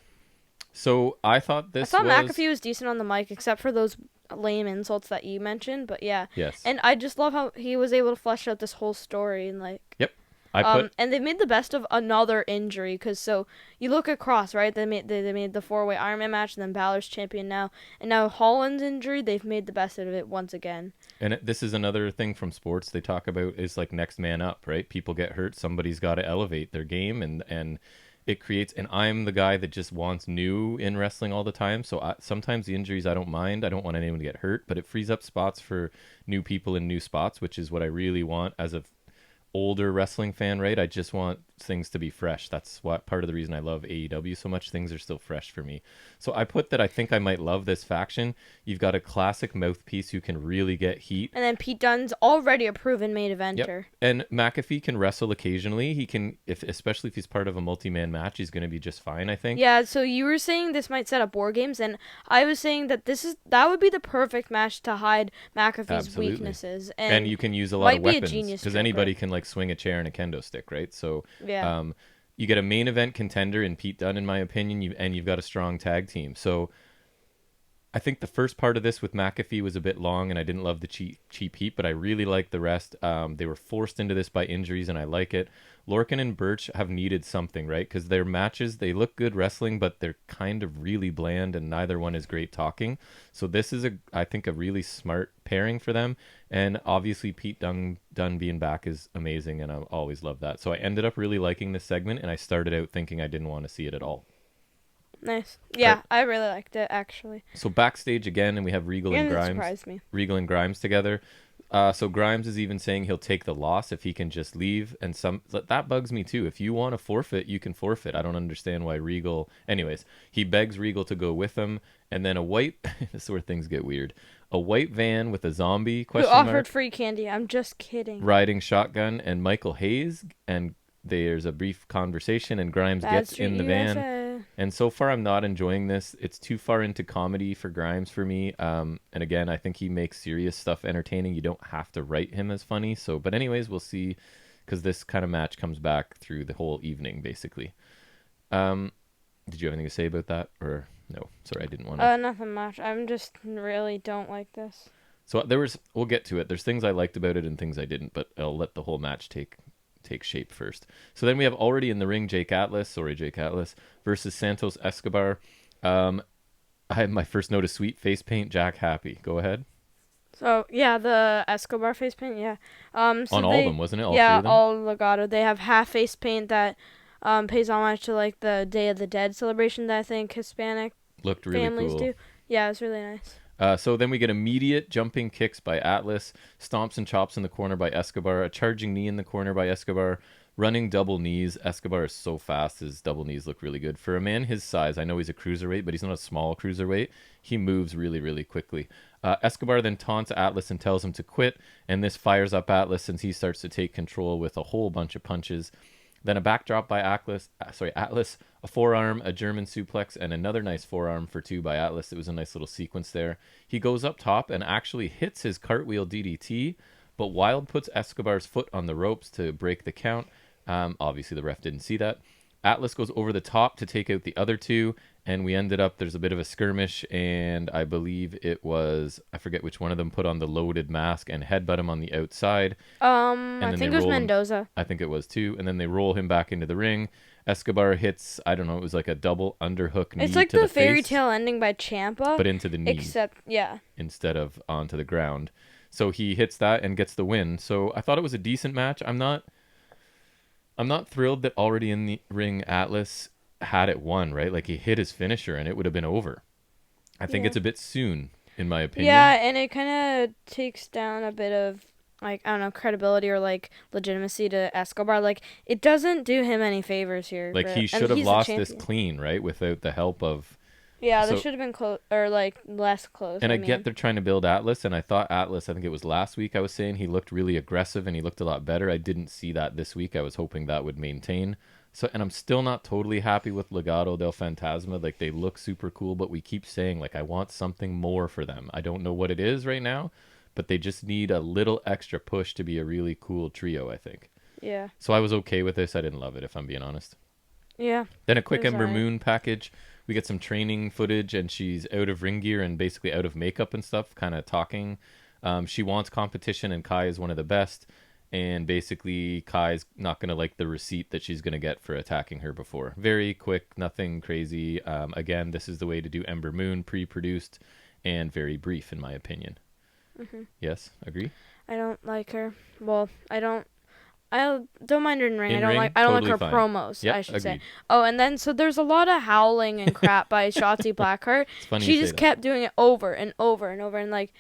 So I thought McAfee was decent on the mic, except for those lame insults that you mentioned, but yeah. Yes. And I just love how he was able to flesh out this whole story, and like. Yep. And they made the best of another injury, because so you look across, right? They made the 4-way Iron Man match, and then Balor's champion now, and now Holland's injury. They've made the best out of it once again. And this is another thing from sports they talk about is like next man up, right? People get hurt, somebody's got to elevate their game, and it creates. And I'm the guy that just wants new in wrestling all the time. So sometimes the injuries I don't mind. I don't want anyone to get hurt, but it frees up spots for new people in new spots, which is what I really want as a older wrestling fan, right? I just want things to be fresh. That's what part of the reason I love AEW so much. Things are still fresh for me. So I put that I think I might love this faction. You've got a classic mouthpiece who can really get heat. And then Pete Dunne's already a proven main eventer. Yep. And McAfee can wrestle occasionally. He can, especially if he's part of a multi-man match, he's going to be just fine, I think. Yeah, so you were saying this might set up war games, and I was saying that that would be the perfect match to hide McAfee's weaknesses. And you can use a lot of weapons, because anybody right? can like swing a chair and a kendo stick, right? So yeah. You get a main event contender in Pete Dunne, in my opinion, and you've got a strong tag team. So I think the first part of this with McAfee was a bit long, and I didn't love the cheap heat, but I really liked the rest. They were forced into this by injuries, and I like it. Lorcan and Birch have needed something, right? Because their matches, they look good wrestling, but they're kind of really bland, and neither one is great talking. So this is, I think, a really smart pairing for them. And obviously, Pete Dunne being back is amazing, and I always love that. So I ended up really liking this segment, and I started out thinking I didn't want to see it at all. Nice. Yeah, right. I really liked it, actually. So backstage again, and we have Regal and Grimes. Surprised me. Regal and Grimes together. So Grimes is even saying he'll take the loss if he can just leave. And that bugs me too. If you want to forfeit, you can forfeit. I don't understand why Regal... Anyways, he begs Regal to go with him. And then this is where things get weird. A white van with a zombie, who offered free candy. I'm just kidding. Riding shotgun, and Michael Hayes. And there's a brief conversation, and Grimes gets in the van. And so far, I'm not enjoying this. It's too far into comedy for Grimes for me. And again, I think he makes serious stuff entertaining. You don't have to write him as funny. But anyways, we'll see, because this kind of match comes back through the whole evening, basically. Did you have anything to say about that, or no? Sorry, I didn't want to. Nothing much. I'm just really don't like this. So we'll get to it. There's things I liked about it and things I didn't, but I'll let the whole match take shape first. So then we have already in the ring Jake Atlas versus Santos Escobar. I had my first note of sweet face paint, Jack Happy. Go ahead. So yeah, the Escobar face paint, yeah. On all of them, wasn't it? All yeah, three of them? all Legato. They have half face paint that pays homage to like the Day of the Dead celebration that I think Hispanic looked really families cool. do. Yeah, it was really nice. So then we get immediate jumping kicks by Atlas, stomps and chops in the corner by Escobar, a charging knee in the corner by Escobar, running double knees. Escobar is so fast. His double knees look really good. For a man his size, I know he's a cruiserweight, but he's not a small cruiserweight. He moves really, really quickly. Escobar then taunts Atlas and tells him to quit, and this fires up Atlas since he starts to take control with a whole bunch of punches. Then a backdrop by Atlas, a forearm, a German suplex, and another nice forearm for 2 by Atlas. It was a nice little sequence there. He goes up top and actually hits his cartwheel DDT, but Wild puts Escobar's foot on the ropes to break the count. Obviously, the ref didn't see that. Atlas goes over the top to take out the other 2, and we ended up, there's a bit of a skirmish, and I believe it was, I forget which one of them put on the loaded mask and headbutt him on the outside. I think it was Mendoza. I think it was too. And then they roll him back into the ring. Escobar hits, I don't know, it was like a double underhook knee to the face. It's like the fairy tale ending by Ciampa. But into the knee. Instead of onto the ground. So he hits that and gets the win. So I thought it was a decent match. I'm not thrilled that already in the ring Atlas had it won, right? Like he hit his finisher and it would have been over. I think it's a bit soon, in my opinion. Yeah, and it kind of takes down a bit of, like, I don't know, credibility or, like, legitimacy to Escobar. Like, it doesn't do him any favors here. Like, he should have lost this clean, right? Without the help of... Yeah, there should have been close, or, like, less close. And I get they're trying to build Atlas, and I thought Atlas, I think it was last week I was saying, he looked really aggressive and he looked a lot better. I didn't see that this week. I was hoping that would maintain. So, and I'm still not totally happy with Legado del Fantasma. Like, they look super cool, but we keep saying, like, I want something more for them. I don't know what it is right now, but they just need a little extra push to be a really cool trio, I think. Yeah. So I was okay with this. I didn't love it, if I'm being honest. Yeah. Then a quick Ember Moon package. We get some training footage, and she's out of ring gear and basically out of makeup and stuff, kind of talking. She wants competition, and Kai is one of the best. And basically, Kai's not going to like the receipt that she's going to get for attacking her before. Very quick, nothing crazy. Again, this is the way to do Ember Moon, pre-produced, and very brief, in my opinion. Mm-hmm. Yes, agree? I don't like her. Well, I don't mind her in ring. I don't like her fine. promos, Yep, I should say. agreed. Oh, and then so there's a lot of howling and crap by Shotzi Blackheart. It's funny she just kept doing it over and over and over, and like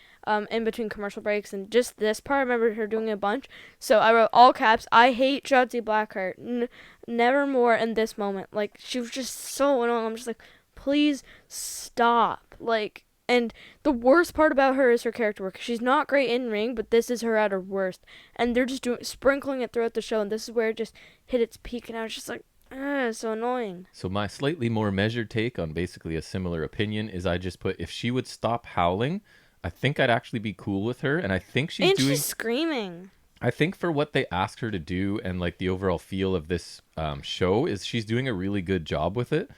in between commercial breaks, and just this part I remember her doing it a bunch. So I wrote all caps, I hate Shotzi Blackheart. Never more in this moment. Like, she was just so annoying. I'm just like, please stop. Like, and the worst part about her is her character work. She's not great in ring, but this is her at her worst. And they're just sprinkling it throughout the show, and this is where it just hit its peak, and I was just like, it's so annoying. So my slightly more measured take on basically a similar opinion is I just put, if she would stop howling, I think I'd actually be cool with her, and I think she's screaming. I think for what they asked her to do and like the overall feel of this show is she's doing a really good job with it.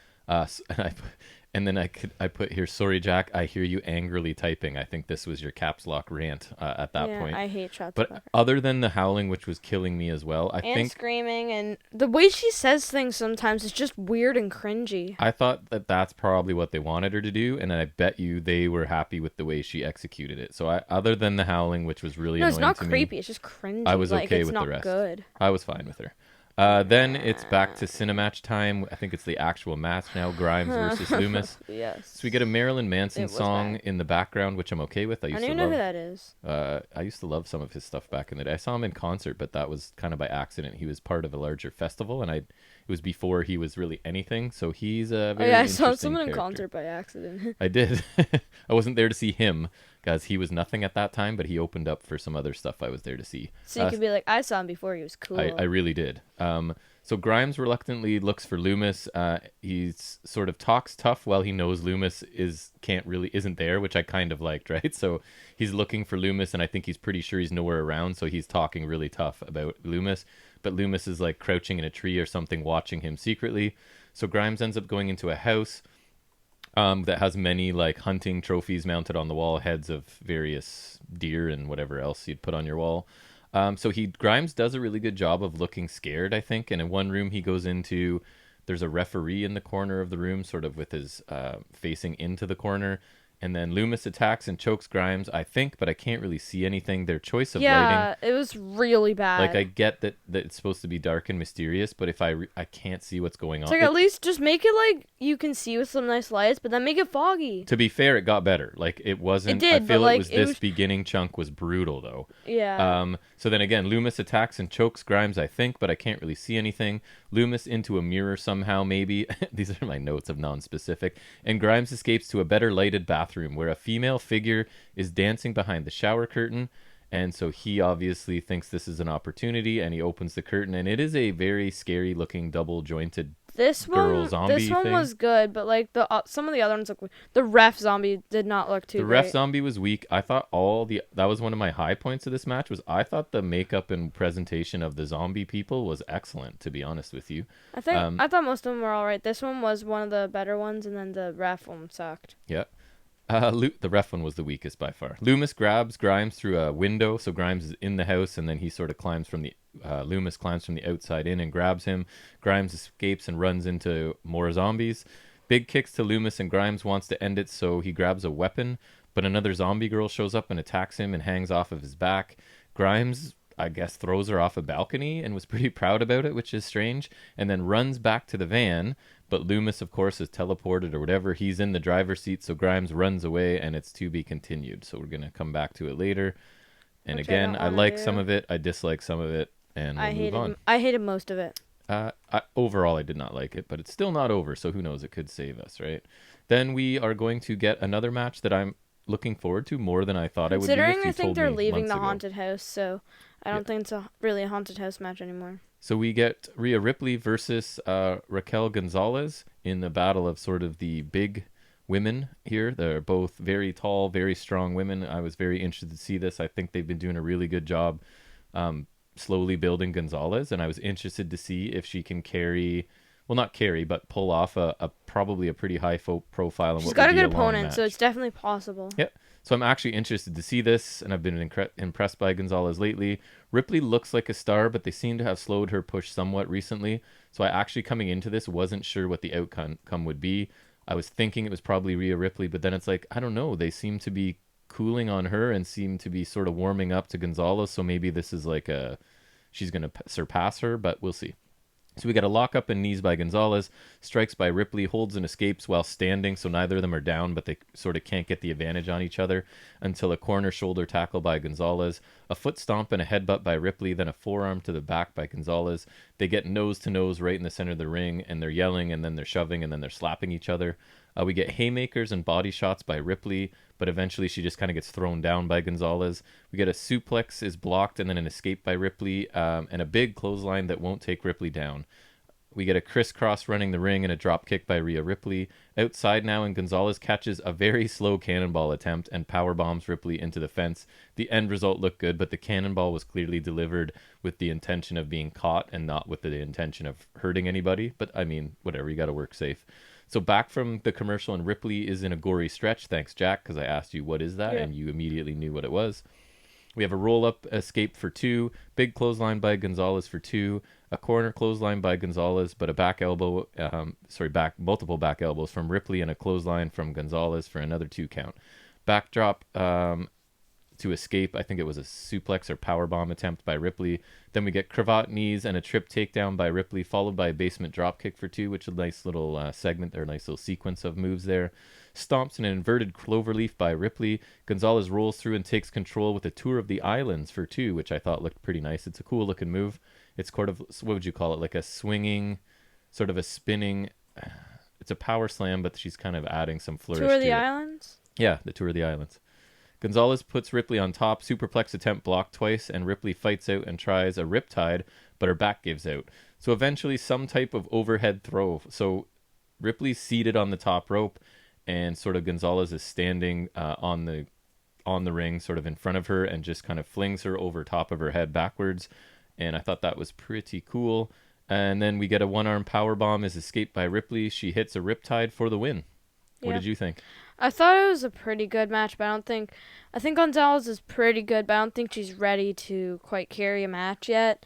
And then I put here, sorry, Jack, I hear you angrily typing. I think this was your caps lock rant at that point. I hate shots. But other than the howling, which was killing me as well, I think screaming, and the way she says things sometimes is just weird and cringy. I thought that that's probably what they wanted her to do, and I bet you they were happy with the way she executed it. So other than the howling, which was really annoying to me. No, it's not creepy. It's just cringy. I was okay with the rest. Good. I was fine with her. Then it's back to Cinematch time. I think it's the actual match now, Grimes versus Loomis. Yes. So we get a Marilyn Manson song in the background, which I'm okay with. I don't even know who that is. I used to love some of his stuff back in the day. I saw him in concert, but that was kind of by accident. He was part of a larger festival, and it was before he was really anything. So he's a very I saw someone character. in concert by accident. I did. I wasn't there to see him, guys. He was nothing at that time, but he opened up for some other stuff I was there to see. So you could be like, I saw him before. He was cool. I really did. So Grimes reluctantly looks for Loomis. He's sort of talks tough while he knows Loomis isn't there, which I kind of liked, right? So he's looking for Loomis, and I think he's pretty sure he's nowhere around, so he's talking really tough about Loomis. But Loomis is like crouching in a tree or something, watching him secretly. So Grimes ends up going into a house that has many like hunting trophies mounted on the wall, heads of various deer and whatever else you'd put on your wall. So Grimes does a really good job of looking scared, I think. And in one room he goes into, there's a referee in the corner of the room, sort of with his facing into the corner. And then Loomis attacks and chokes Grimes, I think, but I can't really see anything. Their choice of lighting. Yeah, it was really bad. Like, I get that it's supposed to be dark and mysterious, but if I can't see what's going on. It's like, at least just make it like you can see with some nice lights, but then make it foggy. To be fair, it got better. Like, it wasn't. It did, I feel but, like, this beginning chunk was brutal, though. Yeah. So then again, Loomis attacks and chokes Grimes, I think, but I can't really see anything. Loomis into a mirror somehow, maybe. These are my notes of non-specific. And Grimes escapes to a better lighted bathroom where a female figure is dancing behind the shower curtain. And so he obviously thinks this is an opportunity, and he opens the curtain, and it is a very scary looking double jointed girl zombie. This one was good, but like some of the other ones look. The ref zombie did not look too. The ref zombie was weak. I thought that was one of my high points of this match. I thought the makeup and presentation of the zombie people was excellent. To be honest with you, I thought most of them were all right. This one was one of the better ones, and then the ref one sucked. Yeah. The ref one was the weakest by far. Loomis grabs Grimes through a window, so Grimes is in the house, and then he sort of climbs from the Loomis climbs from the outside in and grabs him. Grimes escapes and runs into more zombies. Big kicks to Loomis, and Grimes wants to end it, so he grabs a weapon, but another zombie girl shows up and attacks him and hangs off of his back. Grimes, I guess, throws her off a balcony and was pretty proud about it, which is strange, and then runs back to the van. But Loomis, of course, is teleported or whatever. He's in the driver's seat, so Grimes runs away, and it's to be continued. So we're going to come back to it later. And which again, I like some of it. I dislike some of it, and we'll move on. I hated most of it. Overall, I did not like it, but it's still not over, so who knows? It could save us, right? Then we are going to get another match that I'm looking forward to more than I thought I would be. Considering I think they're leaving the haunted house, so I don't think it's really a haunted house match anymore. So we get Rhea Ripley versus Raquel Gonzalez in the battle of sort of the big women here. They're both very tall, very strong women. I was very interested to see this. I think they've been doing a really good job slowly building Gonzalez, and I was interested to see if she can but pull off a probably a pretty high profile. She's got a good opponent, so it's definitely possible. Yep. So I'm actually interested to see this, and I've been impressed by Gonzalez lately. Ripley looks like a star, but they seem to have slowed her push somewhat recently. So I actually, coming into this, wasn't sure what the outcome would be. I was thinking it was probably Rhea Ripley, but then it's like, I don't know. They seem to be cooling on her and seem to be sort of warming up to Gonzalez. So maybe this is like she's going to surpass her, but we'll see. So we got a lockup and knees by Gonzalez, strikes by Ripley, holds and escapes while standing, so neither of them are down, but they sort of can't get the advantage on each other until a corner shoulder tackle by Gonzalez, a foot stomp and a headbutt by Ripley, then a forearm to the back by Gonzalez. They get nose to nose right in the center of the ring, and they're yelling, and then they're shoving, and then they're slapping each other. We get haymakers and body shots by Ripley, but eventually she just kind of gets thrown down by Gonzalez. We get a suplex is blocked and then an escape by Ripley, and a big clothesline that won't take Ripley down. We get a crisscross running the ring and a drop kick by Rhea Ripley. Outside now, and Gonzalez catches a very slow cannonball attempt and power bombs Ripley into the fence. The end result looked good, but the cannonball was clearly delivered with the intention of being caught and not with the intention of hurting anybody. But I mean, whatever, you got to work safe. So back from the commercial, and Ripley is in a gory stretch. Thanks, Jack, because I asked you what is that, and you immediately knew what it was. We have a roll-up escape for 2, big clothesline by Gonzalez for 2, a corner clothesline by Gonzalez, but a back elbow, multiple back elbows from Ripley, and a clothesline from Gonzalez for another 2 count. Backdrop to escape. I think it was a suplex or powerbomb attempt by Ripley. Then we get cravat knees and a trip takedown by Ripley, followed by a basement dropkick for 2, which is a nice little segment there, a nice little sequence of moves there. Stomps an inverted cloverleaf by Ripley. Gonzalez rolls through and takes control with a tour of the islands for 2, which I thought looked pretty nice. It's a cool looking move. It's sort of, what would you call it? Like a swinging, sort of a spinning. It's a power slam, but she's kind of adding some flourish to it. Tour of the islands? Yeah, the tour of the islands. Gonzalez puts Ripley on top, superplex attempt blocked twice, and Ripley fights out and tries a riptide, but her back gives out. So eventually some type of overhead throw. So Ripley's seated on the top rope, and sort of Gonzalez is standing on the ring, sort of in front of her, and just kind of flings her over top of her head backwards. And I thought that was pretty cool. And then we get a one-arm powerbomb as escaped by Ripley. She hits a riptide for the win. Yeah. What did you think? I thought it was a pretty good match, but I think Gonzalez is pretty good, but I don't think she's ready to quite carry a match yet.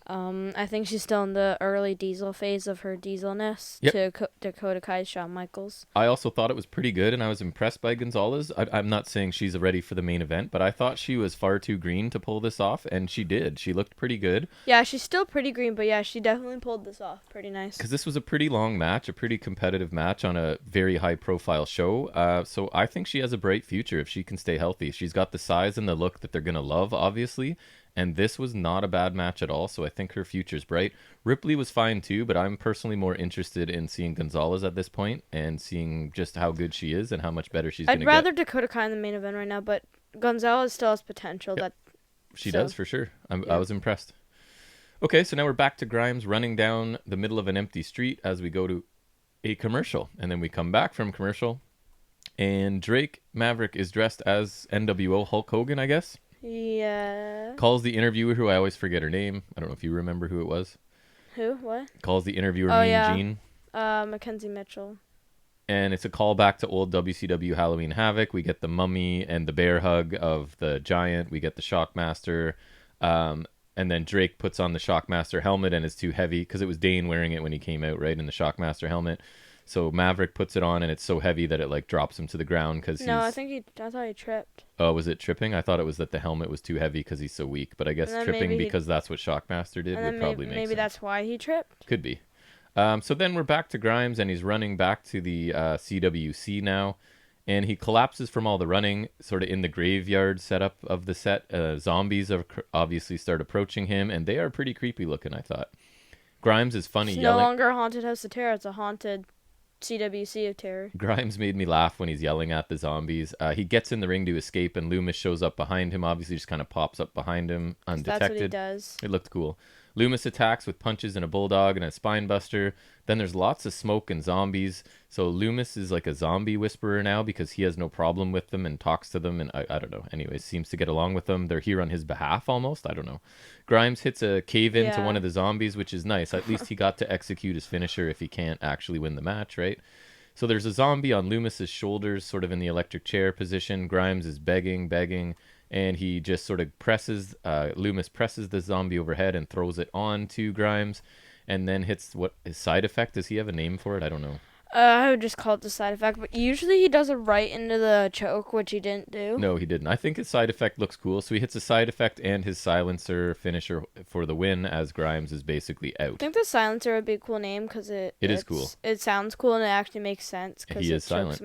I think she's still in the early Diesel phase of her Dieselness to Dakota Kai's Shawn Michaels. I also thought it was pretty good, and I was impressed by Gonzalez. I'm not saying she's ready for the main event, but I thought she was far too green to pull this off, and she did. She looked pretty good. Yeah, she's still pretty green, but yeah, she definitely pulled this off. Pretty nice. Because this was a pretty long match, a pretty competitive match on a very high-profile show. So I think she has a bright future if she can stay healthy. She's got the size and the look that they're going to love, obviously. And this was not a bad match at all, so I think her future's bright. Ripley was fine too, but I'm personally more interested in seeing Gonzalez at this point and seeing just how good she is and how much better she's going to get. I'd rather Dakota Kai in the main event right now, but Gonzalez still has potential. Yep. She does, for sure. I was impressed. Okay, so now we're back to Grimes running down the middle of an empty street as we go to a commercial. And then we come back from commercial, and Drake Maverick is dressed as NWO Hulk Hogan, I guess. Yeah. Calls the interviewer, who I always forget her name. I don't know if you remember who it was. Who? What? Calls the interviewer Mean Gene. Mackenzie Mitchell. And it's a callback to old WCW Halloween Havoc. We get the mummy and the bear hug of the giant. We get the Shockmaster. And then Drake puts on the Shockmaster helmet, and it's too heavy because it was Dane wearing it when he came out, right, in the Shockmaster helmet. So Maverick puts it on, and it's so heavy that it like drops him to the ground because I thought he tripped. Oh, was it tripping? I thought it was that the helmet was too heavy because he's so weak. But I guess tripping because that's what Shockmaster did would probably make sense. Maybe that's why he tripped. Could be. So then we're back to Grimes, and he's running back to the CWC now. And he collapses from all the running, sort of in the graveyard setup of the set. Zombies obviously start approaching him, and they are pretty creepy looking, I thought. Grimes is funny yelling. No longer a haunted house of terror, it's a haunted CWC of terror. Grimes made me laugh when he's yelling at the zombies. He gets in the ring to escape, and Loomis shows up behind him. Obviously, just kind of pops up behind him undetected. That's what he does. It looked cool. Loomis attacks with punches and a bulldog and a spine buster. Then there's lots of smoke and zombies. So Loomis is like a zombie whisperer now because he has no problem with them and talks to them. And I don't know. Anyways, seems to get along with them. They're here on his behalf almost. I don't know. Grimes hits a cave-in to one of the zombies, which is nice. At least he got to execute his finisher if he can't actually win the match, right? So there's a zombie on Loomis's shoulders, sort of in the electric chair position. Grimes is begging. And he just sort of Loomis presses the zombie overhead and throws it on to Grimes, and then hits what his side effect. Does he have a name for it? I don't know. I would just call it the side effect, but usually he does it right into the choke, which he didn't do. No, he didn't. I think his side effect looks cool. So he hits a side effect and his silencer finisher for the win as Grimes is basically out. I think the silencer would be a cool name because it is cool. It sounds cool and it actually makes sense because he is silent.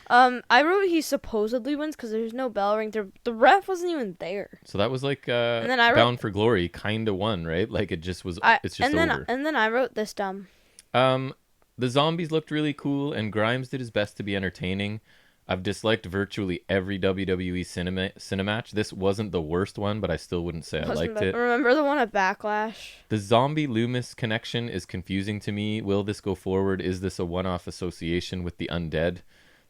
I wrote he supposedly wins because there's no bell ring. The ref wasn't even there. So that was like and then Bound for Glory kind of won, right? Like it just was. It's just over. And then I wrote this dumb. The zombies looked really cool, and Grimes did his best to be entertaining. I've disliked virtually every WWE Cinematch. This wasn't the worst one, but I still wouldn't say I liked it. Remember the one at Backlash? The zombie-Loomis connection is confusing to me. Will this go forward? Is this a one-off association with the undead?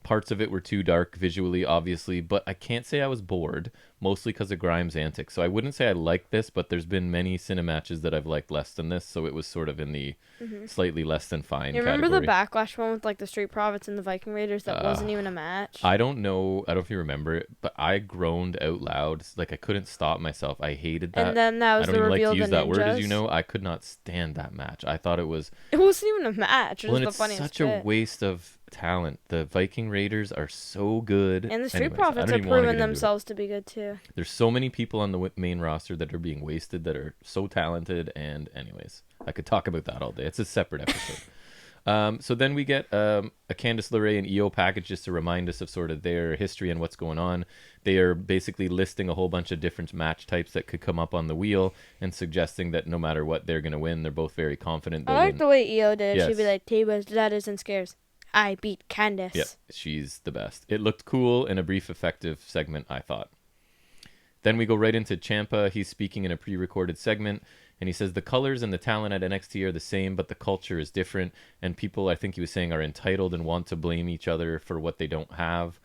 Parts of it were too dark visually, obviously, but I can't say I was bored, mostly because of Grimes' antics. So I wouldn't say I liked this, but there's been many Cinematches that I've liked less than this, so it was sort of in the slightly less than fine category. Remember the Backlash one with like the Street Profits and the Viking Raiders that wasn't even a match? I don't know if you remember it, but I groaned out loud. Like I couldn't stop myself. I hated that. And then that was the reveal of the ninjas. I don't even like to use that word, as you know. I could not stand that match. I thought it was... It wasn't even a match. It was the funniest it's such a waste of talent. The Viking Raiders are so good. And the Street Profits are proving themselves to be good too. There's so many people on the main roster that are being wasted that are so talented, and anyways, I could talk about that all day. It's a separate episode. So then we get a Candice LeRae and EO package just to remind us of sort of their history and what's going on. They are basically listing a whole bunch of different match types that could come up on the wheel and suggesting that no matter what, they're going to win. They're both very confident. I like the way EO did. Yes. She'd be like, T-Buzz, that isn't scares. I beat Candice. Yeah, she's the best. It looked cool in a brief, effective segment, I thought. Then we go right into Ciampa. He's speaking in a pre-recorded segment, and he says the colors and the talent at NXT are the same, but the culture is different, and people, I think he was saying, are entitled and want to blame each other for what they don't have.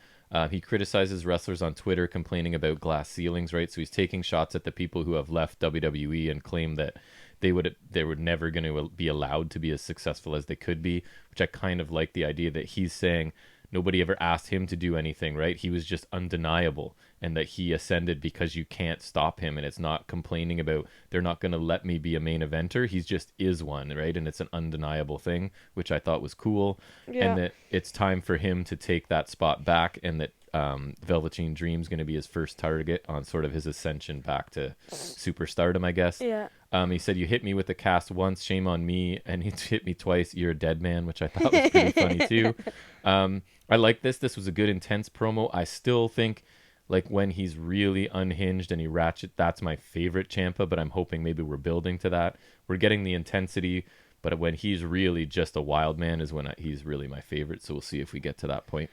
He criticizes wrestlers on Twitter complaining about glass ceilings, right? So he's taking shots at the people who have left WWE and claim that they were never going to be allowed to be as successful as they could be, which I kind of like the idea that he's saying nobody ever asked him to do anything, right? He was just undeniable, and that he ascended because you can't stop him, and it's not complaining about they're not going to let me be a main eventer. He just is one, right? And it's an undeniable thing, which I thought was cool. Yeah. And that it's time for him to take that spot back, and that Velveteen Dream's going to be his first target on sort of his ascension back to superstardom, I guess. Yeah. He said, "You hit me with the cast once, shame on me, and he hit me twice. You're a dead man," which I thought was pretty funny too. I like this. This was a good, intense promo. I still think, like, when he's really unhinged and he ratchet, that's my favorite Ciampa, but I'm hoping maybe we're building to that. We're getting the intensity, but when he's really just a wild man is when he's really my favorite, so we'll see if we get to that point.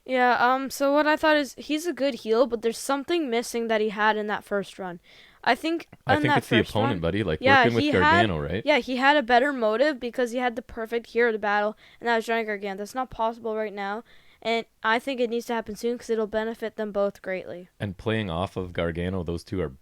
Yeah, so what I thought is he's a good heel, but there's something missing that he had in that first run. I think it's the opponent, buddy. Like, working with Gargano, right? Yeah, he had a better motive because he had the perfect hero to battle, and that was Johnny Gargano. That's not possible right now, and I think it needs to happen soon because it'll benefit them both greatly. And playing off of Gargano, those two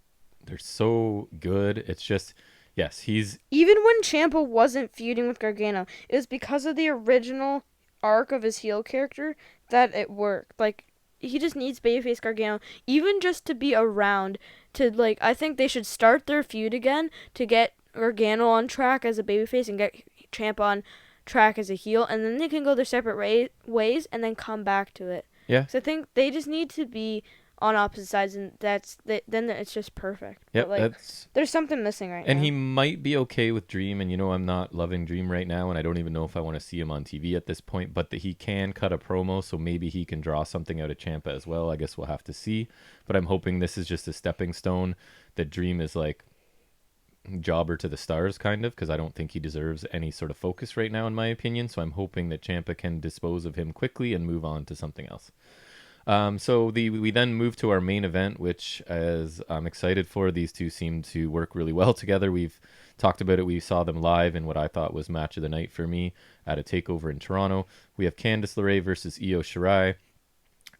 they're so good. It's just, yes, he's... Even when Ciampa wasn't feuding with Gargano, it was because of the original arc of his heel character that it worked. Like, he just needs babyface Gargano, even just to be around to, like, I think they should start their feud again to get Gargano on track as a babyface and get Ciampa on track as a heel, and then they can go their separate ways and then come back to it. Yeah. So I think they just need to be on opposite sides, and then it's just perfect. Yeah, like, there's something missing right now. And he might be okay with Dream, and I'm not loving Dream right now, and I don't even know if I want to see him on TV at this point, but that he can cut a promo, so maybe he can draw something out of Ciampa as well. I guess we'll have to see, but I'm hoping this is just a stepping stone, that Dream is like jobber to the stars, kind of, because I don't think he deserves any sort of focus right now, in my opinion, so I'm hoping that Ciampa can dispose of him quickly and move on to something else. So we then move to our main event, which, as I'm excited for, these two seem to work really well together. We've talked about it. We saw them live in what I thought was match of the night for me at a takeover in Toronto. We have Candice LeRae versus Io Shirai.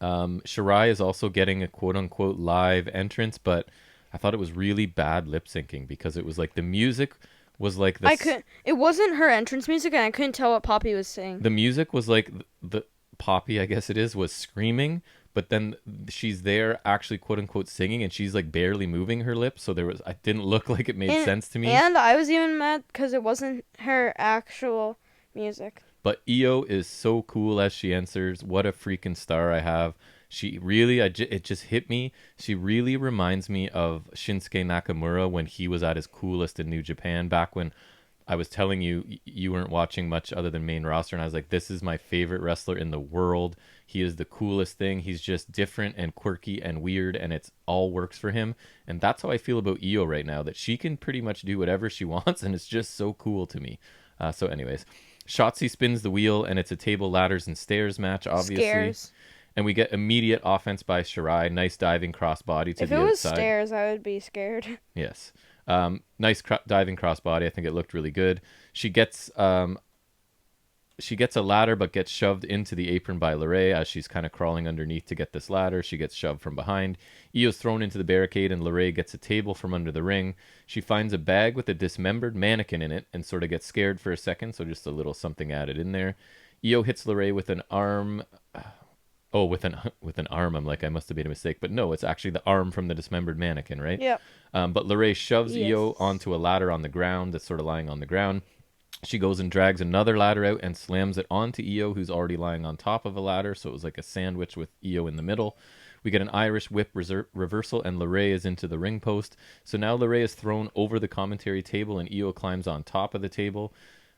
Shirai is also getting a quote-unquote live entrance, but I thought it was really bad lip syncing because it was like the music was like this. It wasn't her entrance music, and I couldn't tell what Poppy was saying. The music was like the Poppy, I guess it is, was screaming, but then she's there actually quote unquote singing, and she's like barely moving her lips, so I didn't look like it made sense to me. And I was even mad because it wasn't her actual music. But Io is so cool as she answers. What a freaking star I have. She really, it just hit me. She really reminds me of Shinsuke Nakamura when he was at his coolest in New Japan, back when I was telling you weren't watching much other than main roster, and I was like, this is my favorite wrestler in the world. He is the coolest thing. He's just different and quirky and weird, and it's all works for him. And that's how I feel about Io right now, that she can pretty much do whatever she wants, and it's just so cool to me. So anyways, Shotzi spins the wheel, and it's a table, ladders, and stairs match, obviously. Scares. And we get immediate offense by Shirai. Nice diving crossbody to the outside. If it was stairs, I would be scared. Yes. Nice diving crossbody. I think it looked really good. She gets a ladder, but gets shoved into the apron by LeRae as she's kind of crawling underneath to get this ladder. She gets shoved from behind. Io's thrown into the barricade, and LeRae gets a table from under the ring. She finds a bag with a dismembered mannequin in it and sort of gets scared for a second, so just a little something added in there. Io hits LeRae with an arm... with an arm. I'm like, I must have made a mistake. But no, it's actually the arm from the dismembered mannequin, right? Yep. But LeRae shoves Io onto a ladder on the ground that's sort of lying on the ground. She goes and drags another ladder out and slams it onto Io, who's already lying on top of a ladder. So it was like a sandwich with Io in the middle. We get an Irish whip reversal, and LeRae is into the ring post. So now LeRae is thrown over the commentary table, and Io climbs on top of the table.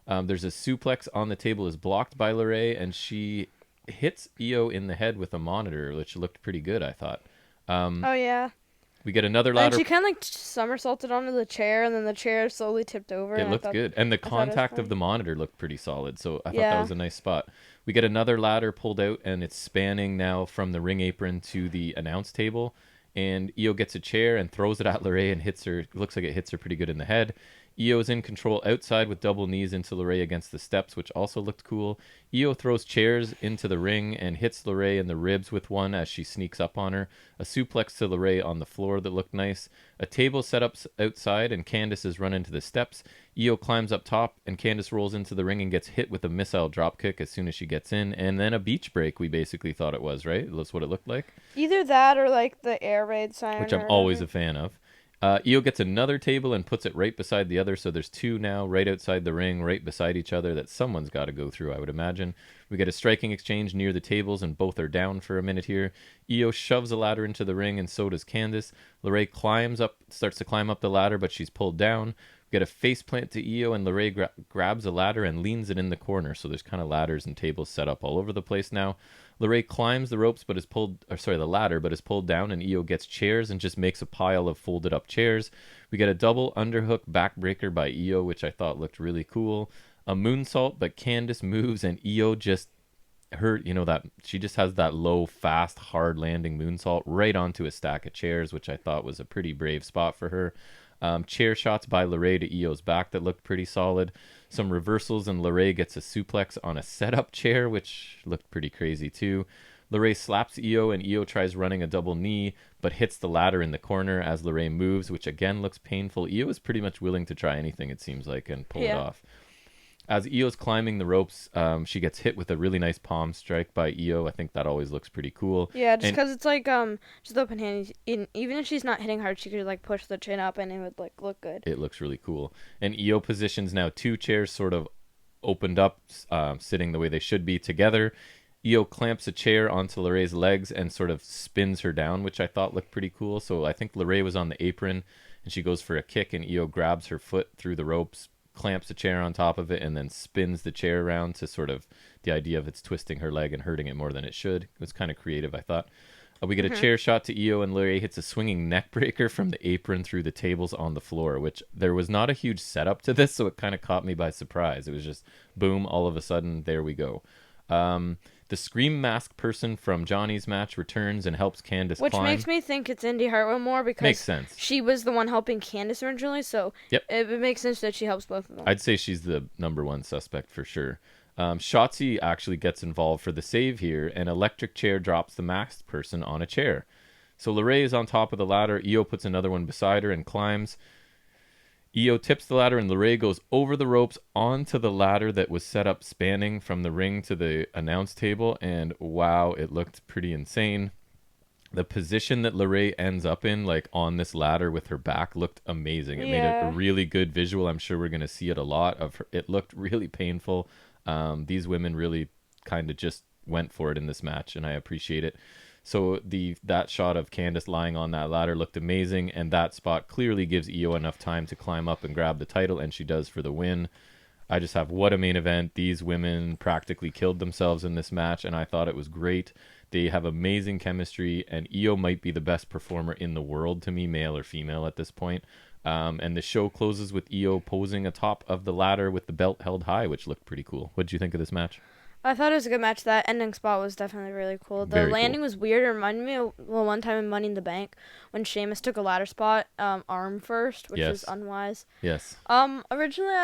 There's a suplex on the table, is blocked by LeRae, and she hits Io in the head with a monitor, which looked pretty good, I thought. Oh yeah. We get another ladder. And she kind of like somersaulted onto the chair, and then the chair slowly tipped over. It looked good, and the contact of the monitor looked pretty solid. So I thought that was a nice spot. We get another ladder pulled out, and it's spanning now from the ring apron to the announce table. And Io gets a chair and throws it at LeRae and hits her. Looks like it hits her pretty good in the head. Io is in control outside with double knees into LeRae against the steps, which also looked cool. Io throws chairs into the ring and hits LeRae in the ribs with one as she sneaks up on her. A suplex to LeRae on the floor that looked nice. A table set up outside and Candice is run into the steps. Io climbs up top and Candice rolls into the ring and gets hit with a missile dropkick as soon as she gets in. And then a beach break, we basically thought it was, right? That's what it looked like. Either that or like the air raid sign. Which I'm always a fan of. Io gets another table and puts it right beside the other, so there's two now right outside the ring, right beside each other that someone's got to go through, I would imagine. We get a striking exchange near the tables, and both are down for a minute here. Io shoves a ladder into the ring, and so does Candice. LeRae starts to climb up the ladder, but she's pulled down. We get a face plant to Io, and LeRae grabs a ladder and leans it in the corner, so there's kind of ladders and tables set up all over the place now. LeRae climbs the ladder, but is pulled down, and Io gets chairs and just makes a pile of folded up chairs. We get a double underhook backbreaker by Io, which I thought looked really cool. A moonsault, but Candice moves, and Io just she just has that low, fast, hard landing moonsault right onto a stack of chairs, which I thought was a pretty brave spot for her. Chair shots by LeRae to Io's back that looked pretty solid. Some reversals, and LeRae gets a suplex on a setup chair, which looked pretty crazy too. LeRae slaps Io, and Io tries running a double knee, but hits the ladder in the corner as LeRae moves, which again looks painful. Io is pretty much willing to try anything, it seems like, and pull it off. As Io's climbing the ropes, she gets hit with a really nice palm strike by Io. I think that always looks pretty cool. Yeah, just because it's like just open hand. Even if she's not hitting hard, she could like push the chin up and it would like look good. It looks really cool. And Io positions now two chairs sort of opened up, sitting the way they should be together. Io clamps a chair onto LeRae's legs and sort of spins her down, which I thought looked pretty cool. So I think LeRae was on the apron and she goes for a kick, and Io grabs her foot through the ropes, clamps a chair on top of it, and then spins the chair around to sort of the idea of it's twisting her leg and hurting it more than it should. It was kind of creative, I thought. We get a chair shot to Io, and LeRae hits a swinging neck breaker from the apron through the tables on the floor, which there was not a huge setup to this, so it kind of caught me by surprise. It was just boom, all of a sudden, there we go. The Scream Mask person from Johnny's match returns and helps Candice climb. Which makes me think it's Indy Hartwell more because makes sense. She was the one helping Candice originally, so it makes sense that she helps both of them. I'd say she's the number one suspect for sure. Shotzi actually gets involved for the save here, and electric chair drops the masked person on a chair. So LeRae is on top of the ladder. Io puts another one beside her and climbs. Io tips the ladder, and LeRae goes over the ropes onto the ladder that was set up spanning from the ring to the announce table, and wow, it looked pretty insane. The position that LeRae ends up in, like on this ladder with her back, looked amazing. It made a really good visual. I'm sure we're going to see it a lot of her. It looked really painful. These women really kind of just went for it in this match, and I appreciate it. So that shot of Candice lying on that ladder looked amazing, and that spot clearly gives Io enough time to climb up and grab the title, and she does for the win. I just have, what a main event. These women practically killed themselves in this match, and I thought it was great. They have amazing chemistry, and Io might be the best performer in the world to me, male or female at this point. And the show closes with Io posing atop of the ladder with the belt held high, which looked pretty cool. What did you think of this match? I thought it was a good match. That ending spot was definitely really cool. The landing was weird. It reminded me of one time in Money in the Bank when Sheamus took a ladder spot arm first, which is unwise. Yes. Originally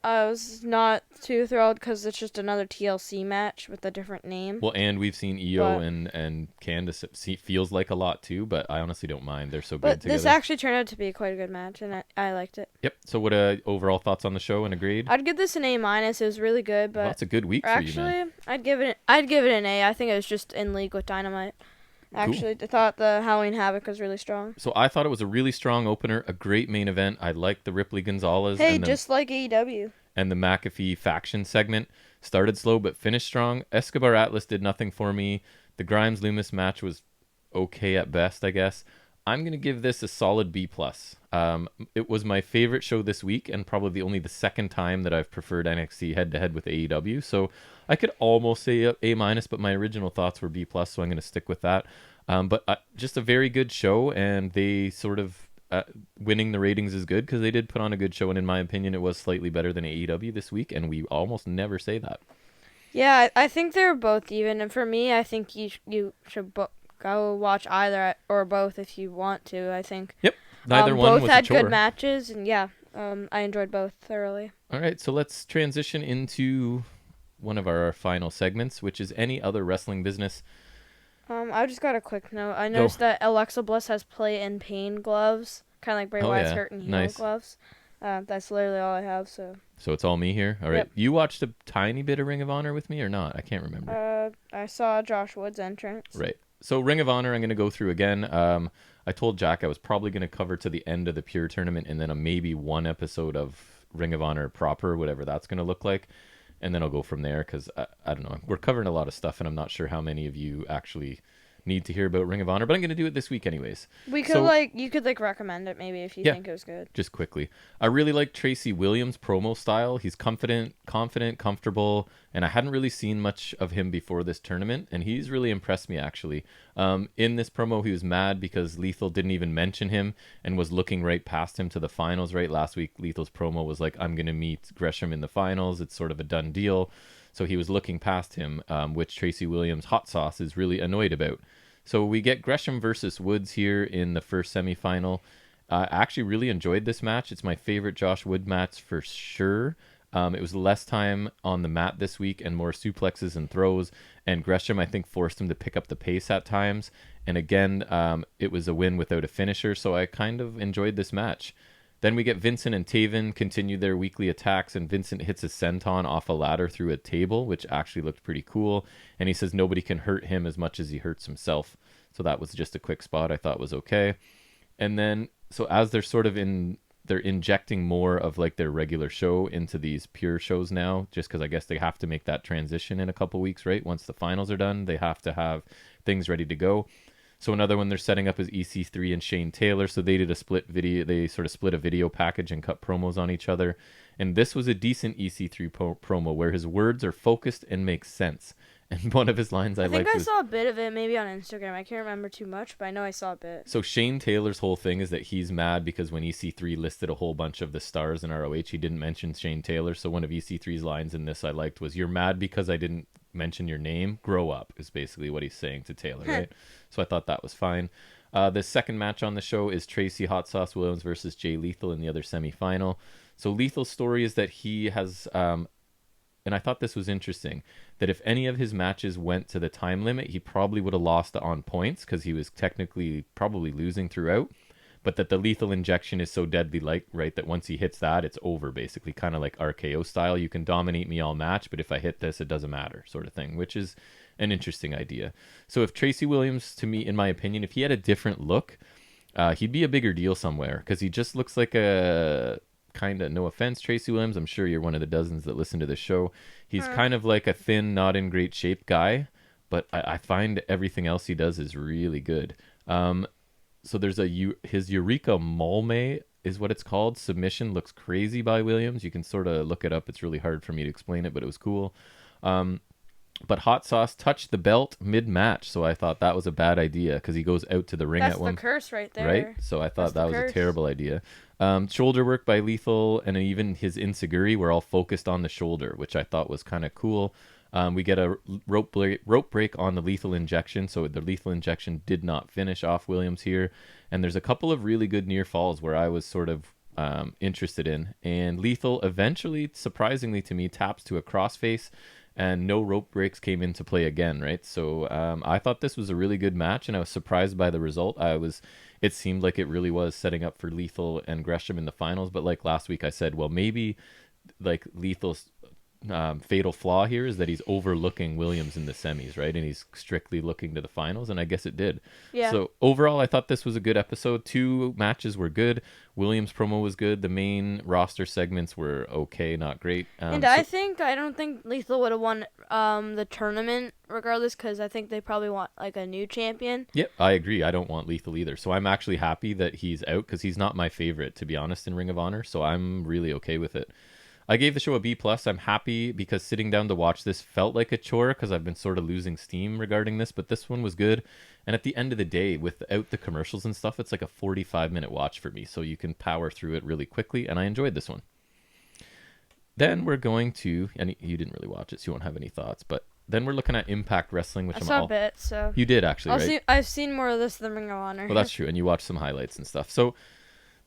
I was not too thrilled because it's just another TLC match with a different name. Well, and we've seen Io and Candice. It feels like a lot too, but I honestly don't mind. They're so good together. But this actually turned out to be quite a good match, and I liked it. Yep. So what overall thoughts on the show and a grade? I'd give this an A-. It was really good, but that's a good week for you, man. I'd give it an A. I think it was just in league with Dynamite. Actually, cool. I thought the Halloween Havoc was really strong. So I thought it was a really strong opener, a great main event. I liked the Ripley Gonzalez. Hey, just like AEW. And the McAfee faction segment started slow but finished strong. Escobar Atlas did nothing for me. The Grimes Loomis match was okay at best, I guess. I'm going to give this a solid B+. It was my favorite show this week, and probably the second time that I've preferred NXT head-to-head with AEW. So I could almost say A-, but my original thoughts were B+, so I'm going to stick with that. But just a very good show, and they sort of... winning the ratings is good because they did put on a good show, and in my opinion it was slightly better than AEW this week, and we almost never say that. Yeah, I think they're both even, and for me I think you should go watch either or both if you want to. I think neither one both was had a chore. good matches, and I enjoyed both thoroughly. All right, so let's transition into one of our final segments, which is any other wrestling business. I just got a quick note. I noticed that Alexa Bliss has play and pain gloves, kind of like Bray Wyatt's hurt and heal gloves. That's literally all I have. So it's all me here. All right. Yep. You watched a tiny bit of Ring of Honor with me or not? I can't remember. I saw Josh Wood's entrance. Right. So Ring of Honor, I'm going to go through again. I told Jack I was probably going to cover to the end of the Pure tournament and then maybe one episode of Ring of Honor proper, whatever that's going to look like. And then I'll go from there because, I don't know. We're covering a lot of stuff and I'm not sure how many of you actually need to hear about Ring of Honor, but I'm going to do it this week anyways. You could recommend it maybe if you think it was good. Just quickly. I really like Tracy Williams' promo style. He's confident, comfortable, and I hadn't really seen much of him before this tournament, and he's really impressed me actually. In this promo, he was mad because Lethal didn't even mention him and was looking right past him to the finals, right? Last week, Lethal's promo was like, I'm going to meet Gresham in the finals. It's sort of a done deal. So he was looking past him, which Tracy Williams' hot sauce is really annoyed about. So we get Gresham versus Woods here in the first semifinal. I actually really enjoyed this match. It's my favorite Josh Wood match for sure. It was less time on the mat this week and more suplexes and throws. And Gresham, I think, forced him to pick up the pace at times. And again, it was a win without a finisher. So I kind of enjoyed this match. Then we get Vincent and Taven continue their weekly attacks, and Vincent hits a senton off a ladder through a table, which actually looked pretty cool. And he says nobody can hurt him as much as he hurts himself. So that was just a quick spot I thought was okay. And then, so as they're sort of they're injecting more of like their regular show into these Pure shows now, just because I guess they have to make that transition in a couple weeks, right? Once the finals are done, they have to have things ready to go. So another one they're setting up is EC3 and Shane Taylor. So they did a split video. They sort of split a video package and cut promos on each other. And this was a decent EC3 promo where his words are focused and make sense. And one of his lines I liked was... saw a bit of it maybe on Instagram. I can't remember too much, but I know I saw a bit. So Shane Taylor's whole thing is that he's mad because when EC3 listed a whole bunch of the stars in ROH, he didn't mention Shane Taylor. So one of EC3's lines in this I liked was, "You're mad because I didn't mention your name? Grow up," is basically what he's saying to Taylor, right? So I thought that was fine. The second match on the show is Tracy Hot Sauce Williams versus Jay Lethal in the other semifinal. So Lethal's story is that he has... and I thought this was interesting, that if any of his matches went to the time limit, he probably would have lost on points because he was technically probably losing throughout. But that the lethal injection is so deadly, right, that once he hits that, it's over, basically, kind of like RKO style. You can dominate me all match, but if I hit this, it doesn't matter, sort of thing, which is an interesting idea. So if Tracy Williams, to me, in my opinion, if he had a different look, he'd be a bigger deal somewhere because he just looks like a... kind of, no offense, Tracy Williams, I'm sure you're one of the dozens that listen to this show. He's kind of like a thin, not in great shape guy, but I find everything else he does is really good. So there's his Eureka Molme is what it's called. Submission looks crazy by Williams. You can sort of look it up. It's really hard for me to explain it, but it was cool. But Hot Sauce touched the belt mid-match, so I thought that was a bad idea because he goes out to the ring at one. That's the curse right there. Right? So I thought that was a terrible idea. Shoulder work by Lethal and even his Inseguri were all focused on the shoulder, which I thought was kind of cool. We get a rope break on the lethal injection, so the lethal injection did not finish off Williams here. And there's a couple of really good near falls where I was sort of interested in. And Lethal eventually, surprisingly to me, taps to a crossface, and no rope breaks came into play again, right? So I thought this was a really good match, and I was surprised by the result. It seemed like it really was setting up for Lethal and Gresham in the finals, but like last week I said, well, maybe like Lethal's fatal flaw here is that he's overlooking Williams in the semis, right? And he's strictly looking to the finals, and I guess it did. Yeah. So overall, I thought this was a good episode. 2 matches were good. Williams' promo was good. The main roster segments were okay, not great. And I don't think Lethal would have won the tournament regardless, because I think they probably want like a new champion. Yep, I agree. I don't want Lethal either. So I'm actually happy that he's out because he's not my favorite, to be honest, in Ring of Honor. So I'm really okay with it. I gave the show a B+. I'm happy because sitting down to watch this felt like a chore because I've been sort of losing steam regarding this, but this one was good. And at the end of the day, without the commercials and stuff, it's like a 45-minute watch for me, so you can power through it really quickly, and I enjoyed this one. Then we're going to, and you didn't really watch it, so you won't have any thoughts, but then we're looking at Impact Wrestling, which I saw a bit, so... You did, actually, right? I've seen more of this than Ring of Honor. Well, that's true, and you watched some highlights and stuff. So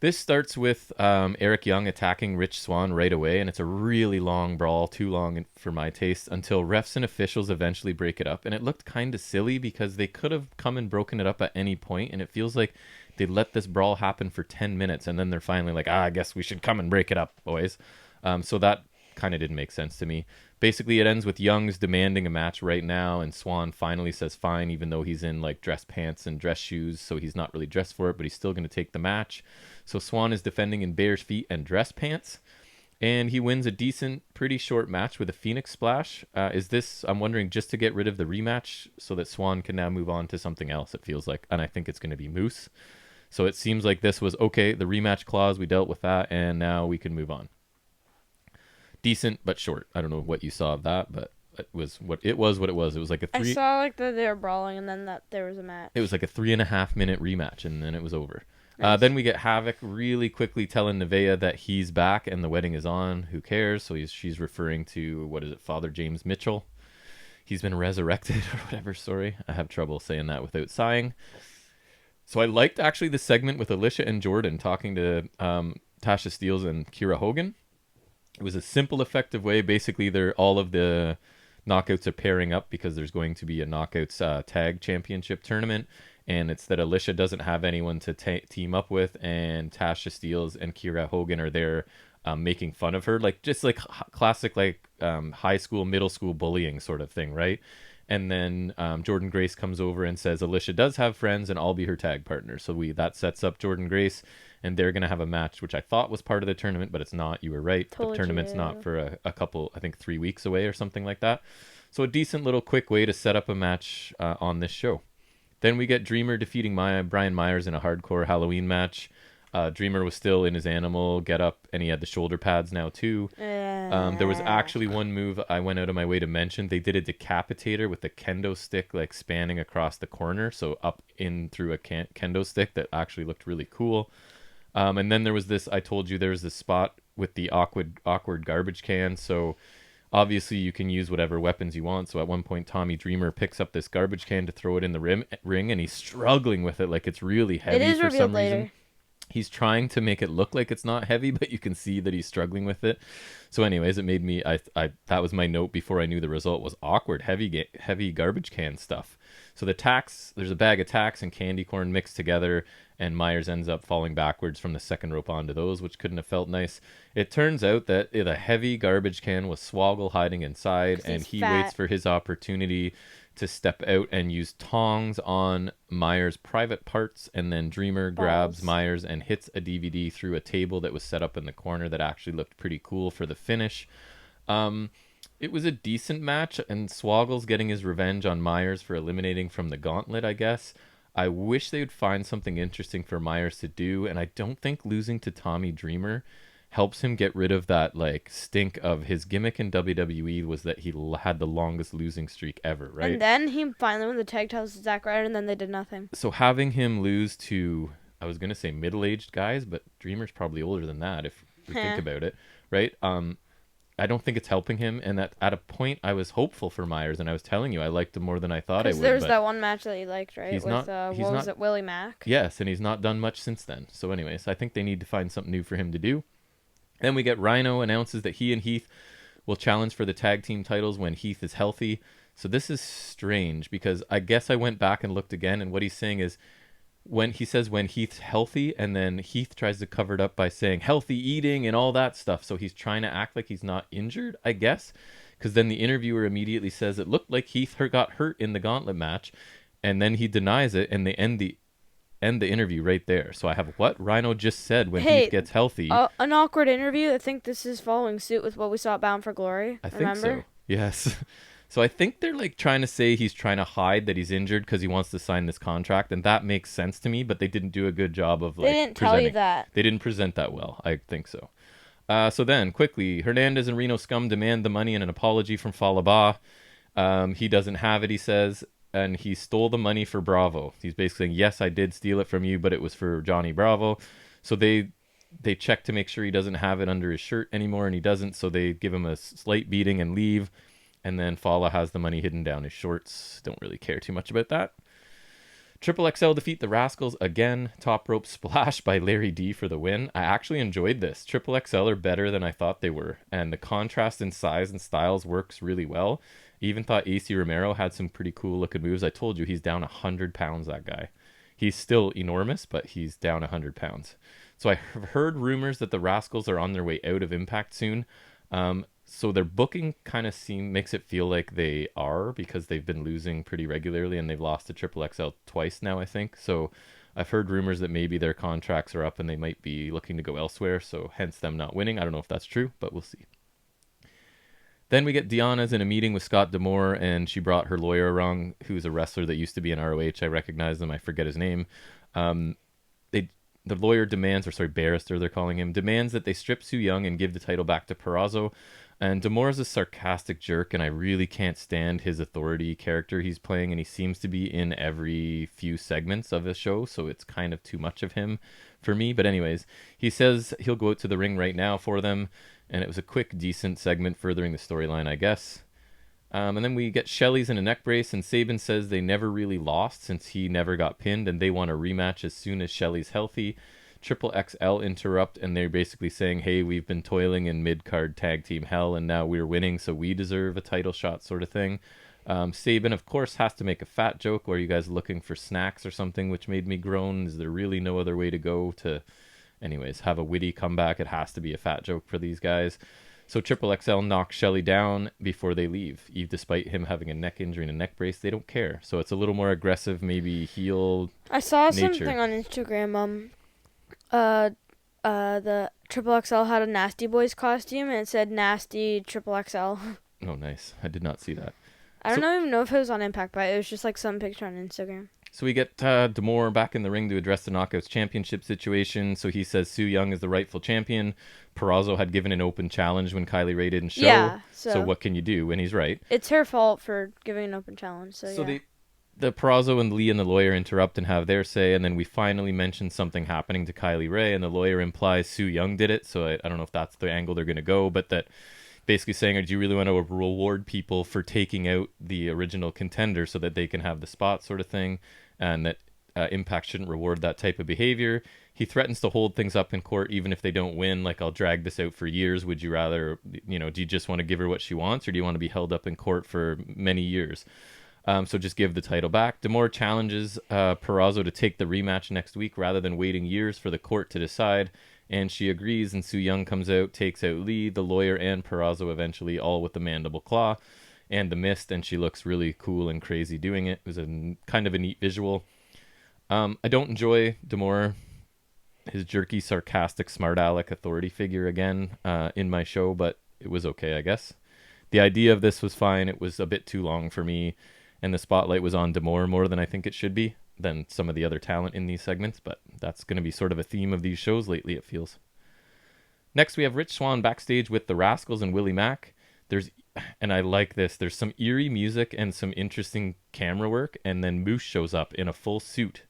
This starts with Eric Young attacking Rich Swann right away, and it's a really long brawl, too long for my taste, until refs and officials eventually break it up. And it looked kind of silly because they could have come and broken it up at any point, and it feels like they let this brawl happen for 10 minutes, and then they're finally like, I guess we should come and break it up, boys. So that kind of didn't make sense to me. Basically, it ends with Young's demanding a match right now, and Swann finally says fine, even though he's in like dress pants and dress shoes, so he's not really dressed for it, but he's still going to take the match. So Swann is defending in bare feet and dress pants, and he wins a decent, pretty short match with a Phoenix Splash. Is this, I'm wondering, just to get rid of the rematch so that Swann can now move on to something else, it feels like, and I think it's going to be Moose. So it seems like this was, okay, the rematch clause, we dealt with that, and now we can move on. Decent but short. I don't know what you saw of that, but it was what it was. It was like a I saw like that they were brawling, and then that there was a match. It was like a 3.5 minute rematch, and then it was over. Nice. Then we get Havoc really quickly telling Nevaeh that he's back and the wedding is on. Who cares? So she's referring to, what is it, Father James Mitchell. He's been resurrected or whatever. Sorry, I have trouble saying that without sighing. So I liked actually the segment with Alicia and Jordan talking to Tasha Steelz and Kiera Hogan. It was a simple, effective way. Basically, all of the knockouts are pairing up because there's going to be a knockouts tag championship tournament, and it's that Alicia doesn't have anyone to team up with, and Tasha Steelz and Kiera Hogan are there making fun of her, like just like classic like high school, middle school bullying sort of thing, right? And then Jordan Grace comes over and says Alicia does have friends and I'll be her tag partner. So that sets up Jordan Grace, and they're going to have a match, which I thought was part of the tournament, but it's not. You were right. The tournament's not for a couple, I think 3 weeks away or something like that. So a decent little quick way to set up a match on this show. Then we get Dreamer defeating Brian Myers in a hardcore Halloween match. Dreamer was still in his animal get up, and he had the shoulder pads now too. There was actually one move I went out of my way to mention. They did a decapitator with the kendo stick like spanning across the corner, so up in through a kendo stick that actually looked really cool. And then there was this, I told you there was this spot with the awkward garbage can, so obviously you can use whatever weapons you want. So at one point Tommy Dreamer picks up this garbage can to throw it in the ring, and he's struggling with it like it's really heavy. It is for some reason. Later. He's trying to make it look like it's not heavy, but you can see that he's struggling with it. So anyways, it made me, that was my note before I knew the result was awkward, heavy garbage can stuff. So there's a bag of tacks and candy corn mixed together, and Myers ends up falling backwards from the second rope onto those, which couldn't have felt nice. It turns out that the heavy garbage can was Swoggle hiding inside, and he waits for his opportunity to step out and use tongs on Myers' private parts, and then Dreamer grabs Myers and hits a DVD through a table that was set up in the corner that actually looked pretty cool for the finish. It was a decent match, and Swoggle's getting his revenge on Myers for eliminating from the gauntlet, I guess. I wish they would find something interesting for Myers to do, and I don't think losing to Tommy Dreamer helps him get rid of that like stink of his gimmick in WWE was that he had the longest losing streak ever, right? And then he finally won the tag titles to Zack Ryder, and then they did nothing. So having him lose to, I was going to say middle-aged guys, but Dreamer's probably older than that if we think about it, right? I don't think it's helping him, and that at a point I was hopeful for Myers, and I was telling you I liked him more than I thought I would. There's that one match that you liked, right? Was it, Willie Mack? Yes, and he's not done much since then. So anyways, I think they need to find something new for him to do. Then we get Rhino announces that he and Heath will challenge for the tag team titles when Heath is healthy. So this is strange because I guess I went back and looked again, and what he's saying is when Heath's healthy, and then Heath tries to cover it up by saying healthy eating and all that stuff. So he's trying to act like he's not injured, I guess, because then the interviewer immediately says it looked like Heath got hurt in the gauntlet match, and then he denies it, and they end the interview right there. So I have what Rhino just said when Heath gets healthy. An awkward interview. I think this is following suit with what we saw at Bound for Glory. I think so. Yes. So I think they're like trying to say he's trying to hide that he's injured because he wants to sign this contract, and that makes sense to me, but they didn't do a good job of like. They didn't tell you that. They didn't present that well. I think so. So then quickly, Hernandez and Reno Scum demand the money and an apology from Falaba. He doesn't have it, he says. And he stole the money for Bravo. He's basically saying, yes, I did steal it from you, but it was for Johnny Bravo. So they check to make sure he doesn't have it under his shirt anymore, and he doesn't. So they give him a slight beating and leave. And then Fala has the money hidden down his shorts. Don't really care too much about that. Triple XL defeat the Rascals again. Top rope splash by Larry D for the win. I actually enjoyed this. Triple XL are better than I thought they were, and the contrast in size and styles works really well. Even thought AC Romero had some pretty cool looking moves. I told you he's down 100 pounds, that guy. He's still enormous, but he's down 100 pounds. So I have heard rumors that the Rascals are on their way out of Impact soon. So their booking kind of makes it feel like they are, because they've been losing pretty regularly and they've lost to Triple XL twice now, I think. So I've heard rumors that maybe their contracts are up and they might be looking to go elsewhere. So hence them not winning. I don't know if that's true, but we'll see. Then we get Deanna's in a meeting with Scott D'Amore, and she brought her lawyer along, who's a wrestler that used to be in ROH. I recognize him. I forget his name. The lawyer barrister they're calling him, demands that they strip Su Yung and give the title back to Purrazzo. And D'Amore's a sarcastic jerk, and I really can't stand his authority character he's playing, and he seems to be in every few segments of the show, so it's kind of too much of him for me. But anyways, he says he'll go out to the ring right now for them, and it was a quick, decent segment furthering the storyline, I guess. And then we get Shelley's in a neck brace, and Sabin says they never really lost since he never got pinned, and they want a rematch as soon as Shelley's healthy. Triple XL interrupt, and they're basically saying, hey, we've been toiling in mid-card tag team hell, and now we're winning, so we deserve a title shot sort of thing. Sabin, of course, has to make a fat joke. Were you guys looking for snacks or something, which made me groan? Is there really no other way to go to, anyways, have a witty comeback? It has to be a fat joke for these guys. So Triple XL knocks Shelley down before they leave. Despite him having a neck injury and a neck brace, they don't care. So it's a little more aggressive, maybe heel I saw nature. something on Instagram. The Triple XL had a Nasty Boys costume, and it said Nasty Triple XL. Oh, nice. I did not see that. I don't even know if it was on Impact, but it was just like some picture on Instagram. So we get D'Amore back in the ring to address the Knockouts championship situation. So he says Su Yung is the rightful champion. Purrazzo had given an open challenge when Kylie Rae didn't show. Yeah, so what can you do when he's right? It's her fault for giving an open challenge. So yeah. The Purrazzo and Lee and the lawyer interrupt and have their say, and then we finally mention something happening to Kylie Rae, and the lawyer implies Su Yung did it. So I don't know if that's the angle they're going to go, but that basically saying, do you really want to reward people for taking out the original contender so that they can have the spot sort of thing, and that Impact shouldn't reward that type of behavior. He threatens to hold things up in court even if they don't win. Like, I'll drag this out for years. Would you rather, do you just want to give her what she wants, or do you want to be held up in court for many years? So just give the title back. D'Amore challenges Purrazzo to take the rematch next week rather than waiting years for the court to decide. And she agrees, and Su Yung comes out, takes out Lee, the lawyer, and Purrazzo eventually, all with the mandible claw and the mist, and she looks really cool and crazy doing it. It was a kind of a neat visual. I don't enjoy D'Amore, his jerky, sarcastic, smart aleck authority figure again in my show, but it was okay, I guess. The idea of this was fine. It was a bit too long for me, and the spotlight was on D'Amore more than I think it should be, than some of the other talent in these segments, but that's going to be sort of a theme of these shows lately, it feels. Next, we have Rich Swann backstage with the Rascals and Willie Mack. And I like this, there's some eerie music and some interesting camera work, and then Moose shows up in a full suit,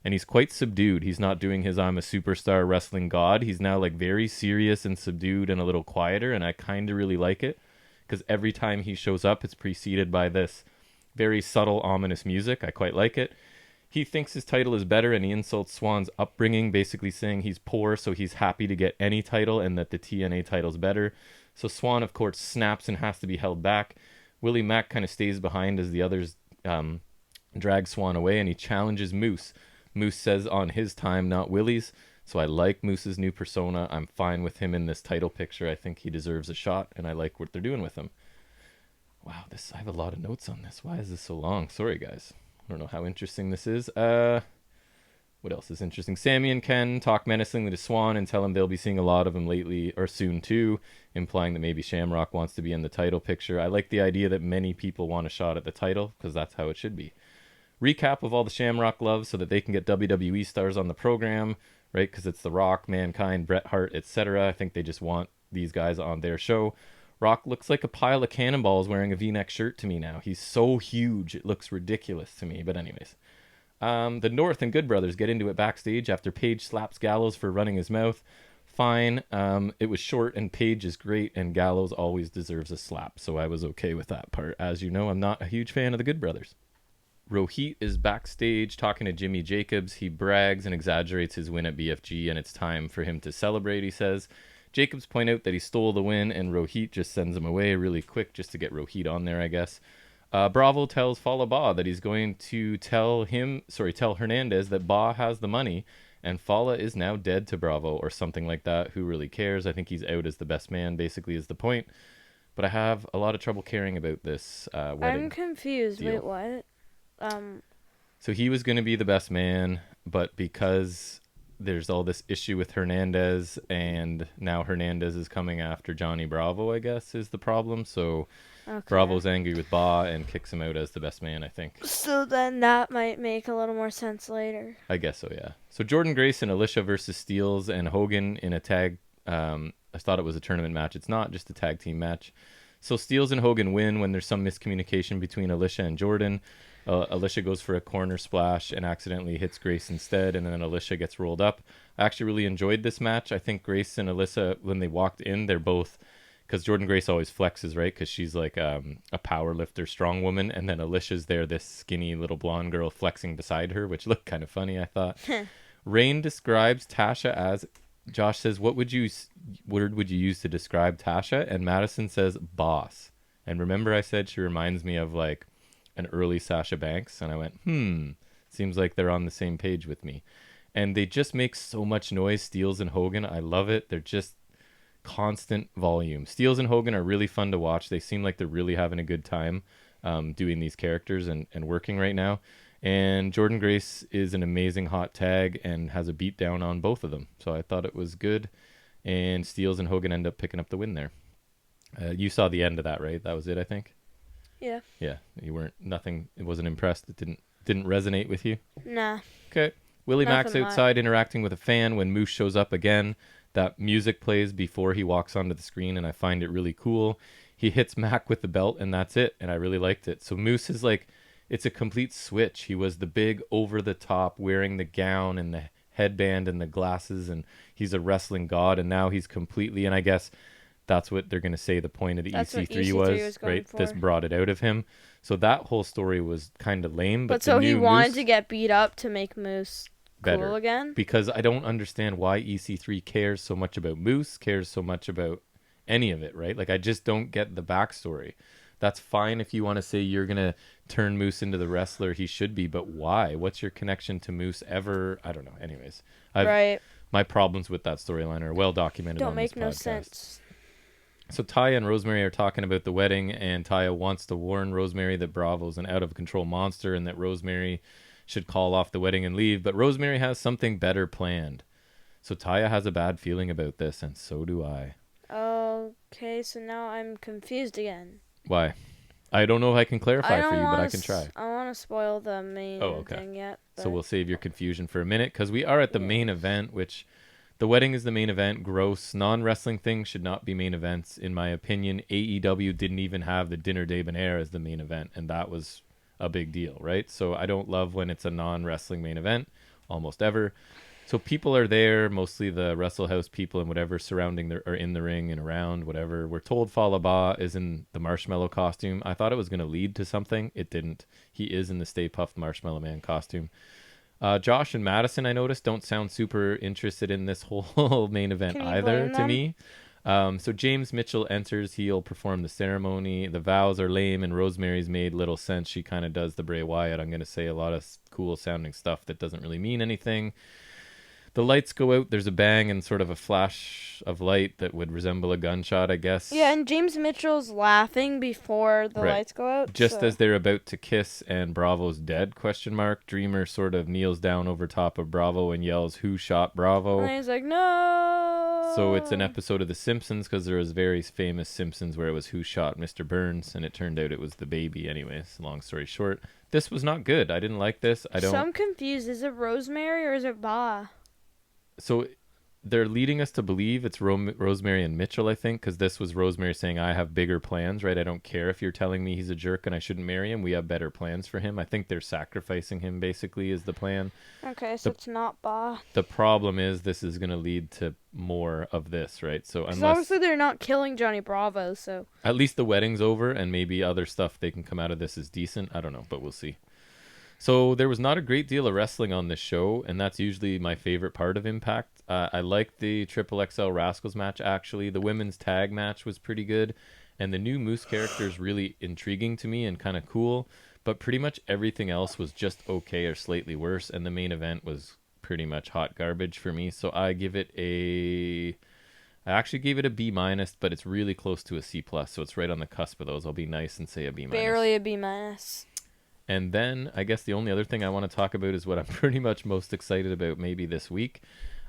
and he's quite subdued. He's not doing his I'm a superstar wrestling god. He's now like very serious and subdued and a little quieter, and I kind of really like it, because every time he shows up, it's preceded by this very subtle, ominous music. I quite like it. He thinks his title is better, and he insults Swann's upbringing, basically saying he's poor, so he's happy to get any title, and that the TNA title's better. So Swann, of course, snaps and has to be held back. Willie Mack kind of stays behind as the others drag Swann away, and he challenges Moose. Moose says on his time, not Willie's. So I like Moose's new persona. I'm fine with him in this title picture. I think he deserves a shot, and I like what they're doing with him. Wow, I have a lot of notes on this. Why is this so long? Sorry, guys. I don't know how interesting this is. What else is interesting? Sammy and Ken talk menacingly to Swann and tell him they'll be seeing a lot of him lately, or soon too, implying that maybe Shamrock wants to be in the title picture. I like the idea that many people want a shot at the title, because that's how it should be. Recap of all the Shamrock love so that they can get WWE stars on the program, right? Because it's The Rock, Mankind, Bret Hart, etc. I think they just want these guys on their show. Rock looks like a pile of cannonballs wearing a V-neck shirt to me now. He's so huge, it looks ridiculous to me. But anyways. The North and Good Brothers get into it backstage after Page slaps Gallows for running his mouth. Fine. It was short, and Page is great, and Gallows always deserves a slap. So I was okay with that part. As you know, I'm not a huge fan of the Good Brothers. Rohit is backstage talking to Jimmy Jacobs. He brags and exaggerates his win at BFG, and it's time for him to celebrate, he says. Jacobs point out that he stole the win, and Rohit just sends him away really quick just to get Rohit on there, I guess. Bravo tells Fallah Bah that he's going to tell Hernandez that Bah has the money, and Fallah is now dead to Bravo or something like that. Who really cares? I think he's out as the best man, basically, is the point. But I have a lot of trouble caring about this wedding. I'm confused. Deal. Wait, what? So he was going to be the best man, but because there's all this issue with Hernandez, and now Hernandez is coming after Johnny Bravo, I guess, is the problem. So Bravo's angry with Bah and kicks him out as the best man, I think. So then that might make a little more sense later. I guess so, yeah. So Jordan Grace and Alicia versus Steels and Hogan in a tag. I thought it was a tournament match. It's not, just a tag team match. So Steels and Hogan win when there's some miscommunication between Alicia and Jordan. Alicia goes for a corner splash and accidentally hits Grace instead, and then Alicia gets rolled up. I actually really enjoyed this match. I think Grace and Alicia, when they walked in, they're both, because Jordan Grace always flexes, right? Because she's like a power lifter, strong woman, and then Alicia's there, this skinny little blonde girl flexing beside her, which looked kind of funny, I thought. Rain describes Tasha as, Josh says, what word would you use to describe Tasha? And Madison says, boss. And remember I said she reminds me of like an early Sasha Banks, and I went, seems like they're on the same page with me. And they just make so much noise, Steels and Hogan. I love it. They're just constant volume. Steels and Hogan are really fun to watch. They seem like they're really having a good time doing these characters and working right now. And Jordan Grace is an amazing hot tag and has a beat down on both of them. So I thought it was good. And Steels and Hogan end up picking up the win there. You saw the end of that, right? That was it, I think. Yeah. Yeah. You weren't it wasn't impressed. It didn't resonate with you? Nah. Okay. Willie Mack's outside interacting with a fan when Moose shows up again. That music plays before he walks onto the screen, and I find it really cool. He hits Mack with the belt, and that's it. And I really liked it. So Moose is like, it's a complete switch. He was the big over-the-top, wearing the gown and the headband and the glasses, and he's a wrestling god, and now he's completely, and I guess that's what they're going to say the point of the EC3 was right? For. This brought it out of him. So that whole story was kind of lame. But so he wanted to get beat up to make Moose better cool again? Because I don't understand why EC3 cares so much about Moose, cares so much about any of it, right? Like, I just don't get the backstory. That's fine if you want to say you're going to turn Moose into the wrestler he should be, but why? What's your connection to Moose ever? I don't know. Anyways, my problems with that storyline are well documented on this podcast. Don't make no sense. So Taya and Rosemary are talking about the wedding, and Taya wants to warn Rosemary that Bravo's an out-of-control monster and that Rosemary should call off the wedding and leave, but Rosemary has something better planned. So Taya has a bad feeling about this, and so do I. Okay, so now I'm confused again. Why? I don't know if I can clarify for you, but I can try. I want to spoil the main thing yet. But... So we'll save your confusion for a minute, because we are at the main event, which the wedding is the main event. Gross non-wrestling things should not be main events, in my opinion. AEW didn't even have the Dinner Debonair as the main event, and that was a big deal, right? So I don't love when it's a non-wrestling main event, almost ever. So people are there, mostly the Wrestle House people and whatever surrounding or in the ring and around, whatever. We're told Fallah Bah is in the Marshmallow costume. I thought it was going to lead to something. It didn't. He is in the Stay Puft Marshmallow Man costume. Josh and Madison, I noticed, don't sound super interested in this whole main event either to me. So James Mitchell enters. He'll perform the ceremony. The vows are lame, and Rosemary's made little sense. She kind of does the Bray Wyatt. I'm going to say a lot of cool sounding stuff that doesn't really mean anything. The lights go out. There's a bang and sort of a flash of light that would resemble a gunshot, I guess. Yeah, and James Mitchell's laughing before the lights go out. Just as they're about to kiss and Bravo's dead, ? Dreamer sort of kneels down over top of Bravo and yells, "Who shot Bravo?" And he's like, "No!" So it's an episode of The Simpsons, because there was very famous Simpsons where it was "Who shot Mr. Burns?" and it turned out it was the baby. Anyways, long story short, this was not good. I didn't like this. So I'm confused. Is it Rosemary or is it Bah? So they're leading us to believe it's Rosemary and Mitchell, I think, because this was Rosemary saying, I have bigger plans, right? I don't care if you're telling me he's a jerk and I shouldn't marry him. We have better plans for him. I think they're sacrificing him, basically, is the plan. Okay, so it's not Bah. The problem is this is going to lead to more of this, right? So obviously they're not killing Johnny Bravo, so... At least the wedding's over, and maybe other stuff they can come out of this is decent. I don't know, but we'll see. So there was not a great deal of wrestling on this show, and that's usually my favorite part of Impact. I liked the Triple XL Rascals match, actually. The women's tag match was pretty good, and the new Moose character is really intriguing to me and kind of cool, but pretty much everything else was just okay or slightly worse, and the main event was pretty much hot garbage for me. So I actually gave it a B minus, but it's really close to a C plus, so it's right on the cusp of those. I'll be nice and say a B minus. Barely a B minus. And then I guess the only other thing I want to talk about is what I'm pretty much most excited about maybe this week.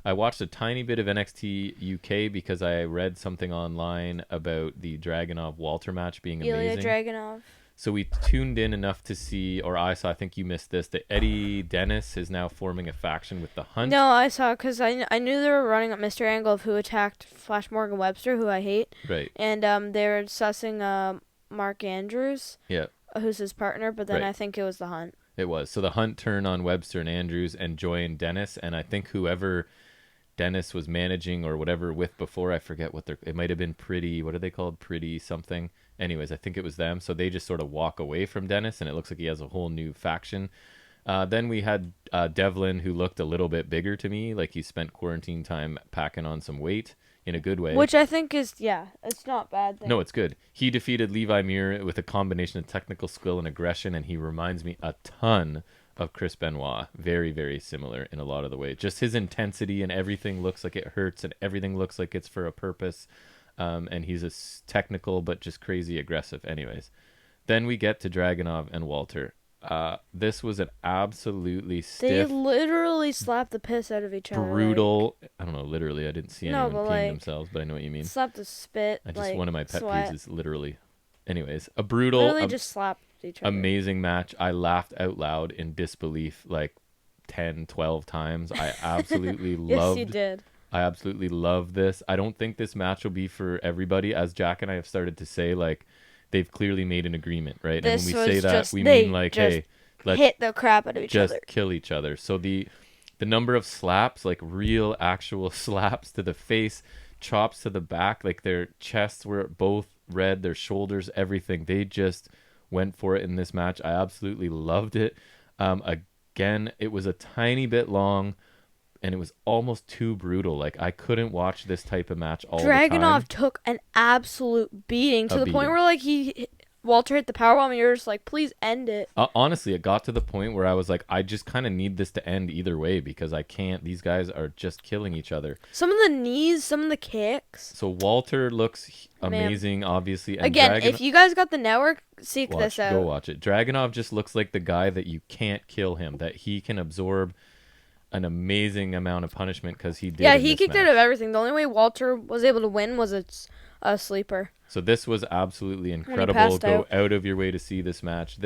I watched a tiny bit of NXT UK because I read something online about the Dragunov-Walter match being amazing. Ilya Dragunov. So we tuned in enough to see, or I saw, I think you missed this, that Eddie Dennis is now forming a faction with the Hunt. No, I saw, because I knew they were running up Mr. Angle of who attacked Flash Morgan Webster, who I hate. Right. And they were sussing Mark Andrews. Yeah. Who's his partner, but then Right. I think it was the Hunt. It was. So the Hunt turned on Webster and Andrews and joined Dennis, and I think whoever Dennis was managing or whatever with before, I forget what it might have been Pretty, what are they called? Pretty something. Anyways, I think it was them. So they just sort of walk away from Dennis, and it looks like he has a whole new faction. Then we had Devlin, who looked a little bit bigger to me, like he spent quarantine time packing on some weight. In a good way. Which I think is, it's not bad thing. No, it's good. He defeated Levi Muir with a combination of technical skill and aggression, and he reminds me a ton of Chris Benoit. Very, very similar in a lot of the way. Just his intensity and everything looks like it hurts, and everything looks like it's for a purpose. And he's a technical but just crazy aggressive. Anyways, then we get to Dragunov and Walter. This was an absolutely stiff. They literally slapped the piss out of each other. Brutal. I don't know, literally. I didn't see anyone peeing like, themselves, but I know what you mean. Slapped the spit. One of my pet sweat. peeves is literally. Anyways, a brutal. Literally just slapped each other. Amazing match. I laughed out loud in disbelief like 10, 12 times. I absolutely loved. Yes, you did. I absolutely love this. I don't think this match will be for everybody, as Jack and I have started to say, like, they've clearly made an agreement, right? This and when we say that, we mean like, hey, let's hit the crap out of each other. Just kill each other. So the number of slaps, like real actual slaps to the face, chops to the back, like their chests were both red, their shoulders, everything. They just went for it in this match. I absolutely loved it. Again, it was a tiny bit long, and it was almost too brutal. Like, I couldn't watch this type of match all the time. Dragunov took an absolute beating to the point where, like, Walter hit the powerbomb, and you're just like, please end it. Honestly, it got to the point where I was like, I just kind of need this to end either way, because I can't. These guys are just killing each other. Some of the knees, some of the kicks. So Walter looks amazing, obviously. And again, if you guys got the network, seek this out. Go watch it. Dragunov just looks like the guy that you can't kill him, that he can absorb an amazing amount of punishment, because he did. Yeah, he kicked out of everything. The only way Walter was able to win was a sleeper. So this was absolutely incredible. Go out of your way to see this match.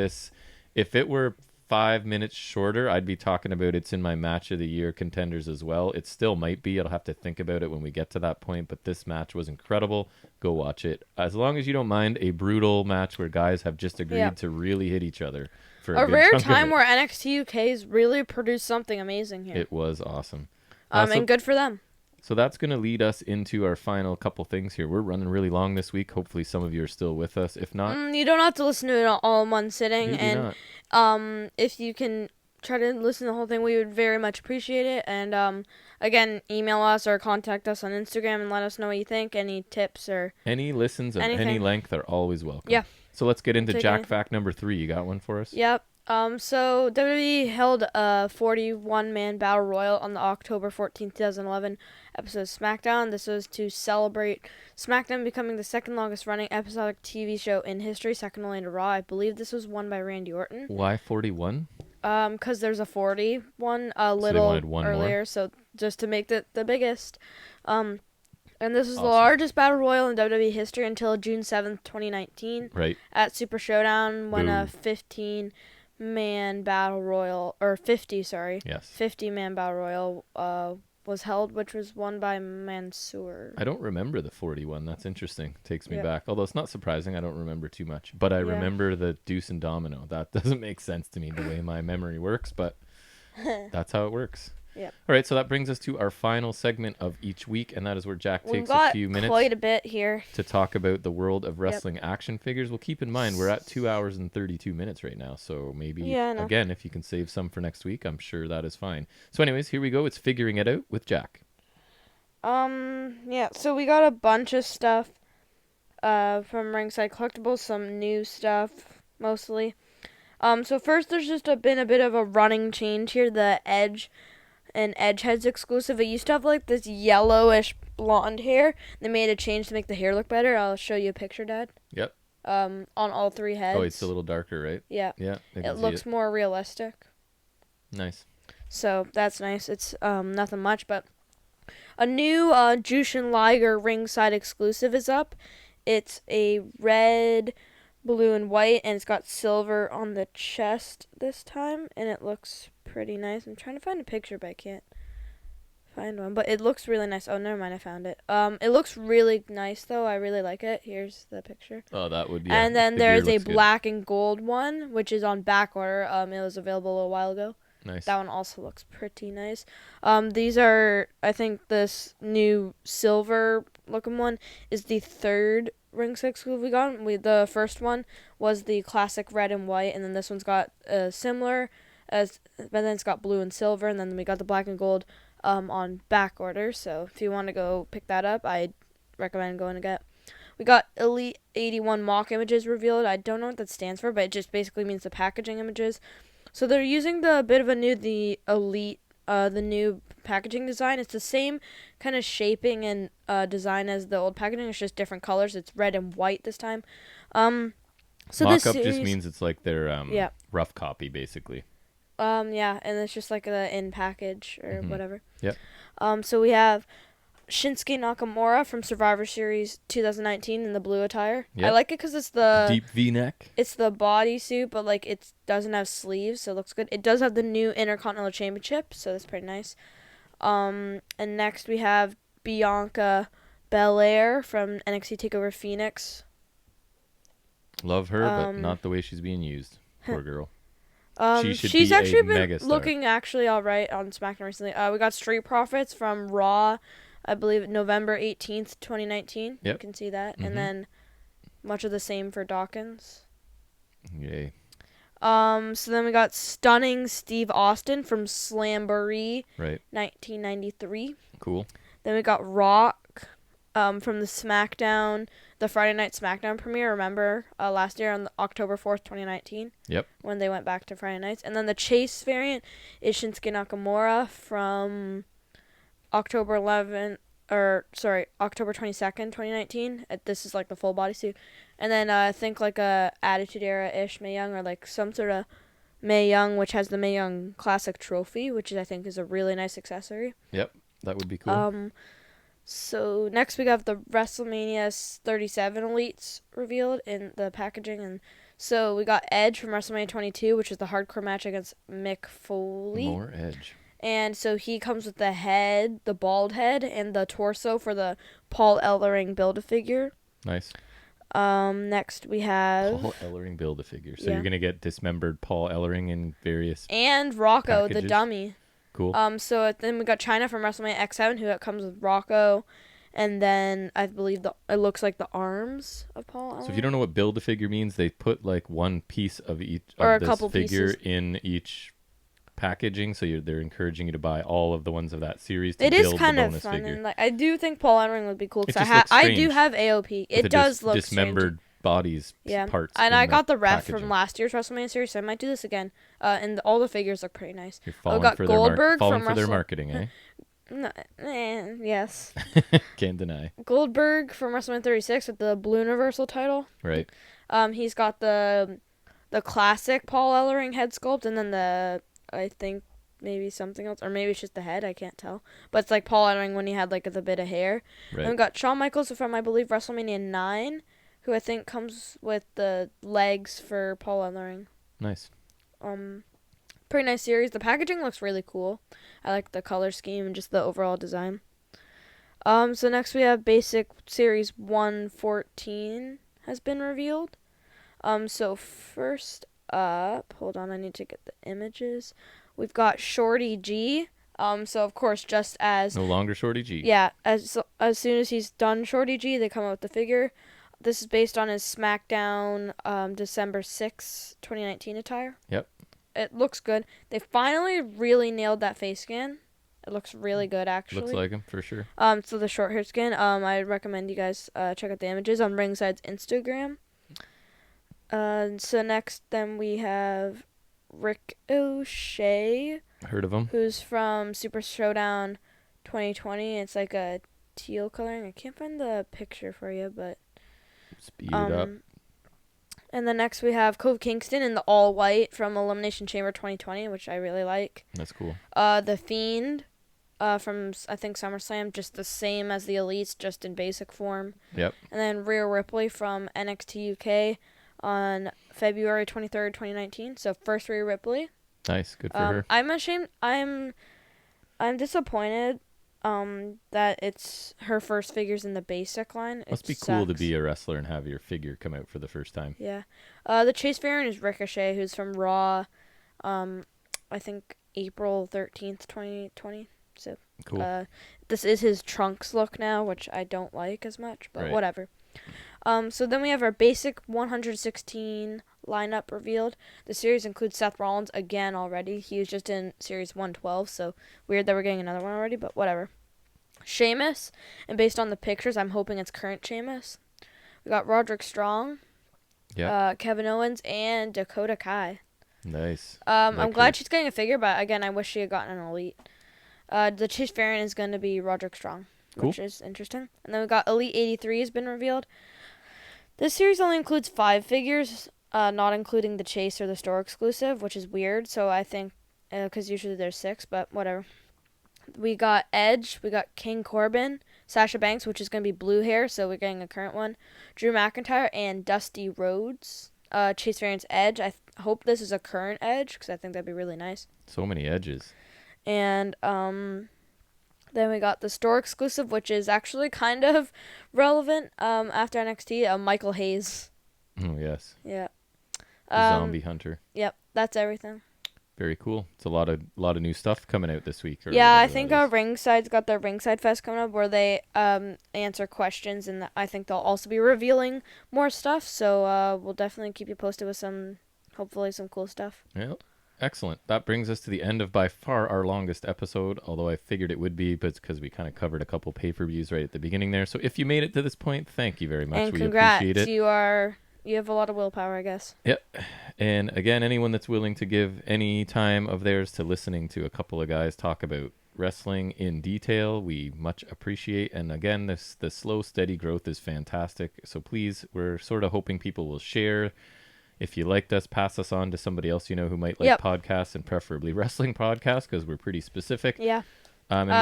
If it were 5 minutes shorter, I'd be talking about it's in my match of the year contenders as well. It still might be. I'll have to think about it when we get to that point. But this match was incredible. Go watch it. As long as you don't mind a brutal match where guys have just agreed to really hit each other. For a rare time where NXT UK's really produced something amazing here. It was awesome. And good for them. So that's going to lead us into our final couple things here. We're running really long this week. Hopefully some of you are still with us. If not... you don't have to listen to it all in one sitting. You do and not. If you can try to listen to the whole thing, we would very much appreciate it. And again, email us or contact us on Instagram and let us know what you think. Any tips or... Any listens of any length are always welcome. Yeah. So let's get into Jack Fact number 3. You got one for us? Yep. So WWE held a 41-man battle royal on the October 14th, 2011 episode of SmackDown. This was to celebrate SmackDown becoming the second longest running episodic TV show in history, second only to Raw. I believe this was won by Randy Orton. Why 41? Because there's a 40 one a little earlier, more. So just to make it the biggest. And this is the largest battle royal in WWE history until June 7th, 2019. Right. At Super Showdown, when a 15-man battle royal, or 50-man battle royal was held, which was won by Mansoor. I don't remember the 41. That's interesting. Takes me back. Although it's not surprising. I don't remember too much. But I remember the Deuce and Domino. That doesn't make sense to me the way my memory works, but that's how it works. Yep. All right, so that brings us to our final segment of each week, and that is where Jack takes a few minutes quite a bit here to talk about the world of wrestling action figures. Well, keep in mind, we're at 2 hours and 32 minutes right now, so maybe, again, if you can save some for next week, I'm sure that is fine. So anyways, here we go. It's Figuring It Out with Jack. Yeah, so we got a bunch of stuff from Ringside Collectibles, some new stuff, mostly. So first, there's just been a bit of a running change here. The Edge and Edgeheads exclusive. It used to have like this yellowish blonde hair. They made a change to make the hair look better. I'll show you a picture, Dad. Yep. On all three heads. Oh, it's a little darker, right? Yeah. Yeah. It looks more realistic. Nice. So that's nice. It's nothing much, but a new Jushin Liger ringside exclusive is up. It's a red, blue, and white, and it's got silver on the chest this time, and it looks pretty nice. I'm trying to find a picture, but I can't find one. But it looks really nice. Oh, never mind, I found it. It looks really nice, though. I really like it. Here's the picture. Oh, that would, And then there's a black and gold one, which is on back order. It was available a while ago. Nice. That one also looks pretty nice. These are, I think this new silver looking one is the third ringside exclusive we got. The first one was the classic red and white, and then this one's got similar, but then it's got blue and silver, and then we got the black and gold on back order. So if you want to go pick that up, I'd recommend going to get. We got Elite 81 mock images revealed. I don't know what that stands for, but it just basically means the packaging images. So they're using the Elite, the new packaging design. It's the same kind of shaping and design as the old packaging. It's just different colors. It's red and white this time. So mock-up just means it's like their rough copy, basically. Yeah, and it's just like the in package or whatever. Yep. So we have Shinsuke Nakamura from Survivor Series 2019 in the blue attire. Yep. I like it because it's the deep V-neck. It's the bodysuit, but like it doesn't have sleeves, so it looks good. It does have the new Intercontinental Championship, so that's pretty nice. And next we have Bianca Belair from NXT TakeOver Phoenix. Love her, but not the way she's being used. Poor girl. She's actually been looking actually all right on SmackDown recently. We got Street Profits from Raw, I believe November 18th, 2019. Yep. You can see that. And then much of the same for Dawkins. Yay. So then we got Stunning Steve Austin from Slamboree, right, 1993. Cool. Then we got Rock from the Friday Night SmackDown premiere, remember, last year on October 4th, 2019. Yep. When they went back to Friday nights. And then the Chase variant is Shinsuke Nakamura from October 22nd, 2019. This is like the full bodysuit. And then I think like a Attitude Era-ish Mae Young, or like some sort of Mae Young, which has the Mae Young Classic trophy, which I think is a really nice accessory. Yep, that would be cool. So next we got the WrestleMania 37 Elites revealed in the packaging. And so we got Edge from WrestleMania 22, which is the hardcore match against Mick Foley. More Edge. And so he comes with the head, the bald head, and the torso for the Paul Ellering Build-A-Figure. Nice. Next we have Paul Ellering Build-A-Figure. So you're going to get dismembered Paul Ellering in various and Rocco, packages. the dummy. Cool. So then we got China from WrestleMania X7, who comes with Rocco, and then I believe it looks like the arms of Paul Ellering. So if you don't know what Build-A-Figure means, they put like one piece of each or of a this couple figure pieces in each packaging, so they're encouraging you to buy all of the ones of that series to it build is kind the of bonus fun, figure. And like I do think Paul Ellering would be cool because I do have AOP. It does look dismembered strange. Bodies, parts. And I got the ref from last year's WrestleMania series, so I might do this again. And all the figures look pretty nice. You're falling for Goldberg for their marketing, eh? No, yes. Can't deny. Goldberg from WrestleMania 36 with the Blue Universal title. Right. He's got the classic Paul Ellering head sculpt, and then I think maybe something else, or maybe it's just the head. I can't tell. But it's like Paul Ellering when he had like the bit of hair. Right. And we got Shawn Michaels from I believe WrestleMania 9, who I think comes with the legs for Paul Ellering. Nice. Pretty nice series. The packaging looks really cool. I like the color scheme and just the overall design. So next we have Basic Series 114 has been revealed. So first up, hold on, I need to get the images. We've got Shorty G So of course, just as no longer Shorty G. Yeah, as soon as he's done Shorty G, they come out with the figure. This is based on his SmackDown December 6, 2019 attire. Yep. It looks good. They finally really nailed that face scan. It looks really good, actually. Looks like him, for sure. So the short hair skin, I recommend you guys check out the images on Ringside's Instagram. So next, then we have Rick O'Shea. Heard of him. Who's from Super Showdown 2020. It's like a teal coloring. I can't find the picture for you, but... Speed it up. And then next we have Kofi Kingston in the all white from Elimination Chamber 2020, which I really like. That's cool. The Fiend from, I think, SummerSlam, just the same as the Elites, just in basic form. Yep. And then Rhea Ripley from NXT UK on February 23rd, 2019. So first Rhea Ripley. Nice. Good for her. I'm ashamed. I'm disappointed that it's her first figures in the basic line. Must be cool to be a wrestler and have your figure come out for the first time. Yeah. The Chase variant is Ricochet, who's from Raw, I think April 13th, 2020. So cool. This is his Trunks look now, which I don't like as much, but whatever. So then we have our basic 116 lineup revealed. The series includes Seth Rollins again already. He was just in series 112, so weird that we're getting another one already, but whatever. Sheamus, and based on the pictures, I'm hoping it's current Sheamus. We got Roderick Strong, Kevin Owens, and Dakota Kai. Nice. I'm glad she's getting a figure, but again, I wish she had gotten an Elite. The Chase variant is going to be Roderick Strong, which is interesting. And then we got Elite 83 has been revealed. This series only includes 5 figures, not including the Chase or the store exclusive, which is weird. So I think, because usually there's 6, but whatever. We got Edge, we got King Corbin, Sasha Banks, which is going to be blue hair, so we're getting a current one, Drew McIntyre, and Dusty Rhodes. Chase variant's Edge. I hope this is a current Edge, because I think that'd be really nice. So many edges. And then we got the store exclusive, which is actually kind of relevant after NXT, Michael Hayes. Oh, yes. Yeah. Zombie Hunter. Yep, that's everything. Very cool. It's a lot of new stuff coming out this week. Yeah, I think Ringside's got their Ringside Fest coming up where they answer questions, and I think they'll also be revealing more stuff. So we'll definitely keep you posted with hopefully some cool stuff. Yeah, excellent. That brings us to the end of by far our longest episode, although I figured it would be, but it's because we kind of covered a couple pay-per-views right at the beginning there. So if you made it to this point, thank you very much. And we congrats, appreciate it. You have a lot of willpower, I guess. Yep. And again, anyone that's willing to give any time of theirs to listening to a couple of guys talk about wrestling in detail, we much appreciate. And again, the slow, steady growth is fantastic. So please, we're sort of hoping people will share. If you liked us, pass us on to somebody else you know who might like podcasts, and preferably wrestling podcasts, because we're pretty specific. Yeah.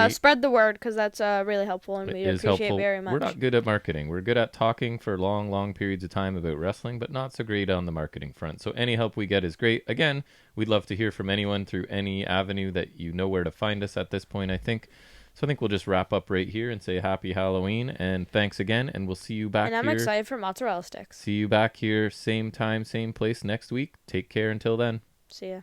Spread the word, because that's really helpful, and we appreciate it very much. We're not good at marketing. We're good at talking for long periods of time about wrestling, but not so great on the marketing front. So any help we get is great. Again, we'd love to hear from anyone through any avenue that you know where to find us at this point, I think. So I think we'll just wrap up right here and say happy Halloween, and thanks again, and we'll see you back here. And I'm excited for mozzarella sticks. See you back here, same time, same place next week. Take care until then. See ya.